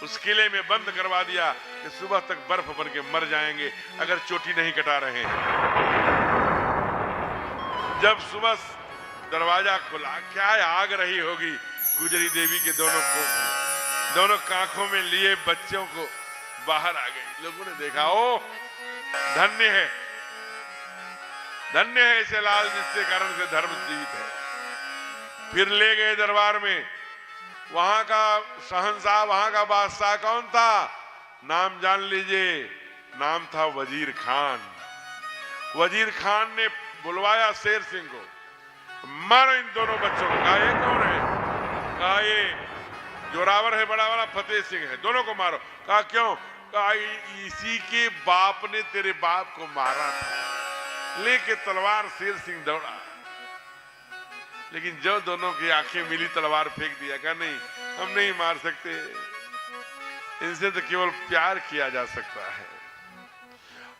उस किले में बंद करवा दिया कि सुबह तक बर्फ बन के मर जाएंगे अगर चोटी नहीं कटा रहे हैं। जब सुबह दरवाजा खुला, क्या आग रही होगी। गुजरी देवी के दोनों कांखों में लिए बच्चों को बाहर आ गई। लोगों ने देखा, ओ धन्य है, धन्य है इसे लाल जिसके कारण से धर्म जीवित है। फिर ले गए दरबार में। वहां का शहंशाह, वहां का बादशाह कौन था? नाम जान लीजिए, नाम था वजीर खान। वजीर खान ने बुलवाया शेर सिंह को, मारो इन दोनों बच्चों को। कहा, ये कौन है? कहा, ये जोरावर है बड़ा वाला, फतेह सिंह है, दोनों को मारो। कहा, क्यों? कहा, इसी के बाप ने तेरे बाप को मारा था। लेके तलवार शेर सिंह दौड़ा, लेकिन जब दोनों की आंखें मिली तलवार फेंक दिया। कहा, नहीं, हम नहीं मार सकते, इनसे तो केवल प्यार किया जा सकता है।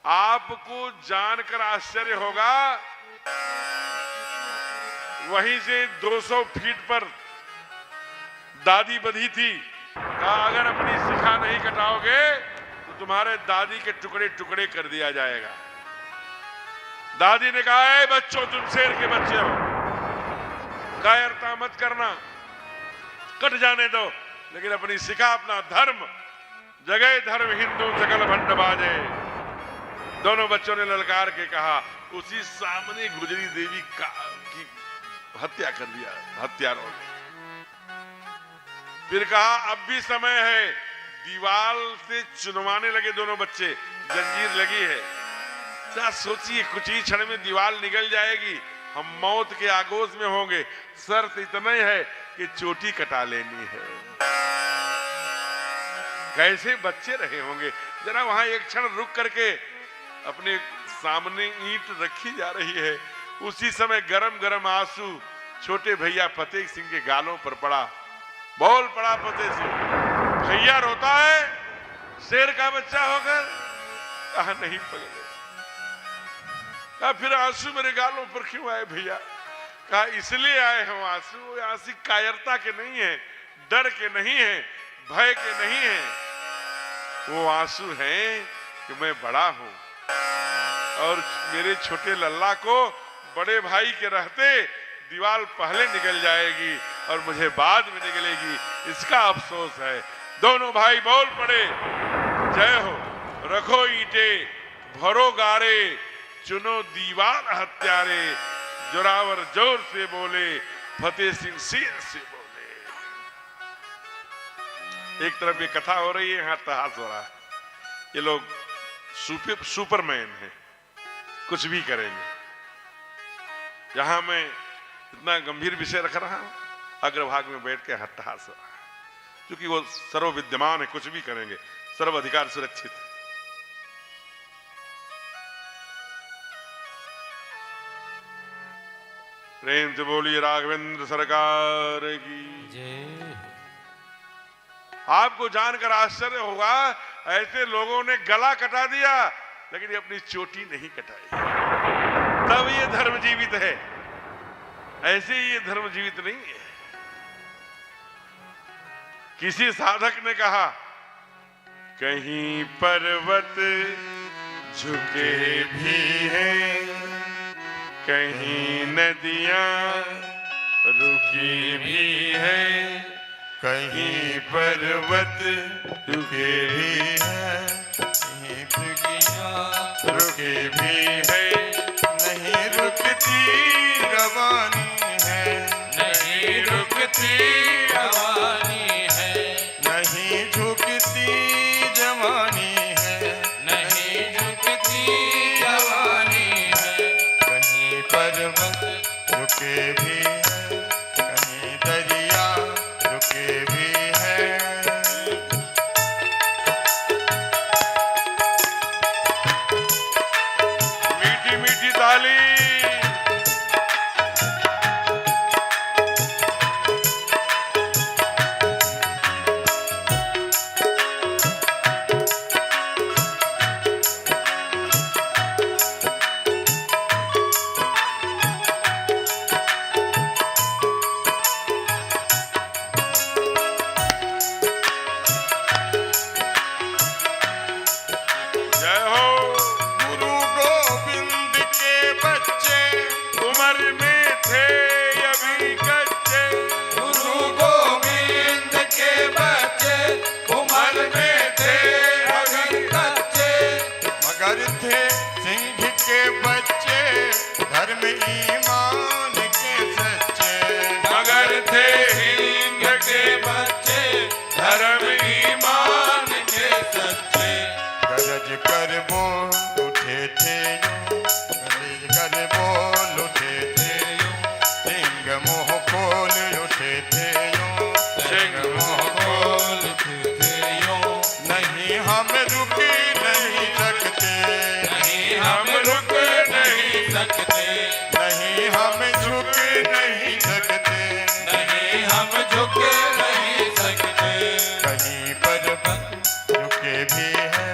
आपको जानकर आश्चर्य होगा, वहीं से 200 फीट पर दादी बधी थी। कहा, अगर अपनी शिखा नहीं कटाओगे तो तुम्हारे दादी के टुकड़े टुकड़े कर दिया जाएगा। दादी ने कहा, ए बच्चों, तुम शेर के बच्चे हो, कायरता मत करना, कट जाने दो, लेकिन अपनी शिखा, अपना धर्म, जगह धर्म हिंदू सकल भंड बाजे। दोनों बच्चों ने ललकार के कहा। उसी सामने गुजरी देवी की हत्या कर दिया हत्यारों ने। फिर कहा, अब भी समय है। दीवार से चुनवाने लगे दोनों बच्चे, जंजीर लगी है। क्या सोचिए, कुछ ही क्षण में दीवार निकल जाएगी, हम मौत के आगोश में होंगे। शर्त इतना ही है कि चोटी कटा लेनी है। कैसे बच्चे रहे होंगे। जरा वहां एक क्षण रुक करके, अपने सामने ईंट रखी जा रही है, उसी समय गरम गरम आंसू छोटे भैया फतेह सिंह के गालों पर पड़ा। बोल पड़ा फतेह सिंह, भैया रोता है शेर का बच्चा होकर? कहा, नहीं पगले। कहा, फिर आंसू मेरे गालों पर क्यों आए भैया? कहा, इसलिए आए हम आंसू। आंसू कायरता के नहीं है, डर के नहीं है, भय के नहीं है। वो आंसू हैं कि मैं बड़ा हूं और मेरे छोटे लल्ला को बड़े भाई के रहते दीवार पहले निकल जाएगी और मुझे बाद में निकलेगी, इसका अफसोस है। दोनों भाई बोल पड़े, जय हो, रखो ईंटे, भरो गारे, चुनो दीवार हत्यारे। जोरावर जोर से बोले, फतेह सिंह शेर से बोले। एक तरफ ये कथा हो रही है, यहाँ तहास हो रहा है। ये लोग सुपरमैन है, कुछ भी करेंगे। यहां मैं इतना गंभीर विषय रख रहा हूं, अग्रभाग में बैठ के हट्टहास हो रहा है, क्योंकि वो सर्वविद्यमान है, कुछ भी करेंगे, सर्व अधिकार सुरक्षित है। प्रेम से बोलिए राघवेंद्र सरकार की जय। आपको जानकर आश्चर्य होगा, ऐसे लोगों ने गला कटा दिया लेकिन ये अपनी चोटी नहीं कटाई। तब ये धर्म जीवित है, ऐसे ही ये धर्म जीवित नहीं है। किसी साधक ने कहा, कहीं पर्वत झुके भी हैं, कहीं नदियां रुकी भी हैं, कहीं पर्वत रुके भी हैं, कहीं नदियां रुके भी हैं, नहीं रुकती रवानी है, नहीं रुकती रवानी है, नहीं झुकती जवानी है, नहीं झुकती जवानी है, कहीं पर्वत रुके भी है, कहीं दरिया रुके भी है। मीठी मीठी ताली। जय हो। गुरु गोविंद के बच्चे उम्र में थे अभी कच्चे, गुरु गोविंद के बच्चे उम्र में थे अभी कच्चे, मगर थे सिंह के बच्चे धर्म ईमान के सच्चे, मगर थे हिंद के बच्चे धर्म ईमान के सच्चे, गरज कर बोल उठे थे यूं, गरज कर बोल उठे थे यूं, सिंह मुंह खोल उठे थे यूं, सिंह मुंह खोल उठे थे यूं, नहीं हम रुक नहीं सकते, नहीं हम रुक नहीं सकते, नहीं हम झुक नहीं सकते, नहीं हम झुक नहीं सकते, कहीं पर्वत रुके भी है,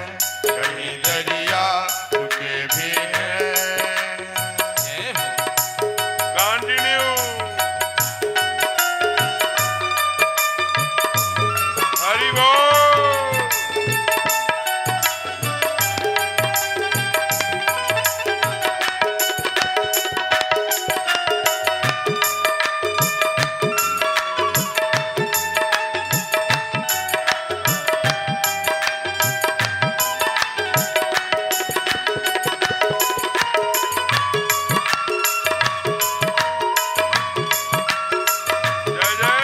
कहीं दरिया रुके भी है। कंटिन्यू। हरि बोल। जय जय।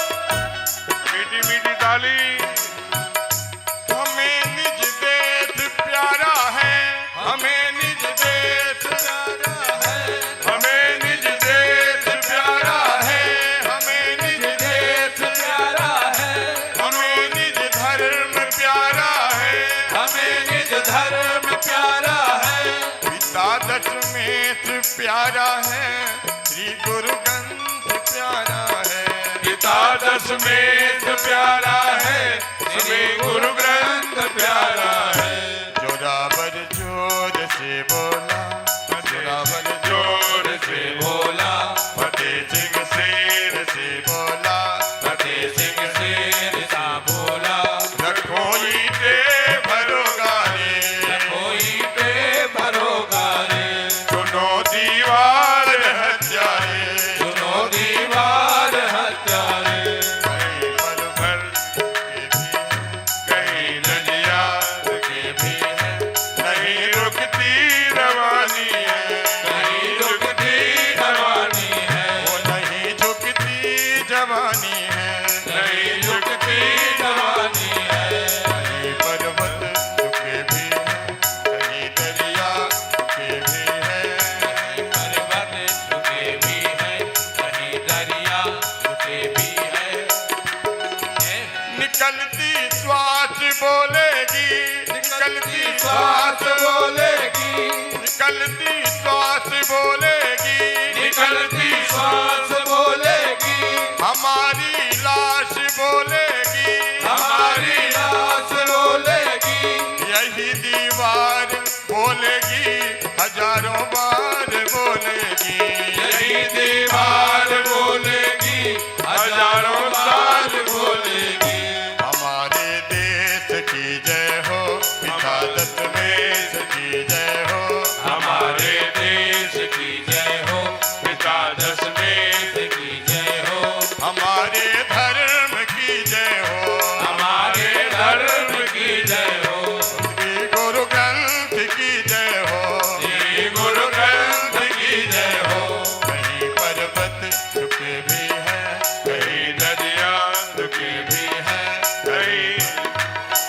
मीठी मीठी ताली। हमें निज देश प्यारा है, हमें निज देश प्यारा है, हमें निज देश प्यारा है, हमें निज देश प्यारा है, हमें निज धर्म प्यारा है, हमें निज धर्म प्यारा है, पिता दशमेश प्यारा है, श्री गुरु ग्रंथ प्यारा है, पिता दशमेश प्यारा है, श्री गुरु ग्रंथ प्यारा है, जोरावर जोर से बोला, जोरावर जोर से बोला, फतेह सिंह शेर से बोला, फतेह सिंह शेर सा बोला, रखो ईटे भरोगा रे, कोई पे भरोगा रे, सुनो दीवार हत्यारे, सुनो दीवार हत्यारे, कहीं पर्वत रुके भी हैं, कहीं नदियाँ श्वास बोलेगी, निकलती श्वास बोलेगी, निकलती श्वास बोलेगी, हमारी लाश बोलेगी, हमारी लाश बोलेगी, यही दीवार बोलेगी, हजारों बार बोलेगी, यही दीवार बोलेगी, हजारों साल बोलेगी। हमारे देश की जय हो, पिता दशमेश की जय हो, हमारे देश की जय हो, पिता दशमेश की जय हो, हमारे धर्म की जय हो, हमारे धर्म की जय हो, श्री गुरु ग्रंथ की जय हो, श्री गुरु ग्रंथ की जय हो। कहीं पर्वत झुके भी हैं, कहीं नदियाँ झुके भी हैं,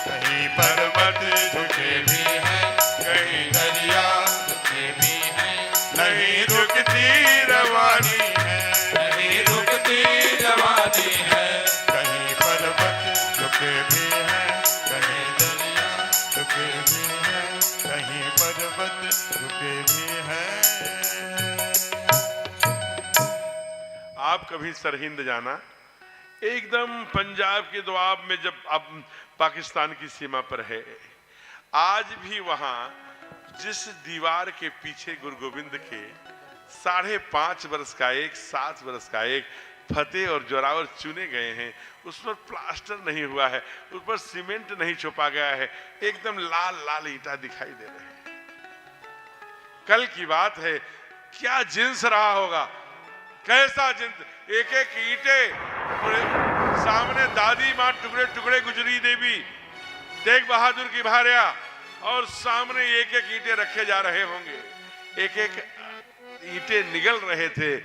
कहीं पर्वत झुके भी हैं, कहीं नदियाँ झुके भी हैं, नहीं रुकती रवानी है, नहीं रुकती जवानी है। कहीं पर्वत झुके भी हैं, कहीं दरिया झुके भी हैं, कहीं पर्वत झुके भी हैं। आप कभी सरहिंद जाना, एकदम पंजाब के दोआब में, जब अब पाकिस्तान की सीमा पर है, आज भी वहां जिस दीवार के पीछे गुरु गोविंद के 5.5 वर्ष का एक, 7 वर्ष का एक फतेह और जोरावर चुने गए हैं, उस पर प्लास्टर नहीं हुआ है, उस पर सीमेंट नहीं छुपा गया है, एकदम लाल लाल ईंटा दिखाई दे रहे हैं। कल की बात है, क्या जिन्स रहा होगा, कैसा जिन्स, एक एक ईंटे, सामने दादी मां टुकड़े टुकड़े गुजरी देवी, तेग बहादुर की भार्या, और सामने एक एक ईंटे रखे जा रहे होंगे, एक एक ईंटे निगल रहे थे।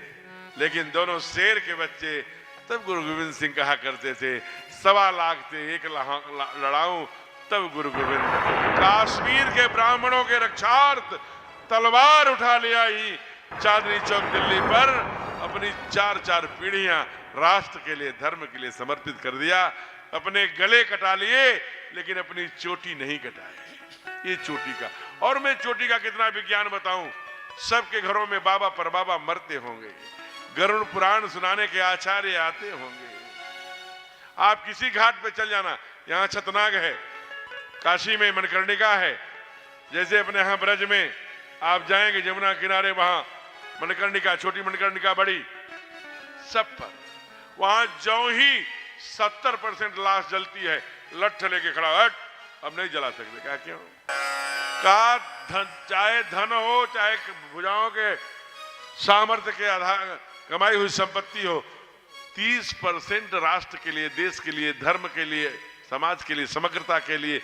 लेकिन दोनों शेर के बच्चे, तब गुरु गोविंद सिंह कहा करते थे, 1.25 लाख थे एक लड़ाऊं तब गुरु गोविंद। कश्मीर के ब्राह्मणों के रक्षार्थ तलवार उठा ले आई, चांदनी चौक दिल्ली पर अपनी 4 पीढ़ियां राष्ट्र के लिए, धर्म के लिए समर्पित कर दिया। अपने गले कटा लिए लेकिन अपनी चोटी नहीं कटाई। ये चोटी का, और मैं चोटी का कितना विज्ञान बताऊं, सबके घरों में बाबा पर बाबा मरते होंगे, गरुड़ पुराण सुनाने के आचार्य आते होंगे। आप किसी घाट पे चल जाना, यहाँ छतनाग है, काशी में मनकर्णिका है, जैसे अपने यहाँ ब्रज में आप जाएंगे जमुना किनारे, वहां मनकर्णिका, छोटी मनकर्णिका, बड़ी, सब पर वहां जो ही 70% लाश जलती है, लठ लेके खड़ा, हट अब नहीं जला सकते। क्या क्यों? कहा चाहे धन हो, चाहे भुजाओं के सामर्थ्य के आधार कमाई हुई संपत्ति हो, 30% राष्ट्र के लिए, देश के लिए, धर्म के लिए, समाज के लिए, समग्रता के लिए,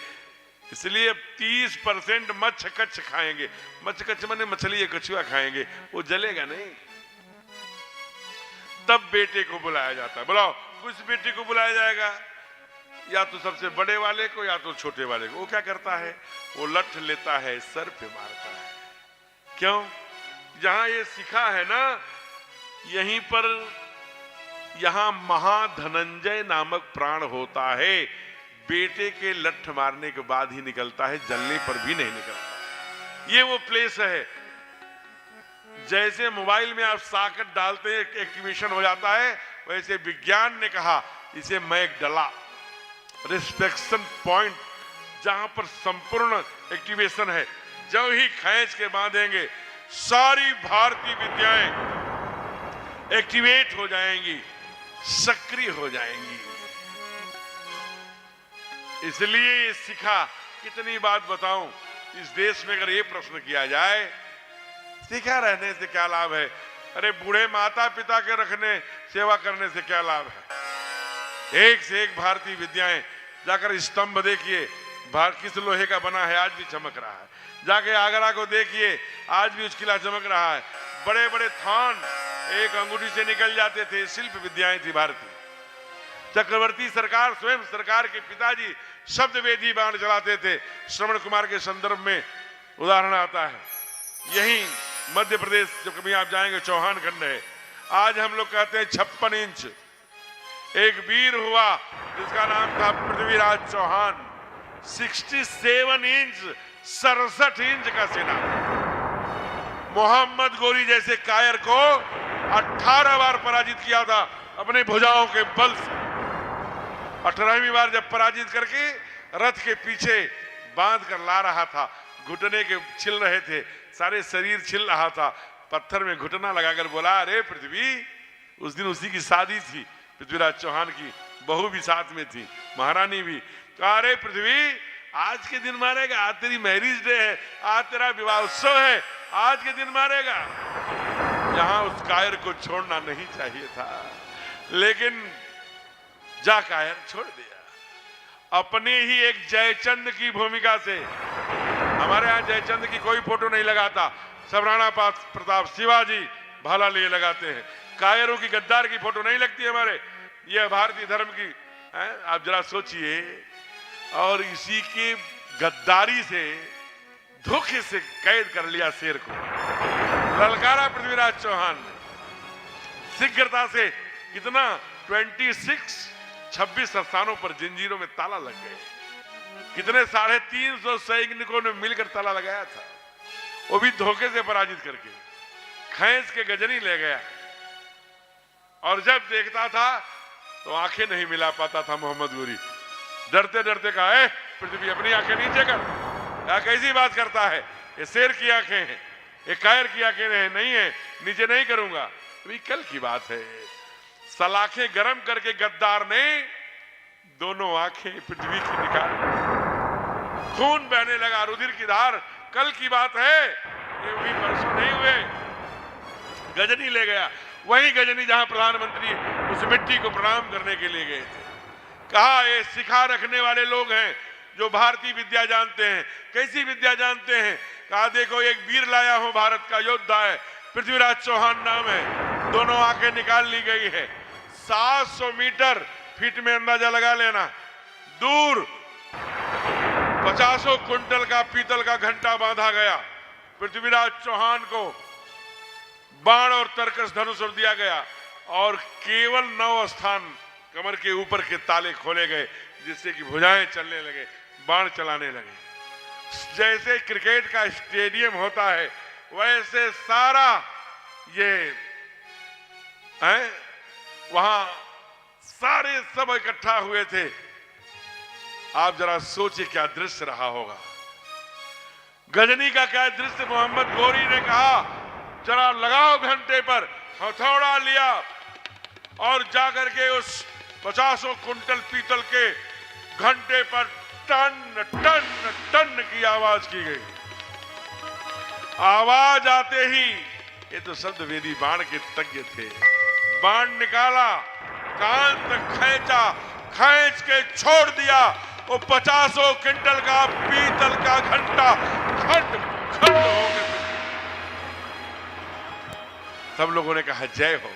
इसलिए 30% मच्छ कच्छ खाएंगे। मच्छ कच्छ माने मछली या कछुआ खाएंगे, वो जलेगा नहीं। तब बेटे को बुलाया जाता है। बुलाओ, कुछ बेटे को बुलाया जाएगा, या तो सबसे बड़े वाले को या तो छोटे वाले को। वो क्या करता है, वो लठ लेता है, सर पे मारता है। क्यों? जहां ये सिखा है ना, यहीं पर, यहां महाधनंजय नामक प्राण होता है, बेटे के लठ मारने के बाद ही निकलता है, जलने पर भी नहीं निकलता। ये वो प्लेस है, जैसे मोबाइल में आप सॉकेट डालते हैं एक्टिवेशन हो जाता है, वैसे विज्ञान ने कहा इसे मैगडला, रिस्पेक्शन पॉइंट, जहां पर संपूर्ण एक्टिवेशन है। जब ही खींच के बांधेंगे, सारी भारतीय विद्याएं एक्टिवेट हो जाएंगी, सक्रिय हो जाएंगी। इसलिए ये सिखा, कितनी बात बताऊं, इस देश में अगर ये प्रश्न किया जाए, सिखा रहने से क्या लाभ है? अरे बूढ़े माता पिता के रखने, सेवा करने से क्या लाभ है? एक से एक भारतीय विद्याएं, जाकर स्तंभ देखिए, किस लोहे का बना है, आज भी चमक रहा है। जाके आगरा को देखिए, आज भी उस किला चमक रहा है। बड़े बड़े थान एक अंगूठी से निकल जाते थे, शिल्प विद्याएं थी भारतीय। चक्रवर्ती सरकार, स्वयं सरकार के पिताजी शब्द वेदी बाण चलाते थे। श्रवण कुमार के संदर्भ में उदाहरण आता है। यही मध्य प्रदेश, जब कभी आप जाएंगे, चौहान खंड है। आज हम लोग कहते हैं 56 इंच। एक वीर हुआ जिसका नाम था पृथ्वीराज चौहान, 67 इंच 67 इंच का सेना। मोहम्मद गोरी जैसे कायर को 18 बार पराजित किया था अपने भुजाओं के बल से। 18वीं बार जब पराजित करके रथ के पीछे बांध कर ला रहा था, घुटने के छिल रहे थे, सारे शरीर छिल रहा था, पत्थर में घुटना लगाकर बोला, अरे पृथ्वी, उस दिन उसी की शादी थी, पृथ्वीराज चौहान की बहू भी साथ में थी, महारानी भी। कहा, अरे पृथ्वी, आज के दिन मारेगा, आज तेरी मैरिज डे है, आज तेरा विवाह उत्सव है, आज के दिन मारेगा। यहां उस कायर को छोड़ना नहीं चाहिए था, लेकिन जा कायर छोड़ दिया। अपने ही एक जयचंद की भूमिका से, हमारे यहां जयचंद की कोई फोटो नहीं लगाता, सब राणा प्रताप, शिवाजी, भाला लिए लगाते हैं। कायरों की, गद्दार की फोटो नहीं लगती हमारे, यह भारतीय धर्म की है। आप जरा सोचिए, और इसी की गद्दारी से, धोखे से कैद कर लिया शेर को, ललकारा पृथ्वीराज चौहान ने शीघ्रता से। कितना 26 स्थानों पर जंजीरों में ताला लग गए। कितने 350 सैनिकों ने मिलकर ताला लगाया था, वो भी धोखे से पराजित करके। खैस के गजनी ले गया, और जब देखता था तो आंखें नहीं मिला पाता था मोहम्मद गोरी। डरते डरते कहा, पृथ्वी अपनी आंखें नीचे कर। क्या कैसी बात करता है, ये शेर की आंखें हैं, ये कायर की आंखें नहीं है, नीचे नहीं करूंगा। अभी कल की बात है, सलाखें गरम करके गद्दार ने दोनों आंखें पृथ्वी की निकाल, खून बहने लगा, रुधिर की धार। कल की बात है, ये भी परसों नहीं हुए। गजनी ले गया, वही गजनी जहां प्रधानमंत्री उस मिट्टी को प्रणाम करने के लिए गए थे। कहा, ये सिखा रखने वाले लोग हैं जो भारतीय विद्या जानते हैं। कैसी विद्या जानते हैं? कहा, देखो एक वीर लाया हूं, भारत का योद्धा है, पृथ्वीराज चौहान नाम है। दोनों आंखें निकाल ली गई है। 700 मीटर, फीट में अंदाजा लगा लेना, दूर 50 कुंटल का पीतल का घंटा बांधा गया। पृथ्वीराज चौहान को बाण और तरकस धनुष दिया गया, और केवल 9 स्थान कमर के ऊपर के ताले खोले गए, जिससे कि भुजाएं चलने लगे, बाण चलाने लगे। जैसे क्रिकेट का स्टेडियम होता है, वैसे सारा ये है, वहां सारे सब इकट्ठा हुए थे। आप जरा सोचिए क्या दृश्य रहा होगा, गजनी का क्या दृश्य। मोहम्मद गोरी ने कहा, जरा लगाओ घंटे पर, हथौड़ा लिया और जाकर के उस 50 कुंटल पीतल के घंटे पर टन टन टन की आवाज की गई। आवाज आते ही, ये तो शब्द वेदी बाण के तज्ञ थे, बाण निकाला, कान तक खींचा, खींच के छोड़ दिया। वो 50 क्विंटल का पीतल का घंटा खंड खंड हो गया। सब लोगों ने कहा, जय हो,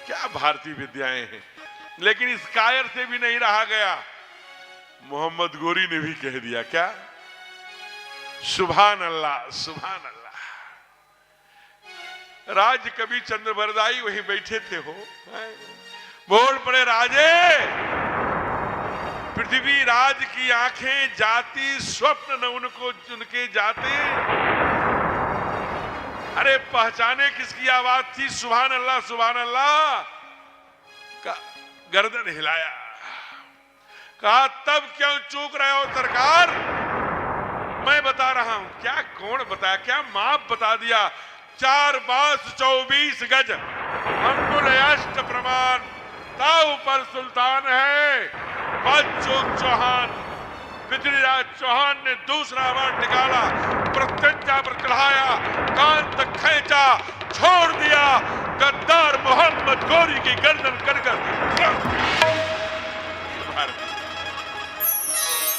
क्या भारतीय विद्याएं हैं। लेकिन इस कायर से भी नहीं रहा गया, मोहम्मद गोरी ने भी कह दिया, क्या, सुभान अल्लाह, सुभान अल्लाह। राज कवि चंद्रवरदाई वहीं बैठे थे, हो बोल पड़े, राजे, पृथ्वी राज की आंखें जाती, स्वप्न न उनको उनके जाते। अरे पहचाने किसकी आवाज थी? सुभान अल्लाह, सुभान अल्लाह का गर्दन हिलाया। कहा, तब क्यों चूक रहे हो सरकार? मैं बता रहा हूं। क्या, कौन बताया? क्या माप बता दिया? 4 बांस 24 गज, अंगुल अष्ट प्रमाण, ताऊ पर सुल्तान है चौक चौहान। पृथ्वीराज चौहान ने दूसरा बाण निकाला, प्रत्यंचा पर चढ़ाया, कान तक खींचा, छोड़ दिया। गद्दार मोहम्मद गोरी की गर्दन कटकर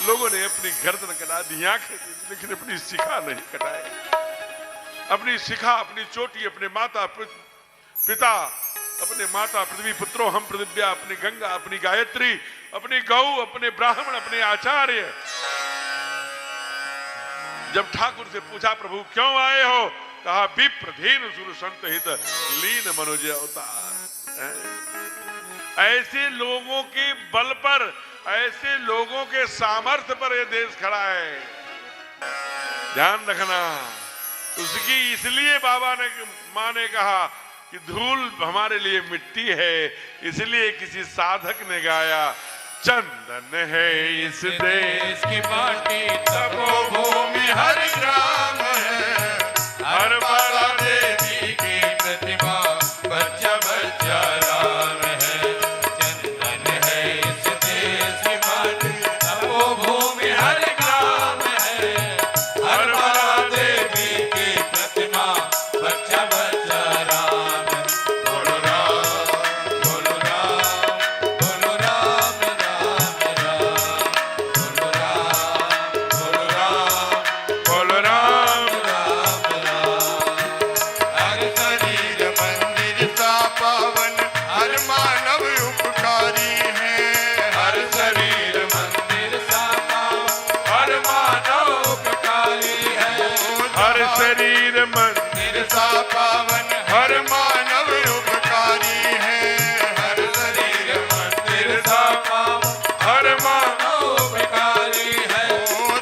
लोगों ने अपनी गर्दन कटा दी, आंखें, लेकिन अपनी शिखा नहीं कटाए। अपनी शिखा, अपनी चोटी, अपने माता पिता, अपने माता पृथ्वी पुत्रों हम पृथिव्या, अपनी गंगा, अपनी गायत्री, अपनी गौ, अपने ब्राह्मण, अपने आचार्य। जब ठाकुर से पूछा, प्रभु क्यों आए हो? कहा, विप्रधीन सुर संत हित लीन मनुज अवतार। ऐसे लोगों के बल पर ऐसे लोगों के सामर्थ्य पर यह देश खड़ा है, ध्यान रखना। उसकी इसलिए बाबा ने माँ ने कहा कि धूल हमारे लिए मिट्टी है, इसलिए किसी साधक ने गाया, चंदन है इस देश की माटी तपोभूमि हर ग्राम है, हर बाला देवी की प्रतिमा बच्चा बच्चा राम है। चंदन है इस देश की माटी तपोभूमि हर ग्राम है, हर बाला देवी की प्रतिमा बच्चा बच्चा राम है। बोलो राम बोलो राम बोलो राम राम राम, बोलो राम बोलो राम बोलो राम। राम राम। हर शरीर मंदिर सा पावन हर मानव उपकारी है, हर शरीर मंदिर सा पावन हर मानव उपकारी है। हर शरीर मन मंदिर सा पावन हर मानव उपकारी है, हर शरीर मंदिर सा पावन हर मान उपकारी है।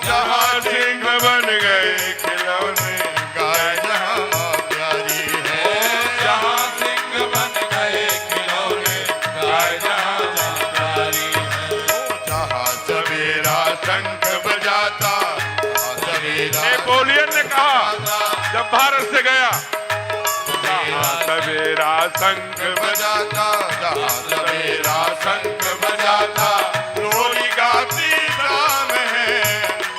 जहाँ सिंह बन गए खिलौने, गाय जहाँ माँ प्यारी है, जहाँ सिंह बन गए खिलौने, गाय जहाँ माँ प्यारी है। जहाँ सवेरा शंख बजाता, जहाँ सवेरा नेपोलियन ने कहा जब भारत से गया, जहाँ सवेरा शंख बजाता, जहाँ सवेरा शंख बजाता, लोरी गाती शाम है,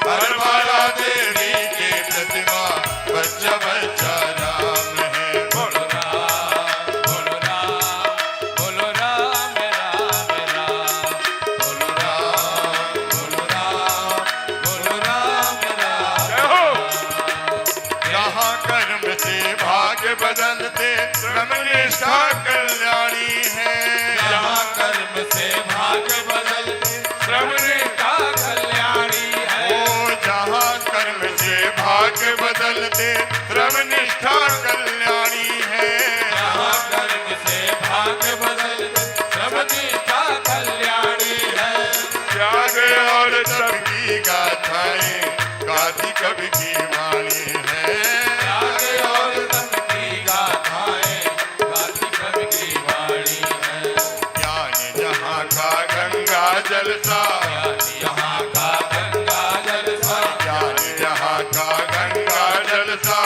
हर बाला देवी की प्रतिमा बच्चा बच्चा राम है। बोलो राम बोलो राम बोलो राम राम राम, बोलो राम बोलो राम बोलो राम राम। जय हो। जहाँ कर्म से भाग्य बदलते ब्रह्मनिष्ठा कल्याणी है, जहाँ कर्म से भाग्य बदलते श्रमनिष्ठा कल्याणी है। ओ जहाँ कर्म से भाग्य बदलते ब्रह्मनिष्ठा कल्याणी है, जहाँ कर्म से भाग्य बदलते श्रमनिष्ठा कल्याणी है। त्याग और तप सबकी गाथाएं गाती कवि की वाणी है, त्याग और तप की गाथाएं गाती कवि की वाणी है। ज्ञान जहाँ का गंगा जल सा, यहाँ का गंगा जल सा, ज्ञान जहाँ का गंगा जल सा,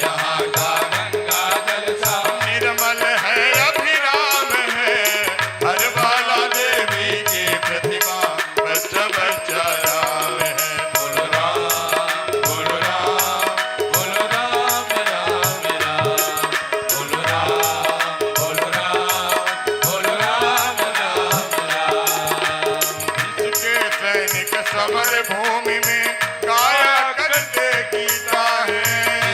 यहाँ का गंगा जल सा। निर्मल है अभिराम है, हर बाला देवी की प्रतिमा बच्चा बच्चा राम है। बोलो राम बोलो राम बोलो राम राम राम, बोलो राम बोलो राम बोलो राम राम राम। इसके सैनिक समर भूमि में काया करते गीता है,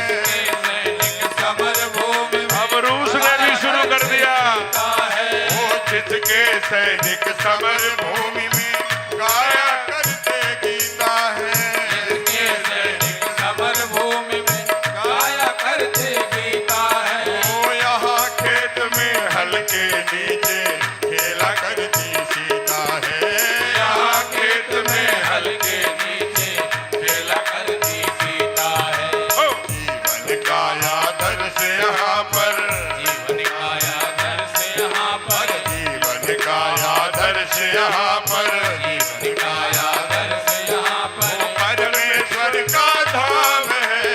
इसके सैनिक समर भूमि में अब रूस ने भी शुरू कर दिया। गाता है। वो जिसके सैनिक समर भूमि में काया करते गीता है, इसके सैनिक समर भूमि में गाया करते गीता है। वो यहाँ खेत में हल के नीचे खेला करती सीता है, यहाँ खेत में हल के नीचे खेला करती सीता है। ओ, जीवन का आदर्श यहाँ पर, जीवन का आदर्श यहाँ पर, जीवन का आदर्श यहाँ पर, जीवन का आदर्श यहाँ पर। परमेश्वर का धाम है,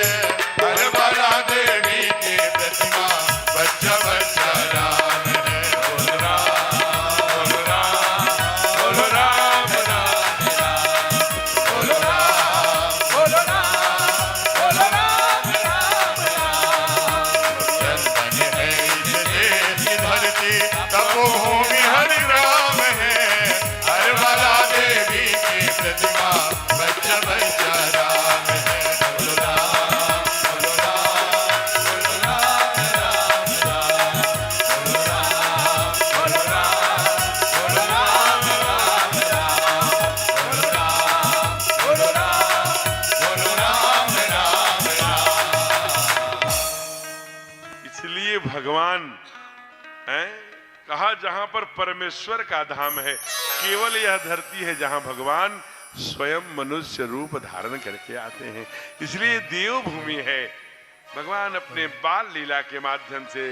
हर बाला देवी की प्रतिमा बच्चा बच्चा राम है। बोलो राम बोलो राम बोलो राम राम राम, बोलो राम बोलो राम बोलो राम राम राम। चंदन है इस देश की धरती, तपोभूमि हर ग्राम है, हर बाला देवी की प्रतिमा बच्चा बच्चा राम है। बोलो राम बोलो राम बोलो राम राम राम, बोलो राम बोलो राम बोलो राम राम राम, बोलो राम बोलो राम बोलो राम राम राम। भगवान हैं कहा जहां पर परमेश्वर का धाम है केवल यह धरती है जहां भगवान स्वयं मनुष्य रूप धारण करके आते हैं। इसलिए देवभूमि है। भगवान अपने बाल लीला के माध्यम से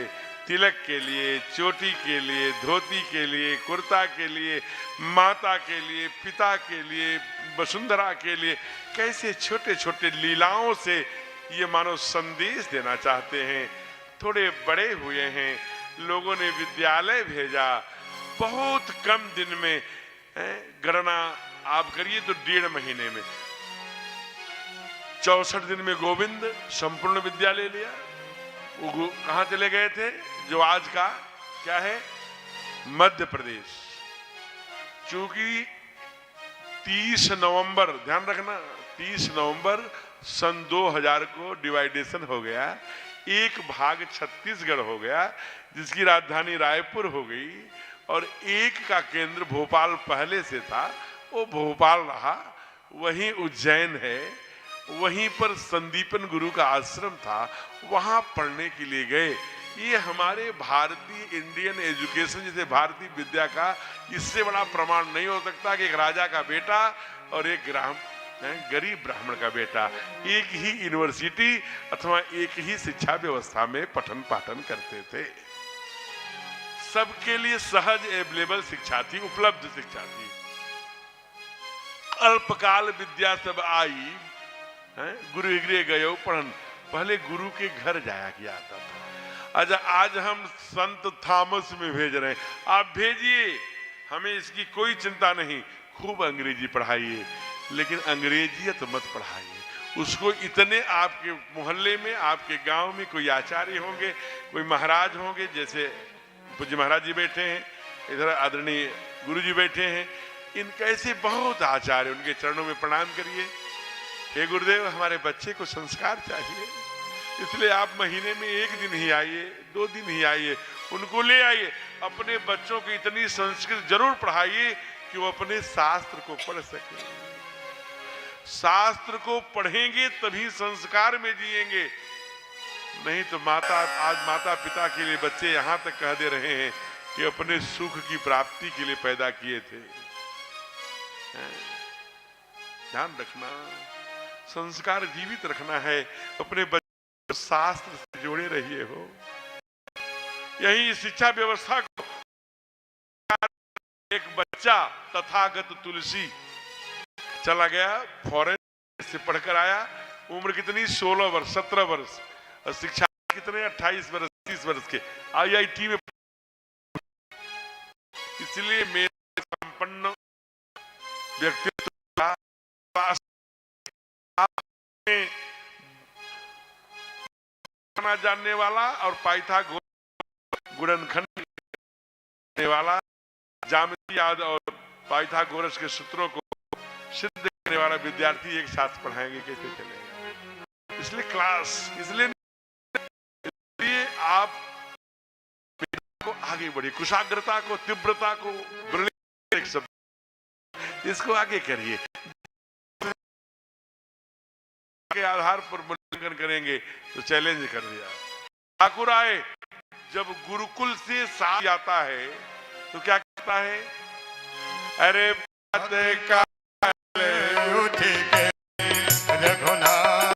तिलक के लिए, चोटी के लिए, धोती के लिए, कुर्ता के लिए, माता के लिए, पिता के लिए, वसुंधरा के लिए, कैसे छोटे छोटे लीलाओं से ये मानो संदेश देना चाहते हैं। थोड़े बड़े हुए हैं, लोगों ने विद्यालय भेजा, बहुत कम दिन में गणना आप करिए तो 1.5 महीने में 64 दिन में गोविंद संपूर्ण विद्या ले लिया। वो कहां चले गए थे? जो आज का क्या है, मध्य प्रदेश। चूंकि 30 नवंबर, ध्यान रखना, 30 नवंबर सन 2000 को डिवाइडेशन हो गया, एक भाग छत्तीसगढ़ हो गया, जिसकी राजधानी रायपुर हो गई, और एक का केंद्र भोपाल पहले से था, वो भोपाल रहा। वहीं उज्जैन है, वहीं पर संदीपन गुरु का आश्रम था, वहां पढ़ने के लिए गए। ये हमारे भारतीय इंडियन एजुकेशन, जैसे भारतीय विद्या का इससे बड़ा प्रमाण नहीं हो सकता कि एक राजा का बेटा और एक गरीब ब्राह्मण का बेटा एक ही यूनिवर्सिटी अथवा एक ही शिक्षा व्यवस्था में पठन पाठन करते थे। सबके लिए सहज अवेलेबल शिक्षा थी, उपलब्ध शिक्षा थी। अल्पकाल विद्या सब आई, गुरु गृह गयो पढ़न। पहले गुरु के घर जाया किया जाता था। अच्छा, आज हम संत थॉमस में भेज रहे हैं, आप भेजिए, हमें इसकी कोई चिंता नहीं। खूब अंग्रेजी पढ़ाइए, लेकिन अंग्रेजियत मत पढ़ाइए उसको। इतने आपके मोहल्ले में, आपके गांव में कोई आचार्य होंगे, कोई महाराज होंगे, जैसे पूज्य महाराज जी बैठे हैं, इधर आदरणीय गुरु जी बैठे हैं, इनके ऐसे बहुत आचार्य, उनके चरणों में प्रणाम करिए। हे गुरुदेव, हमारे बच्चे को संस्कार चाहिए, इसलिए आप महीने में 1 दिन ही आइए, 2 दिन ही आइए, उनको ले आइए। अपने बच्चों को इतनी संस्कृत जरूर पढ़ाइए कि वो अपने शास्त्र को पढ़ सके। शास्त्र को पढ़ेंगे तभी संस्कार में जिएंगे, नहीं तो आज माता पिता के लिए बच्चे यहां तक कह दे रहे हैं कि अपने सुख की प्राप्ति के लिए पैदा किए थे। ध्यान रखना, संस्कार जीवित रखना है। अपने बच्चों को शास्त्र से जोड़े रहिए हो। यही शिक्षा व्यवस्था को एक बच्चा तथागत तुलसी चला गया, फॉरेन से पढ़कर आया, उम्र कितनी, 16 वर्ष 17 वर्ष, और शिक्षा कितने, 28 वर्ष 30 वर्ष के, IIT में। इसलिए मेरे संपन्न व्यक्तित्व जानने वाला और पाइथागोरस गुणनखंड वाला, ज्यामिति आदि और पाइथागोरस के सूत्रों को सिद्ध करने वाला विद्यार्थी एक साथ पढ़ाएंगे, कैसे चलेगा? इसलिए क्लास, इसलिए आप को आगे बढ़िए, कुशाग्रता को, तीव्रता को, एक शब्द, इसको आगे करिए। के आधार पर मूल्यांकन करेंगे तो चैलेंज कर दिया। ठाकुर आए, जब गुरुकुल से साथ आता है तो क्या कहता है? अरे बात का उठ के रघुनाथ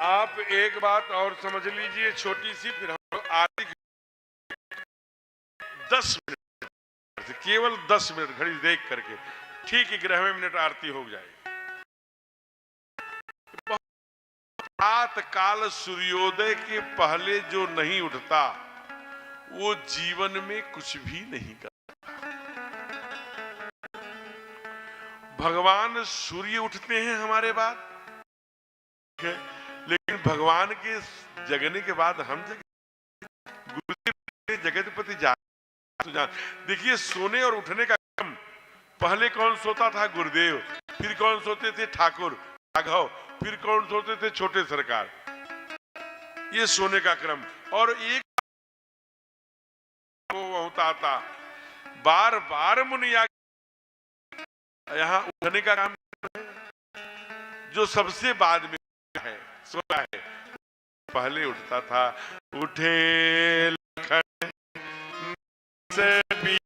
आप एक बात और समझ लीजिए, छोटी सी, फिर हम आरती 10 मिनट, केवल 10 मिनट घड़ी देख करके, ठीक 11वें मिनट आरती हो जाए। प्रात काल सूर्योदय के पहले जो नहीं उठता वो जीवन में कुछ भी नहीं करता। भगवान सूर्य उठते हैं हमारे बाद, लेकिन भगवान के जगने के बाद हम गुरुदेव जगतपति जान। देखिए, सोने और उठने का क्रम, पहले कौन सोता था? गुरुदेव। फिर कौन सोते थे? ठाकुर राघव। फिर कौन सोते थे? छोटे सरकार। ये सोने का क्रम। और एक होता था, बार बार मुनिया यहाँ उठने का काम जो सबसे बाद में है, सोना है। पहले उठता था, उठे लखन से भी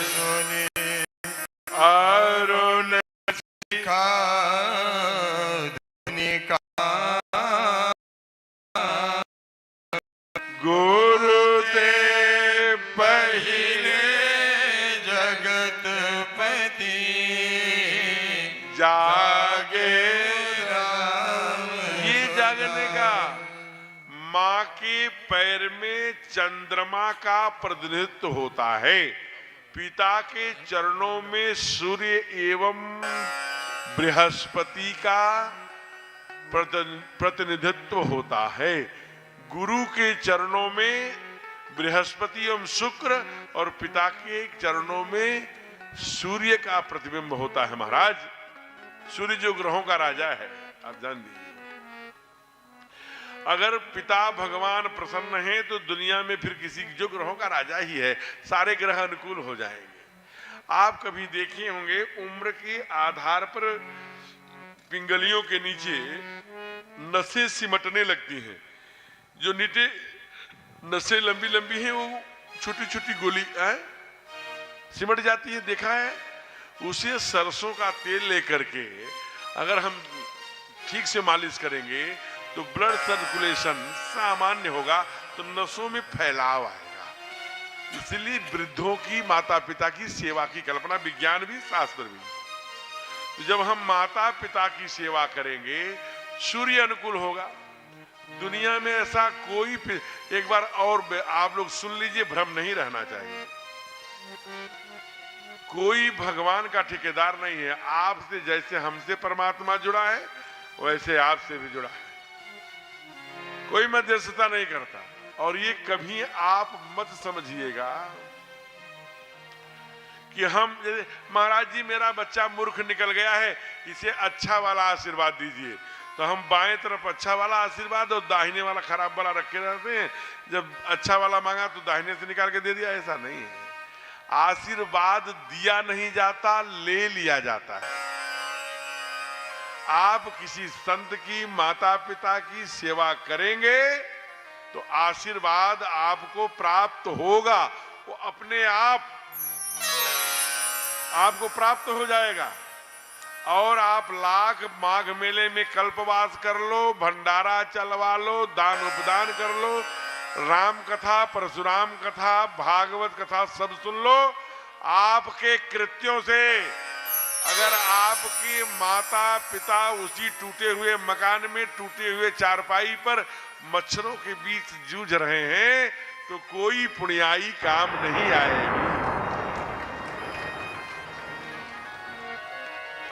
सोने अरुण का धुनि का गुरुदेव पहिले जगतपति जागे। राम। ये जागने का, माँ के पैर में चंद्रमा का प्रतिनिधित्व होता है, पिता के चरणों में सूर्य एवं बृहस्पति का प्रतिनिधित्व होता है, गुरु के चरणों में बृहस्पति एवं शुक्र और पिता के चरणों में सूर्य का प्रतिबिंब होता है। महाराज, सूर्य जो ग्रहों का राजा है, आप जान लीजिए। अगर पिता भगवान प्रसन्न है तो दुनिया में फिर किसी जो ग्रहों का राजा ही है, सारे ग्रह अनुकूल हो जाएंगे। आप कभी देखे होंगे, उम्र के आधार पर पिंगलियों के नीचे नसें सिमटने लगती हैं। जो नीचे नसें लंबी लंबी हैं, वो छोटी छोटी गोली सिमट जाती है, देखा है? उसे सरसों का तेल लेकर के अगर हम ठीक से मालिश करेंगे तो ब्लड सर्कुलेशन सामान्य होगा, तो नसों में फैलाव आएगा। इसलिए वृद्धों की, माता पिता की सेवा की कल्पना विज्ञान भी शास्त्र भी। तो जब हम माता पिता की सेवा करेंगे, सूर्य अनुकूल होगा। दुनिया में ऐसा कोई, एक बार और आप लोग सुन लीजिए, भ्रम नहीं रहना चाहिए। कोई भगवान का ठेकेदार नहीं है। आपसे जैसे हमसे परमात्मा जुड़ा है, वैसे आपसे भी जुड़ा है। कोई मध्यस्थता नहीं करता। और ये कभी आप मत समझिएगा कि हम, महाराज जी मेरा बच्चा मूर्ख निकल गया है, इसे अच्छा वाला आशीर्वाद दीजिए, तो हम बाएं तरफ अच्छा वाला आशीर्वाद और दाहिने वाला खराब वाला रखे रहते हैं। जब अच्छा वाला मांगा तो दाहिने से निकाल के दे दिया। ऐसा नहीं है। आशीर्वाद दिया नहीं जाता, ले लिया जाता है। आप किसी संत की, माता पिता की सेवा करेंगे तो आशीर्वाद आपको प्राप्त होगा। वो अपने आप आपको प्राप्त हो जाएगा। और आप लाख माघ मेले में कल्पवास कर लो, भंडारा चलवा लो, दान उपदान कर लो, राम कथा, परशुराम कथा, भागवत कथा सब सुन लो। आपके कृत्यों से अगर आपकी माता पिता उसी टूटे हुए मकान में, टूटे हुए चारपाई पर मच्छरों के बीच जूझ रहे हैं, तो कोई पुण्याई काम नहीं आएगी।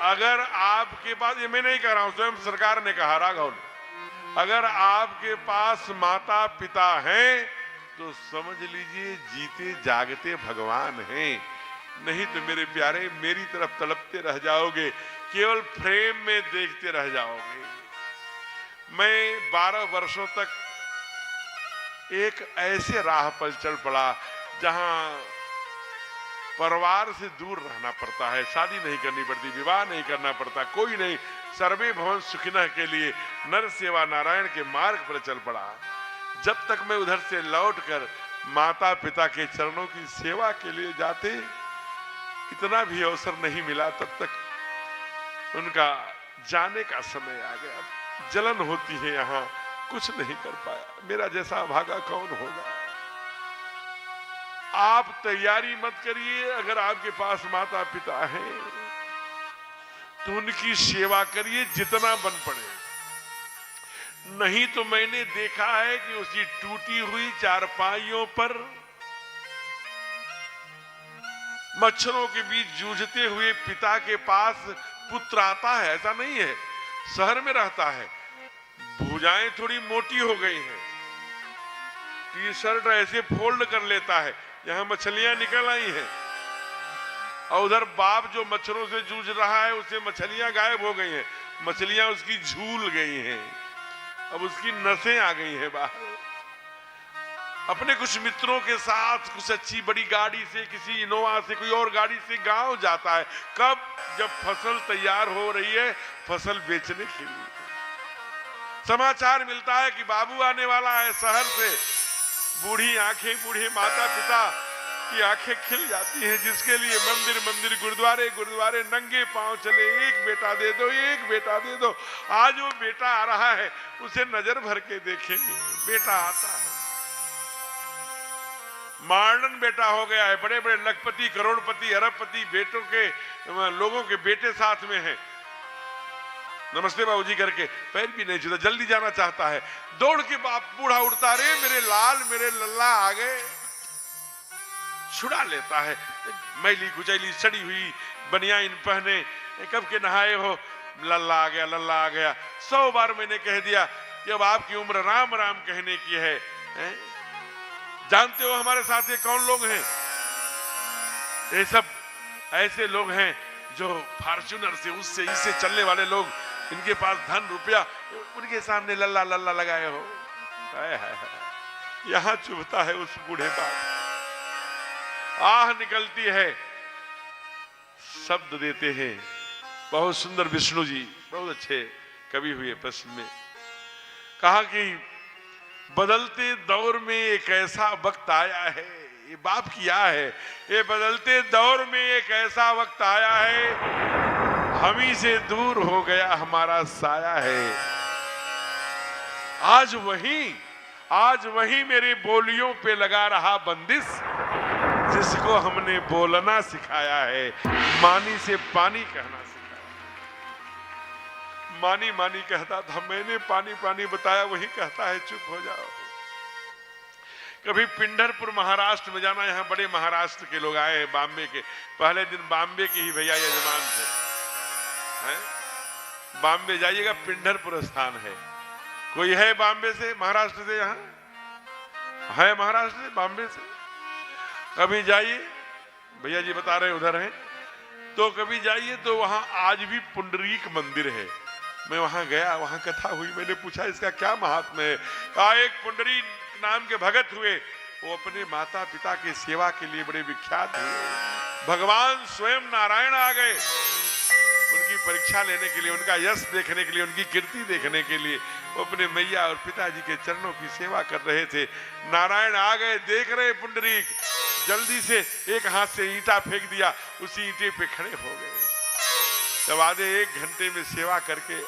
अगर आपके पास, ये मैं नहीं कह रहा हूं, स्वयं सरकार ने कहा, राघव ने, अगर आपके पास माता पिता हैं तो समझ लीजिए जीते जागते भगवान हैं। नहीं तो मेरे प्यारे मेरी तरफ तड़पते रह जाओगे, केवल फ्रेम में देखते रह जाओगे। मैं 12 वर्षों तक एक ऐसे राह पर चल पड़ा जहां परिवार से दूर रहना पड़ता है, शादी नहीं करनी पड़ती, विवाह नहीं करना पड़ता, कोई नहीं, सर्वे भवन सुखिनः के लिए नर सेवा नारायण के मार्ग पर चल पड़ा। जब तक मैं उधर से लौटकर माता पिता के चरणों की सेवा के लिए जाते इतना भी अवसर नहीं मिला, तब तक उनका जाने का समय आ गया। जलन होती है, यहाँ कुछ नहीं कर पाया। मेरा जैसा भागा कौन होगा। आप तैयारी मत करिए। अगर आपके पास माता पिता हैं तो उनकी सेवा करिए जितना बन पड़े। नहीं तो मैंने देखा है कि उसी टूटी हुई चारपाइयों पर मच्छरों के बीच जूझते हुए पिता के पास पुत्र आता है। ऐसा नहीं है, शहर में रहता है, भुजाएं थोड़ी मोटी हो गई हैं, टी शर्ट ऐसे फोल्ड कर लेता है, यहां मछलियां निकल आई हैं, और उधर बाप जो मच्छरों से जूझ रहा है उसे मछलियां गायब हो गई हैं, मछलियां उसकी झूल गई हैं, अब उसकी नसें आ गई हैं बाहर। अपने कुछ मित्रों के साथ कुछ अच्छी बड़ी गाड़ी से, किसी इनोवा से, कोई और गाड़ी से गांव जाता है। कब? जब फसल तैयार हो रही है फसल बेचने के लिए। समाचार मिलता है कि बाबू आने वाला है शहर से। बूढ़ी आंखें, बूढ़े माता पिता की आंखें खिल जाती हैं, जिसके लिए मंदिर मंदिर, गुरुद्वारे गुरुद्वारे नंगे पांव चले, एक बेटा दे दो, एक बेटा दे दो। आज वो बेटा आ रहा है, उसे नजर भर के देखेंगे। बेटा आता है, मॉडर्न बेटा हो गया है, बड़े बड़े लखपति, करोड़पति, अरबपति बेटों के, लोगों के बेटे साथ में हैं। नमस्ते बाबूजी करके पैर भी नहीं छूता, जल्दी जाना चाहता है। दौड़ के बाप बूढ़ा उड़ता, रे मेरे लाल, मेरे लल्ला आ गए, छुड़ा लेता है। मैली कुचैली सड़ी हुई बनियान पहने, कब के नहाए हो, लल्ला आ गया, लल्ला आ गया। 100 बार मैंने कह दिया कि अब आपकी उम्र राम राम कहने की है। जानते हो हमारे साथ ये कौन लोग हैं? ये सब ऐसे लोग हैं जो फॉर्च्यूनर से, उससे, इससे चलने वाले लोग, इनके पास धन रुपया, उनके सामने लल्ला लल्ला लगाए हो। यहां चुभता है उस बूढ़े बाप, आह निकलती है, शब्द देते हैं। बहुत सुंदर विष्णु जी बहुत अच्छे कवि हुए प्रश्न में कहा कि बदलते दौर में एक ऐसा वक्त आया है, ये बाप किया है, ये बदलते दौर में एक ऐसा वक्त आया है, हम ही से दूर हो गया हमारा साया है। आज वही मेरे बोलियों पे लगा रहा बंदिश, जिसको हमने बोलना सिखाया है, मानी से पानी कहना सिखाया। मानी मानी कहता था, मैंने पानी पानी बताया, वही कहता है चुप हो जाओ। कभी पिंढरपुर महाराष्ट्र में जाना, यहाँ बड़े महाराष्ट्र के लोग आए हैं, बॉम्बे के। पहले दिन बॉम्बे के ही भैया यजमान थे। बॉम्बे जाइएगा, पिंढरपुर स्थान है। कोई है बॉम्बे से, महाराष्ट्र से? यहाँ है महाराष्ट्र से, बॉम्बे से? कभी जाइए, भैया जी बता रहे उधर हैं, तो कभी जाइए तो वहां आज भी पुंडरीक मंदिर है। मैं वहां गया, वहां कथा हुई, मैंने पूछा इसका क्या महात्म्य है? कहा एक पुंडरीक नाम के भगत हुए, वो अपने माता पिता की सेवा के लिए बड़े विख्यात हुए। भगवान स्वयं नारायण आ गए उनकी परीक्षा लेने के लिए, उनका यश देखने के लिए, उनकी कीर्ति देखने के लिए। वो अपने मैया और पिताजी के चरणों की सेवा कर रहे थे। नारायण आ गए, देख रहे पुंडरीक, जल्दी से एक हाथ से ईंटा फेंक दिया, उसी ईंटे पे खड़े हो गए। जब आधे 1 घंटे में सेवा करके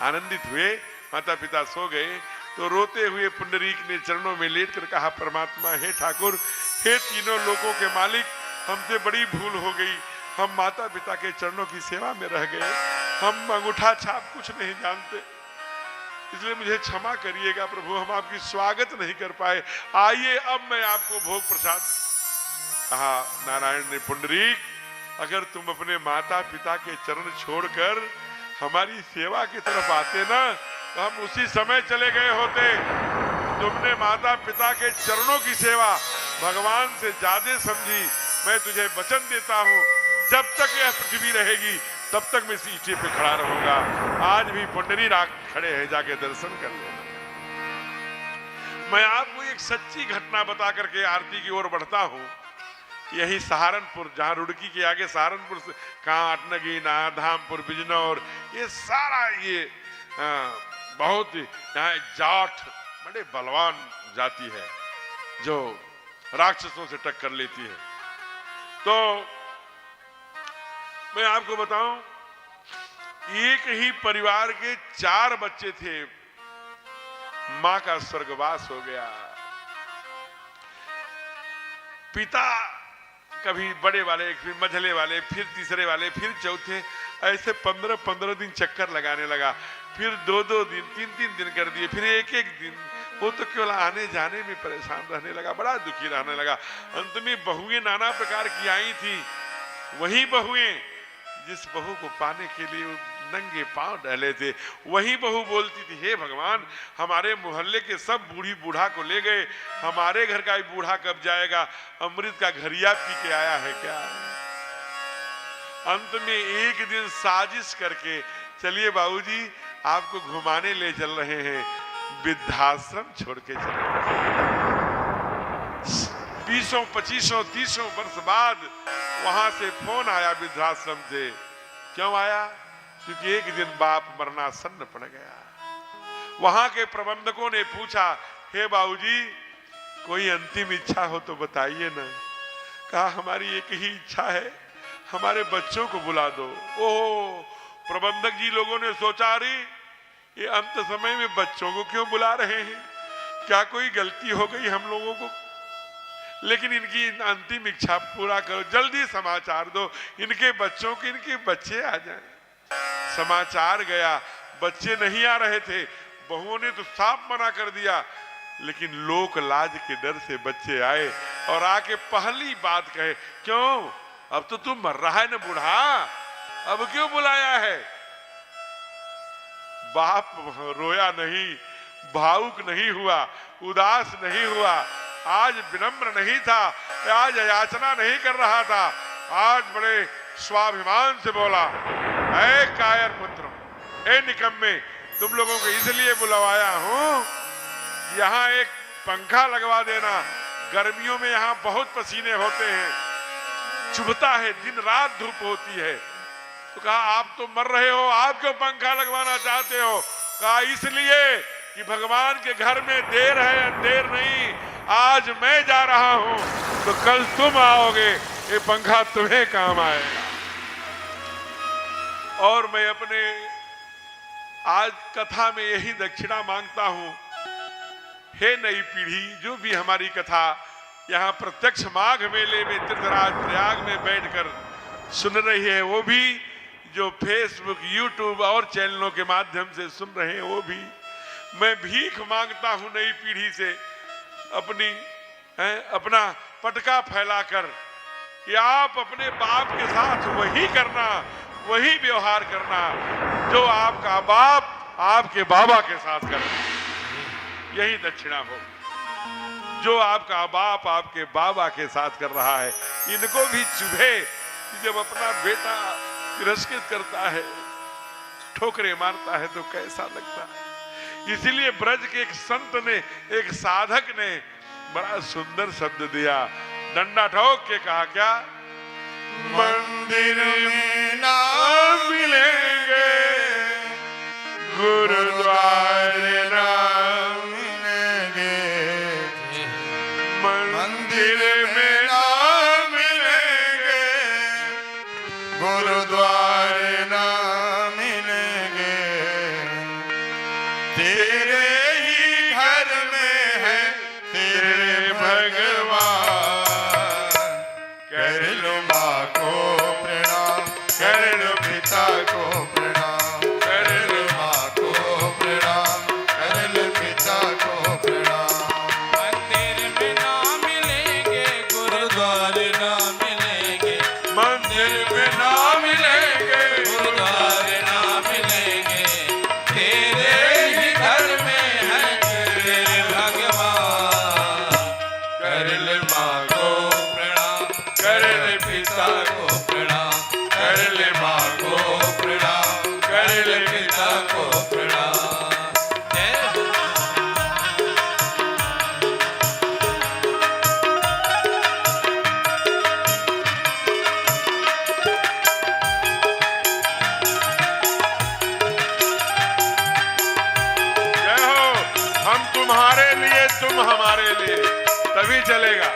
आनंदित हुए, माता पिता सो गए, तो रोते हुए पुंडरीक ने चरणों में लेटकर कहा, परमात्मा, हे ठाकुर, हे तीनों लोकों के मालिक, हमसे बड़ी भूल हो गई, हम माता पिता के चरणों की सेवा में रह गए, हम अंगूठा छाप कुछ नहीं जानते, इसलिए मुझे क्षमा करिएगा प्रभु, हम आपकी स्वागत नहीं कर पाए, आइए अब मैं आपको भोग प्रसाद। कहा नारायण ने, पुंडरीक, अगर तुम अपने माता पिता के चरण छोड़कर हमारी सेवा की तरफ आते ना, तो हम उसी समय चले गए होते। तुमने माता पिता के चरणों की सेवा भगवान से ज्यादा समझी। मैं तुझे वचन देता हूं, जब तक यह पृथ्वी रहेगी तब तक मैं इस ईंटे पे खड़ा रहूंगा। आज भी पुंडरी राग खड़े हैं, जाके दर्शन कर लेना। मैं आपको एक सच्ची घटना बता करके आरती की ओर बढ़ता हूं। यही सहारनपुर, जहां रुड़की के आगे सहारनपुर से कांट, नगीना, धामपुर, बिजनौर, ये सारा ये बहुत यहाँ जाट बड़े बलवान जाति है जो राक्षसों से टक्कर लेती है। तो मैं आपको बताऊं, एक ही परिवार के 4 बच्चे थे, मां का स्वर्गवास हो गया। पिता कभी बड़े वाले, फिर मझले वाले, फिर तीसरे वाले, फिर चौथे, ऐसे 15-15 दिन चक्कर लगाने लगा। फिर 2-2 दिन 3-3 दिन कर दिए, फिर 1-1 दिन। वो तो केवल आने जाने में परेशान रहने लगा, बड़ा दुखी रहने लगा। अंत में बहुएं नाना प्रकार की आई थी, वही बहुएं जिस बहू को पाने के लिए वो नंगे पांव डले थे, वही बहू बोलती थी, हे भगवान, हमारे मोहल्ले के सब बूढ़ी बूढ़ा को ले गए, हमारे घर का भी बूढ़ा कब जाएगा? अमृत का घरिया पी के आया है क्या? अंत में एक दिन साजिश करके, चलिए बाबूजी आपको घुमाने ले चल रहे हैं, वृद्धाश्रम छोड़ के चले। 20, 25, 30 वर्ष बाद वहां से फोन आया वृद्धाश्रम से। क्यों आया? क्योंकि एक दिन बाप मरणासन्न पड़ गया। वहां के प्रबंधकों ने पूछा, हे बाबूजी कोई अंतिम इच्छा हो तो बताइए ना। कहा, हमारी एक ही इच्छा है, हमारे बच्चों को बुला दो। ओह, प्रबंधक जी लोगों ने सोचा, अरे ये अंत समय में बच्चों को क्यों बुला रहे हैं? क्या कोई गलती हो गई हम लोगों को? लेकिन इनकी अंतिम इच्छा पूरा करो, जल्दी समाचार दो, इनके बच्चों के, इनके बच्चे आ जाएं। समाचार गया, बच्चे नहीं आ रहे थे। बहुओं ने तो साफ मना कर दिया, लेकिन लोक लाज के डर से बच्चे आए और आके पहली बात कहे, क्यों अब तो तू मर रहा है ना बूढ़ा, अब क्यों बुलाया है? बाप रोया नहीं, भावुक नहीं हुआ, उदास नहीं हुआ, आज विनम्र नहीं था, आज याचना नहीं कर रहा था, आज बड़े स्वाभिमान से बोला, ऐ कायर पुत्र, ऐ निकम्मे, तुम लोगों को इसलिए बुलवाया हूं, यहाँ एक पंखा लगवा देना, गर्मियों में यहाँ बहुत पसीने होते हैं, चुभता है, दिन रात धूप होती है। तो कहा, आप तो मर रहे हो, आप क्यों पंखा लगवाना चाहते हो? कहा, इसलिए कि भगवान के घर में देर है अंधेर नहीं, आज मैं जा रहा हूं तो कल तुम आओगे, ये पंखा तुम्हें काम आएगा। और मैं अपने आज कथा में यही दक्षिणा मांगता हूं, हे नई पीढ़ी, जो भी हमारी कथा यहाँ प्रत्यक्ष माघ मेले में तीर्थराज प्रयाग में बैठकर सुन रही है, वो भी जो फेसबुक, यूट्यूब और चैनलों के माध्यम से सुन रहे हैं, वो भी मैं भीख मांगता हूं नई पीढ़ी से, अपना पटका फैलाकर कि आप अपने बाप के साथ वही करना, वही व्यवहार करना जो आपका बाप आपके बाबा के साथ करना। यही दक्षिणा हो। जो आपका बाप आपके बाबा के साथ कर रहा है, इनको भी चुभे कि जब अपना बेटा तिरस्कृत करता है, ठोकरे मारता है तो कैसा लगता है। इसीलिए ब्रज के एक संत ने, एक साधक ने बड़ा सुंदर शब्द दिया, डंडा ठोक के कहा, क्या? मंदिर में ना मिलेंगे, गुरुद्वारे ना मिलेंगे, मंदिर में ना मिलेंगे, गुरुद्वारे ना मिलेंगे, तेरे ही घर में है तेरे भगवान। कर लो माँ को प्रणाम, कर लो पिता को प्रणाम, कर लो माँ को प्रणाम, कर लो पिता को प्रणाम। मंदिर में ना मिलेंगे, गुरुद्वारे ना मिलेंगे, मंदिर में ना मिलेंगे, गुरुद्वारे ना मिलेंगे, तेरे ही घर में है तेरे भगवान। कर ले माँ को प्रणाम, कर ले पिता को प्रणाम, कर ले माँ को प्रणाम, कर ले पिता को प्रणाम। जय हो। जय हो। हम तुम्हारे लिए, तुम हमारे लिए, तभी चलेगा।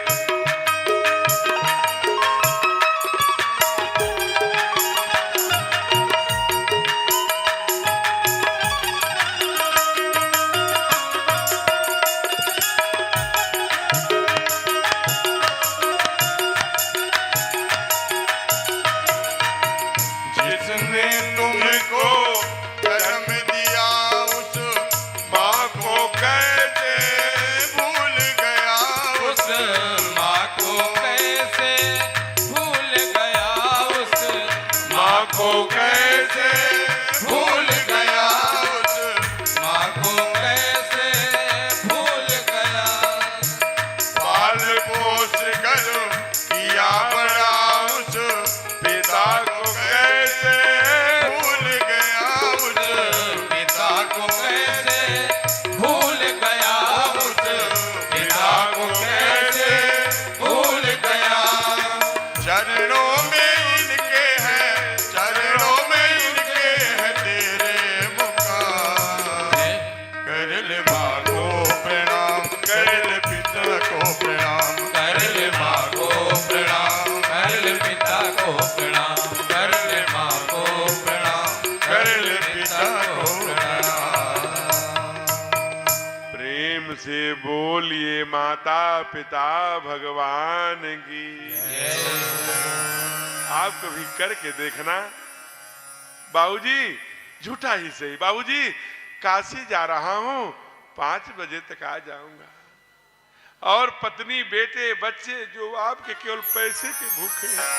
जिसने तुमको जन्म दिया माता पिता भगवान की। आप कभी करके देखना। बाबूजी झूठा ही सही, बाबूजी काशी जा रहा हूं, 5 बजे तक आ जाऊंगा। और पत्नी बेटे बच्चे जो आपके केवल पैसे के भूखे हैं,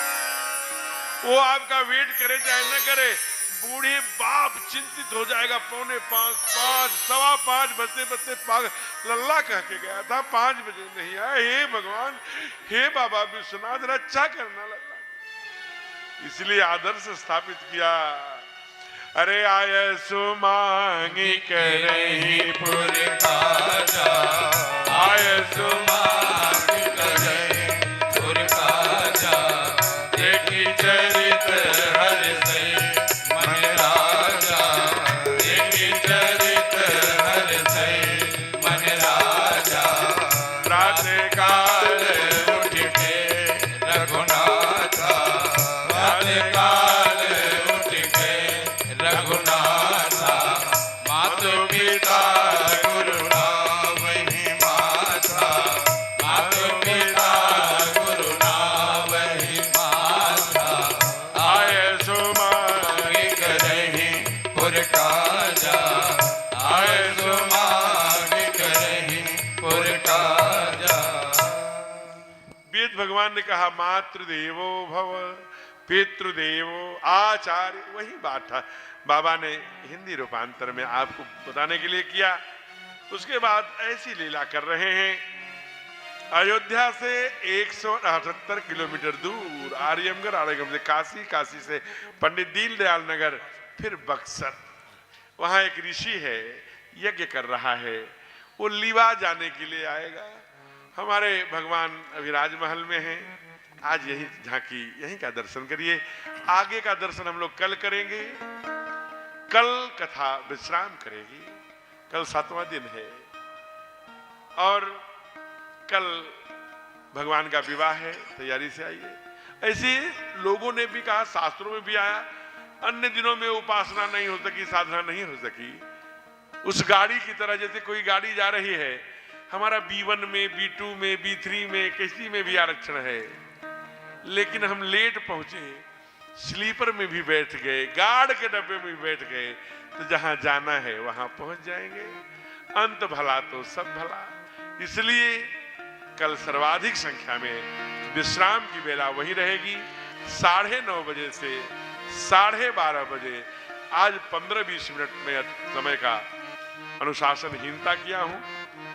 वो आपका वेट करे चाहे न करे, बूढ़े बाप चिंतित हो जाएगा। 4:45 सवा 5 बजते पागल लल्ला कह के गया था, 5 बजे नहीं आया। हे भगवान, हे बाबा विश्वनाथ, रक्षा करना लल्ला। इसलिए आदर्श स्थापित किया। अरे आय सुमांगी करही पुर काजा, आय सुमांगी करही पुर काजा, देखी चरित हर से मन राजा, देखी चरित हर से मन राजा। प्रातः काल उठ के रघुनाथा, प्रातः काल उठ के रघुनाथा, मातु पिता गुरु नाम ही माता, मातु पिता गुरु नाम ही माता। आय सुमांगी करही पुर काजा, आय सुमांगी करही पुर काजा। वेद भगवान ने कहा मातृदेवो भव, पितृदेवो आचार्य, वही बात था। बाबा ने हिंदी रूपांतर में आपको बताने के लिए किया। उसके बाद ऐसी लीला कर रहे हैं। अयोध्या से 178 किलोमीटर दूर आर्यमगढ़, आर्यमगढ़ से काशी, काशी से पंडित दीनदयाल नगर, फिर बक्सर। वहां एक ऋषि है, यज्ञ कर रहा है, वो लीवा जाने के लिए आएगा। हमारे भगवान अभी राजमहल में हैं। आज यही झांकी, यहीं का दर्शन करिए। आगे का दर्शन हम लोग कल करेंगे। कल कथा विश्राम करेगी। कल 7वां दिन है और कल भगवान का विवाह है, तैयारी से आइए। ऐसे लोगों ने भी कहा, शास्त्रों में भी आया, अन्य दिनों में उपासना नहीं हो सकी, साधना नहीं हो सकी। उस गाड़ी की तरह, जैसे कोई गाड़ी जा रही है, हमारा B1 में, B2 में, B3 में, किसी में भी आरक्षण है, लेकिन हम लेट पहुंचे, स्लीपर में भी बैठ गए, गार्ड के डब्बे में भी बैठ गए, तो जहां जाना है वहां पहुंच जाएंगे। अंत भला तो सब भला। इसलिए कल सर्वाधिक संख्या में विश्राम की बेला वही रहेगी। 9:30 बजे से 12:30 बजे। आज 15-20 मिनट में समय का अनुशासनहीनता किया हूं,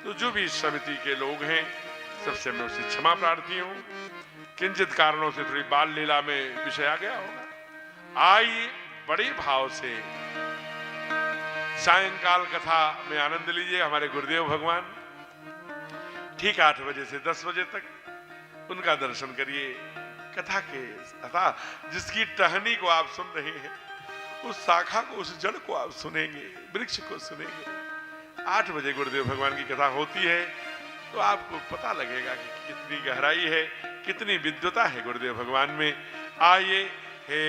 तो जो भी समिति के लोग हैं सबसे मैं उससे क्षमा प्रार्थी हूं। किंचित कारणों से थोड़ी बाल लीला में विषय आ गया होगा। आइए बड़े भाव से सायंकाल कथा में आनंद लीजिए। हमारे गुरुदेव भगवान ठीक 8 बजे से 10 बजे तक उनका दर्शन करिए। कथा के कथा जिसकी टहनी को आप सुन रहे हैं, उस शाखा को, उस जड़ को आप सुनेंगे, वृक्ष को सुनेंगे। 8 बजे गुरुदेव भगवान की कथा होती है, तो आपको पता लगेगा कि कितनी गहराई है, कितनी विद्वता है गुरुदेव भगवान में। आइए। हे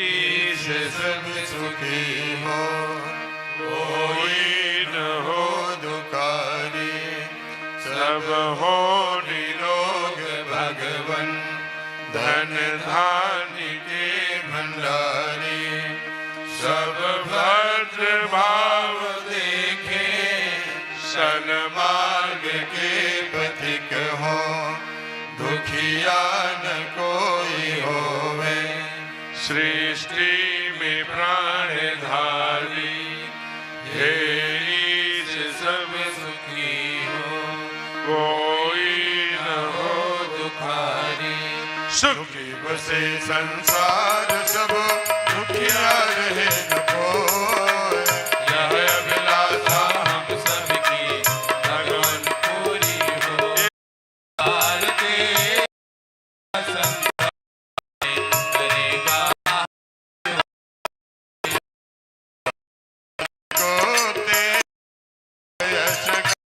ईश सब सुखी हो, कोई न हो दुखारी, सब हो निरोग भगवन, धन धान्य के भंडारी। सब भद्र भाव देखे, सन्मार्ग के पथिक हो, दुखिया न कोई होवे, सृष्टि में प्राणधारी। हे ईश सब सुखी हो, कोई न हो दुखारी। सुखी बसे संसार सब